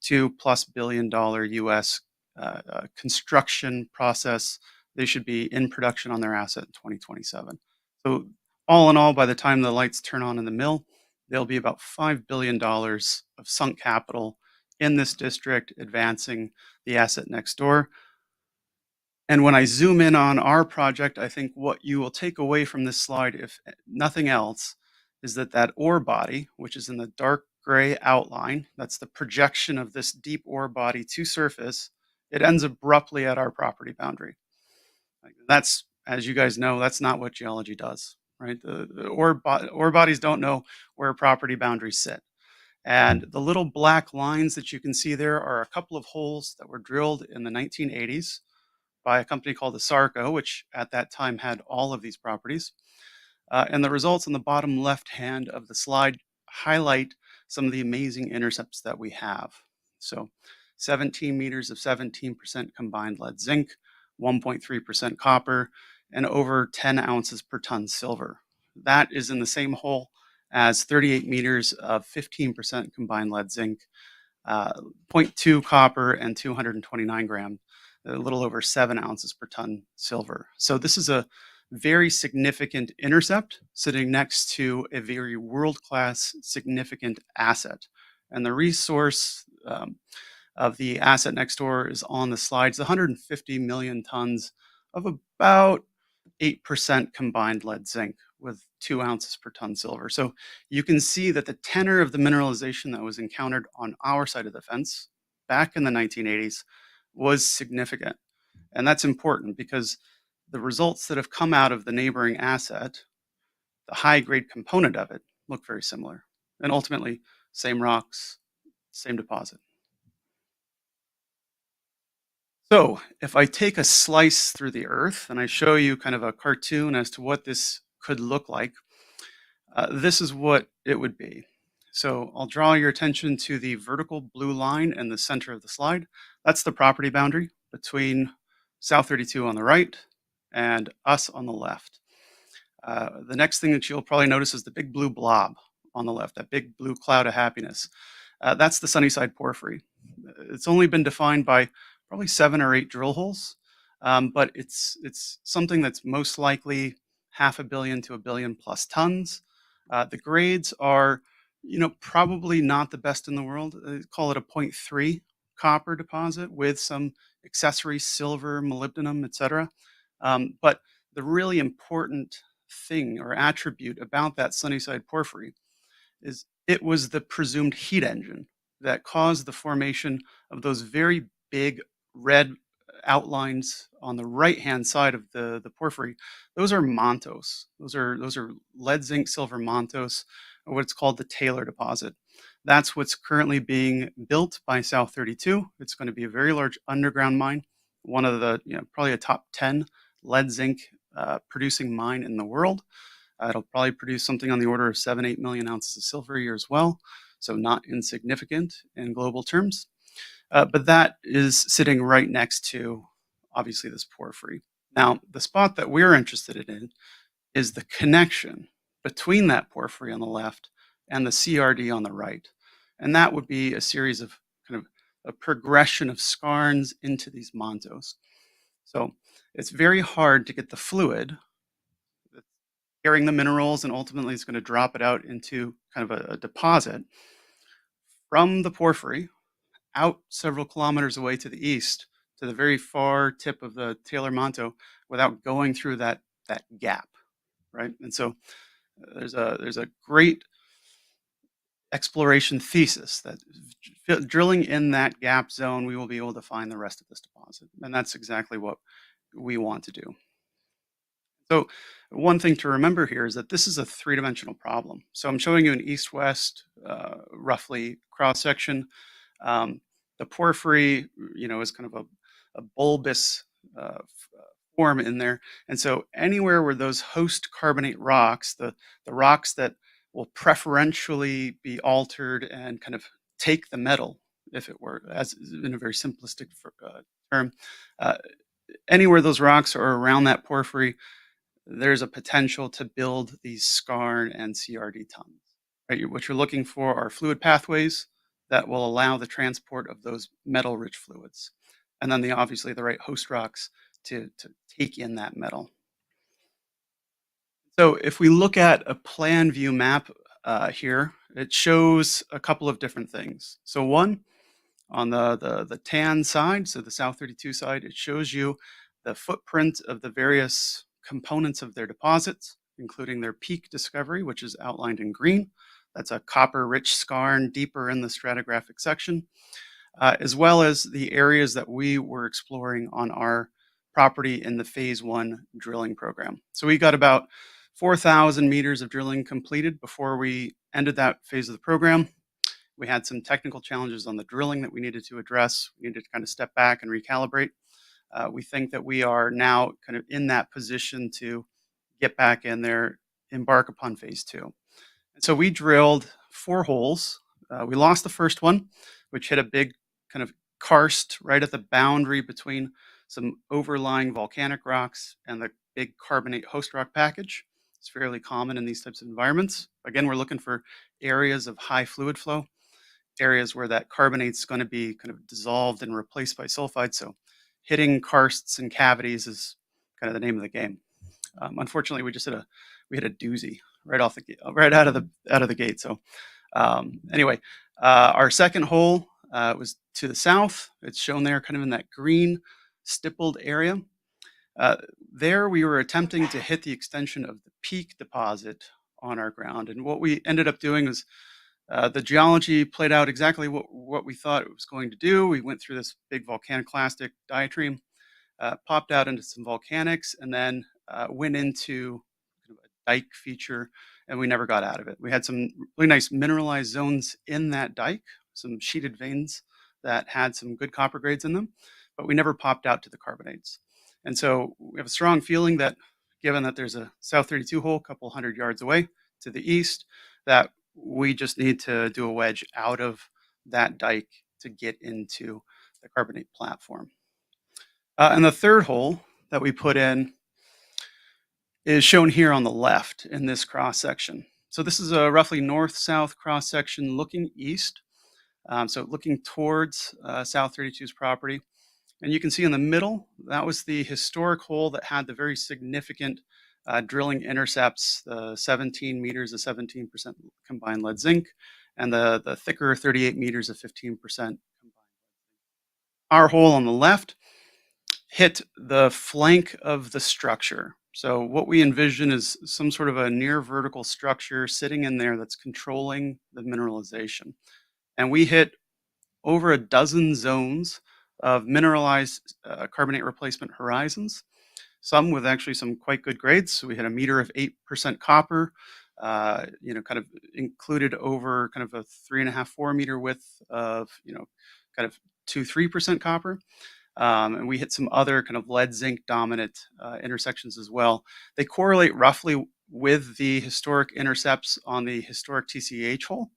L: $2+ billion US construction process. They should be in production on their asset in 2027. So all in all, by the time the lights turn on in the mill, there'll be about $5 billion of sunk capital in this district advancing the asset next door. And when I zoom in on our project, I think what you will take away from this slide, if nothing else, is that ore body, which is in the dark gray outline, that's the projection of this deep ore body to surface, it ends abruptly at our property boundary. That's, as you guys know, that's not what geology does, right? The ore bodies don't know where property boundaries sit. And the little black lines that you can see there are a couple of holes that were drilled in the 1980s by a company called Asarco, which at that time had all of these properties. And the results on the bottom left hand of the slide highlight some of the amazing intercepts that we have. So 17 meters of 17% combined lead zinc, 1.3% copper, and over 10 ounces per ton silver. That is in the same hole as 38 meters of 15% combined lead zinc, 0.2 copper, and 229 grams, a little over 7 ounces per ton silver. So this is a very significant intercept sitting next to a very world-class significant asset. And the resource of the asset next door is on the slides, 150 million tons of about 8% combined lead zinc with 2 ounces per ton silver. So you can see that the tenor of the mineralization that was encountered on our side of the fence back in the 1980s was significant. And that's important because the results that have come out of the neighboring asset, the high grade component of it, look very similar. And ultimately, same rocks, same deposit. So if I take a slice through the earth and I show you kind of a cartoon as to what this could look like, this is what it would be. So I'll draw your attention to the vertical blue line in the center of the slide. That's the property boundary between South 32 on the right and us on the left. The next thing that you'll probably notice is the big blue blob on the left, that big blue cloud of happiness. That's the Sunnyside porphyry. It's only been defined by probably 7 or 8 drill holes, but it's something that's most likely 500 million to 1 billion plus tons. The grades are, probably not the best in the world. Call it a 0.3 copper deposit with some accessory silver, molybdenum, etc. But the really important thing or attribute about that Sunnyside porphyry is it was the presumed heat engine that caused the formation of those very big red outlines on the right-hand side of the porphyry. Those are mantos. Those are lead, zinc, silver mantos, or what's called the Taylor deposit. That's what's currently being built by South 32. It's going to be a very large underground mine, one of the, probably a top 10 lead zinc producing mine in the world. It'll probably produce something on the order of 7-8 million ounces of silver a year as well, so not insignificant in global terms. But that is sitting right next to, obviously, this porphyry. Now, the spot that we're interested in is the connection between that porphyry on the left and the CRD on the right. And that would be a series of kind of a progression of skarns into these mantos. So it's very hard to get the fluid that's carrying the minerals and ultimately it's going to drop it out into kind of a deposit from the porphyry out several kilometers away to the east to the very far tip of the Taylor Manto without going through that gap, right? And so there's a great exploration thesis that drilling in that gap zone, we will be able to find the rest of this deposit. And that's exactly what we want to do. So one thing to remember here is that this is a 3-dimensional problem. So I'm showing you an east-west, roughly cross-section. The porphyry, is kind of a bulbous form in there. And so anywhere where those host carbonate rocks, the rocks that will preferentially be altered and kind of take the metal, if it were, as in a very simplistic term, anywhere those rocks are around that porphyry, there's a potential to build these skarn and CRD tons. Right? What you're looking for are fluid pathways that will allow the transport of those metal-rich fluids. And then obviously the right host rocks to take in that metal. So if we look at a plan view map here, it shows a couple of different things. So one, on the tan side, so the South 32 side, it shows you the footprint of the various components of their deposits, including their peak discovery, which is outlined in green. That's a copper-rich skarn deeper in the stratigraphic section, as well as the areas that we were exploring on our property in the phase 1 drilling program. So we got about 4,000 meters of drilling completed before we ended that phase of the program. We had some technical challenges on the drilling that we needed to address. We needed to kind of step back and recalibrate. We think that we are now kind of in that position to get back in there, embark upon phase 2. And so we drilled 4 holes. We lost the first one, which hit a big kind of karst right at the boundary between some overlying volcanic rocks and the big carbonate host rock package. It's fairly common in these types of environments. Again, we're looking for areas of high fluid flow, areas where that carbonate's going to be kind of dissolved and replaced by sulfide. So hitting karsts and cavities is kind of the name of the game. Unfortunately, we hit a doozy right out of the gate. So anyway, our second hole was to the south. It's shown there, kind of in that green stippled area. There, we were attempting to hit the extension of the Peak deposit on our ground, and what we ended up doing was the geology played out exactly what we thought it was going to do. We went through this big volcaniclastic diatreme, popped out into some volcanics, and then went into kind of a dike feature, and we never got out of it. We had some really nice mineralized zones in that dike, some sheeted veins that had some good copper grades in them, but we never popped out to the carbonates. And so we have a strong feeling that, given that there's a South 32 hole a couple hundred yards away to the east, that we just need to do a wedge out of that dike to get into the carbonate platform. And the third hole that we put in is shown here on the left in this cross section. So this is a roughly north-south cross section looking east. So looking towards South 32's property. And you can see in the middle, that was the historic hole that had the very significant drilling intercepts, the 17 meters of 17% combined lead zinc, and the thicker 38 meters of 15% combined. Our hole on the left hit the flank of the structure. So what we envision is some sort of a near vertical structure sitting in there that's controlling the mineralization. And we hit over a dozen zones of mineralized carbonate replacement horizons, some with actually some quite good grades. So we had a meter of 8% copper, kind of included over kind of a 3.5-4 meter width of, kind of 2-3% copper. And we hit some other kind of lead zinc dominant intersections as well. They correlate roughly with the historic intercepts on the historic TCH hole,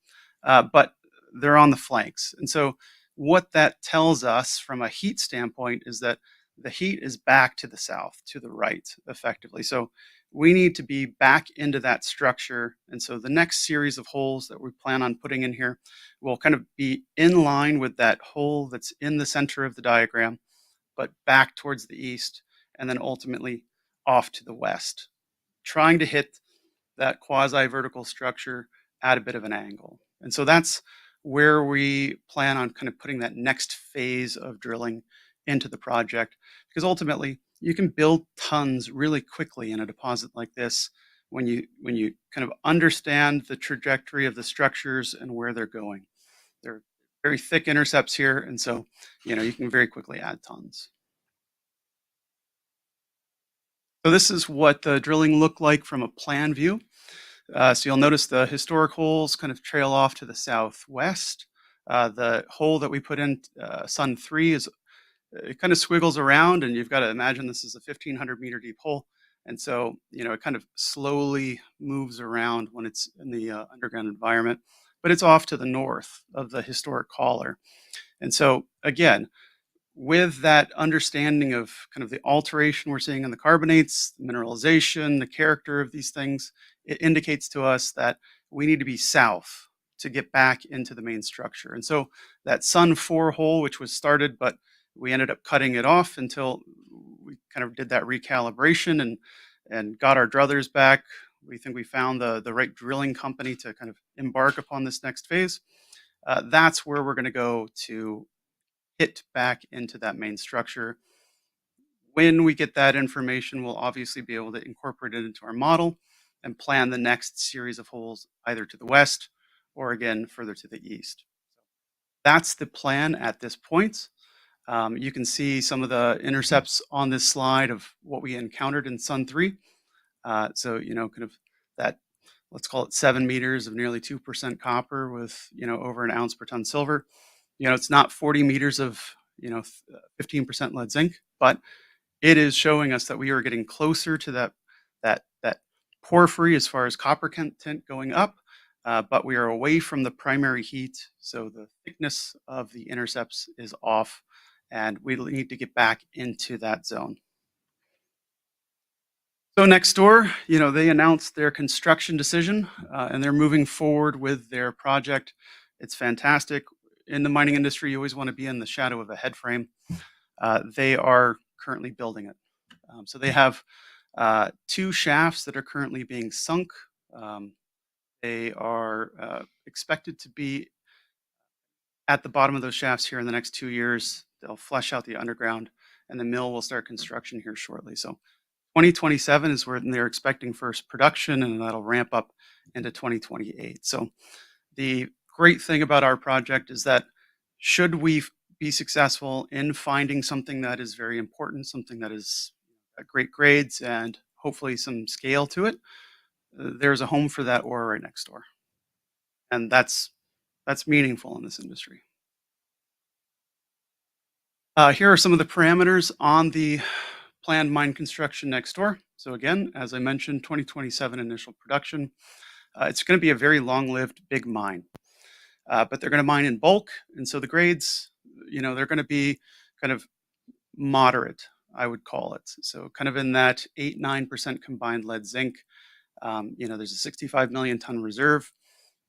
L: but they're on the flanks. And so what that tells us from a heat standpoint is that the heat is back to the south, to the right, effectively. So we need to be back into that structure. And so the next series of holes that we plan on putting in here will kind of be in line with that hole that's in the center of the diagram, but back towards the east, and then ultimately off to the west, trying to hit that quasi-vertical structure at a bit of an angle. And so that's where we plan on kind of putting that next phase of drilling into the project, because ultimately you can build tons really quickly in a deposit like this when you kind of understand the trajectory of the structures and where they're going. They're very thick intercepts here, and so you can very quickly add tons. So this is what the drilling looked like from a plan view. So you'll notice the historic holes kind of trail off to the southwest. The hole that we put in, Sun 3, it kind of squiggles around, and you've got to imagine this is a 1,500 meter deep hole. And so, it kind of slowly moves around when it's in the underground environment, but it's off to the north of the historic collar. And so, again, with that understanding of kind of the alteration we're seeing in the carbonates, the mineralization, the character of these things, it indicates to us that we need to be south to get back into the main structure. And so that Sun 4 hole, which was started, but we ended up cutting it off until we kind of did that recalibration and got our druthers back. We think we found the right drilling company to kind of embark upon this next phase. That's where we're going to go to hit back into that main structure. When we get that information, we'll obviously be able to incorporate it into our model and plan the next series of holes either to the west or again further to the east. That's the plan at this point. You can see some of the intercepts on this slide of what we encountered in Sun 3. So, kind of that let's call it 7 meters of nearly 2% copper with, over an ounce per ton silver. It's not 40 meters of, 15% lead zinc, but it is showing us that we are getting closer to that porphyry as far as copper content going up, but we are away from the primary heat, so the thickness of the intercepts is off, and we need to get back into that zone. So next door, they announced their construction decision, and they're moving forward with their project. It's fantastic. In the mining industry, you always want to be in the shadow of a head frame. They are currently building it. So they have 2 shafts that are currently being sunk. They are expected to be at the bottom of those shafts here in the next 2 years. They'll flush out the underground, and the mill will start construction here shortly. So 2027 is when they're expecting first production, and that'll ramp up into 2028. So the great thing about our project is that should we be successful in finding something that is very important, something that is at great grades and hopefully some scale to it, there's a home for that ore right next door. And that's meaningful in this industry. Here are some of the parameters on the planned mine construction next door. So again, as I mentioned, 2027 initial production. It's going to be a very long-lived big mine, but they're going to mine in bulk, and so the grades, they're going to be kind of moderate, I would call it. So kind of in that 8-9% combined lead zinc. There's a 65 million ton reserve.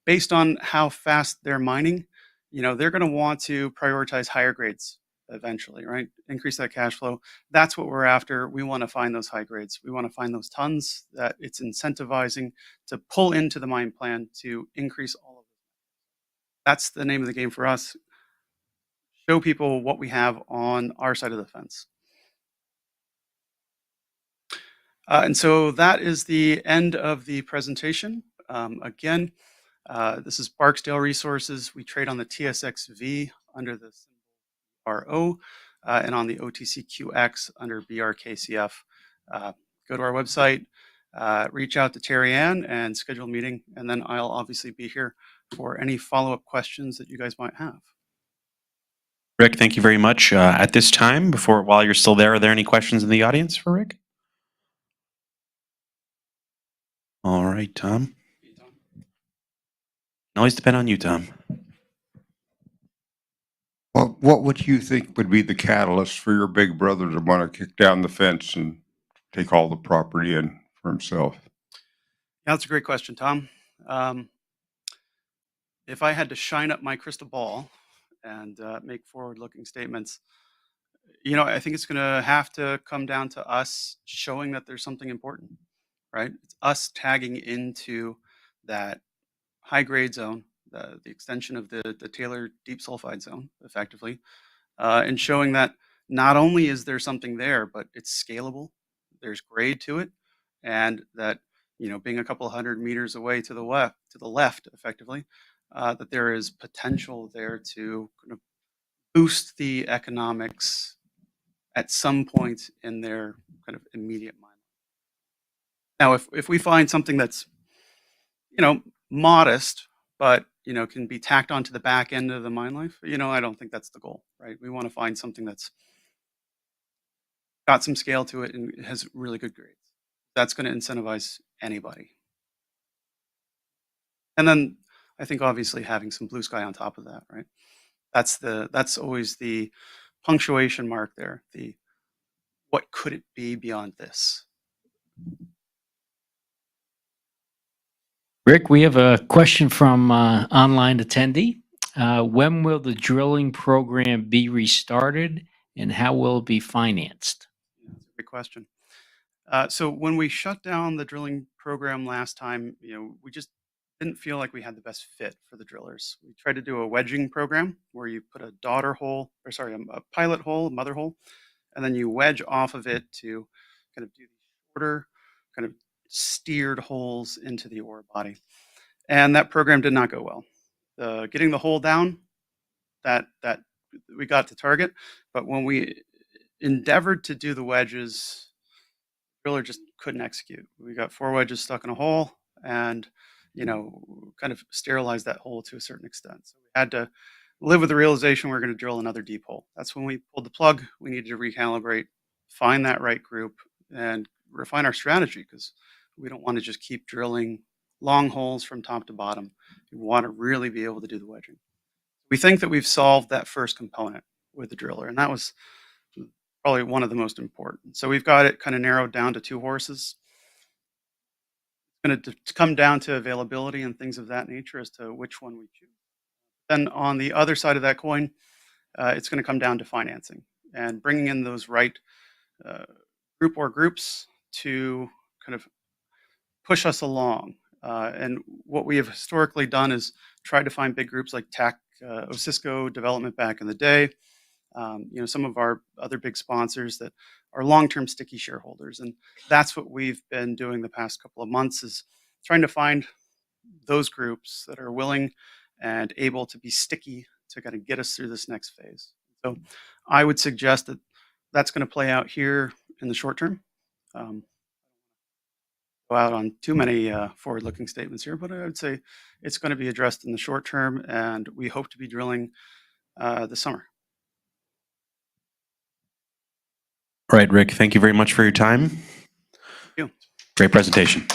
L: Based on how fast they're mining, they're going to want to prioritize higher grades eventually, right? Increase that cash flow. That's what we're after. We want to find those high grades. We want to find those tons that it's incentivizing to pull into the mine plan to increase all of them. That's the name of the game for us. Show people what we have on our side of the fence. And so that is the end of the presentation. Again, this is Barksdale Resources. We trade on the TSXV under the RO and on the OTCQX under BRKCF. Go to our website, reach out to Terry Ann and schedule a meeting, and then I'll obviously be here for any follow-up questions that you guys might have.
G: Rick, thank you very much. At this time, while you're still there, are there any questions in the audience for Rick? All right, Tom. Always depend on you, Tom.
M: Well, what would you think would be the catalyst for your big brother to want to kick down the fence and take all the property in for himself?
L: Yeah, that's a great question, Tom. If I had to shine up my crystal ball and make forward-looking statements, I think it's going to have to come down to us showing that there's something important, right? It's us tagging into that high-grade zone, the extension of the Taylor deep sulfide zone, effectively, and showing that not only is there something there, but it's scalable, there's grade to it, and that, being a couple hundred meters away to the left, effectively, that there is potential there to kind of boost the economics at some point in their kind of immediate mind. Now, if we find something that's, modest, but, can be tacked onto the back end of the mine life, I don't think that's the goal, right? We want to find something that's got some scale to it and has really good grades. That's going to incentivize anybody. And then I think obviously having some blue sky on top of that, right? That's always the punctuation mark there. What could it be beyond this?
A: Rick, we have a question from online attendee. When will the drilling program be restarted, and how will it be financed?
L: That's a great question. So when we shut down the drilling program last time, we just didn't feel like we had the best fit for the drillers. We tried to do a wedging program where you put a pilot hole, a mother hole, and then you wedge off of it to kind of do these shorter, kind of steered holes into the ore body. And that program did not go well. Getting the hole down, that we got to target, but when we endeavored to do the wedges, the driller just couldn't execute. We got 4 wedges stuck in a hole, and kind of sterilize that hole to a certain extent. So we had to live with the realization we're going to drill another deep hole. That's when we pulled the plug. We needed to recalibrate, find that right group, and refine our strategy, because we don't want to just keep drilling long holes from top to bottom. We want to really be able to do the wedging. We think that we've solved that first component with the driller, and that was probably one of the most important. So we've got it kind of narrowed down to 2 horses. It's going to come down to availability and things of that nature as to which one we choose. Then on the other side of that coin, it's going to come down to financing and bringing in those right group or groups to kind of push us along. And what we have historically done is try to find big groups like TAC, Osisko Development back in the day. Some of our other big sponsors that are long-term sticky shareholders. And that's what we've been doing the past couple of months, is trying to find those groups that are willing and able to be sticky to kind of get us through this next phase. So I would suggest that that's going to play out here in the short term. Go out on too many forward-looking statements here, but I would say it's going to be addressed in the short term, and we hope to be drilling this summer.
G: All right, Rick, thank you very much for your time.
L: Thank you.
G: Great presentation.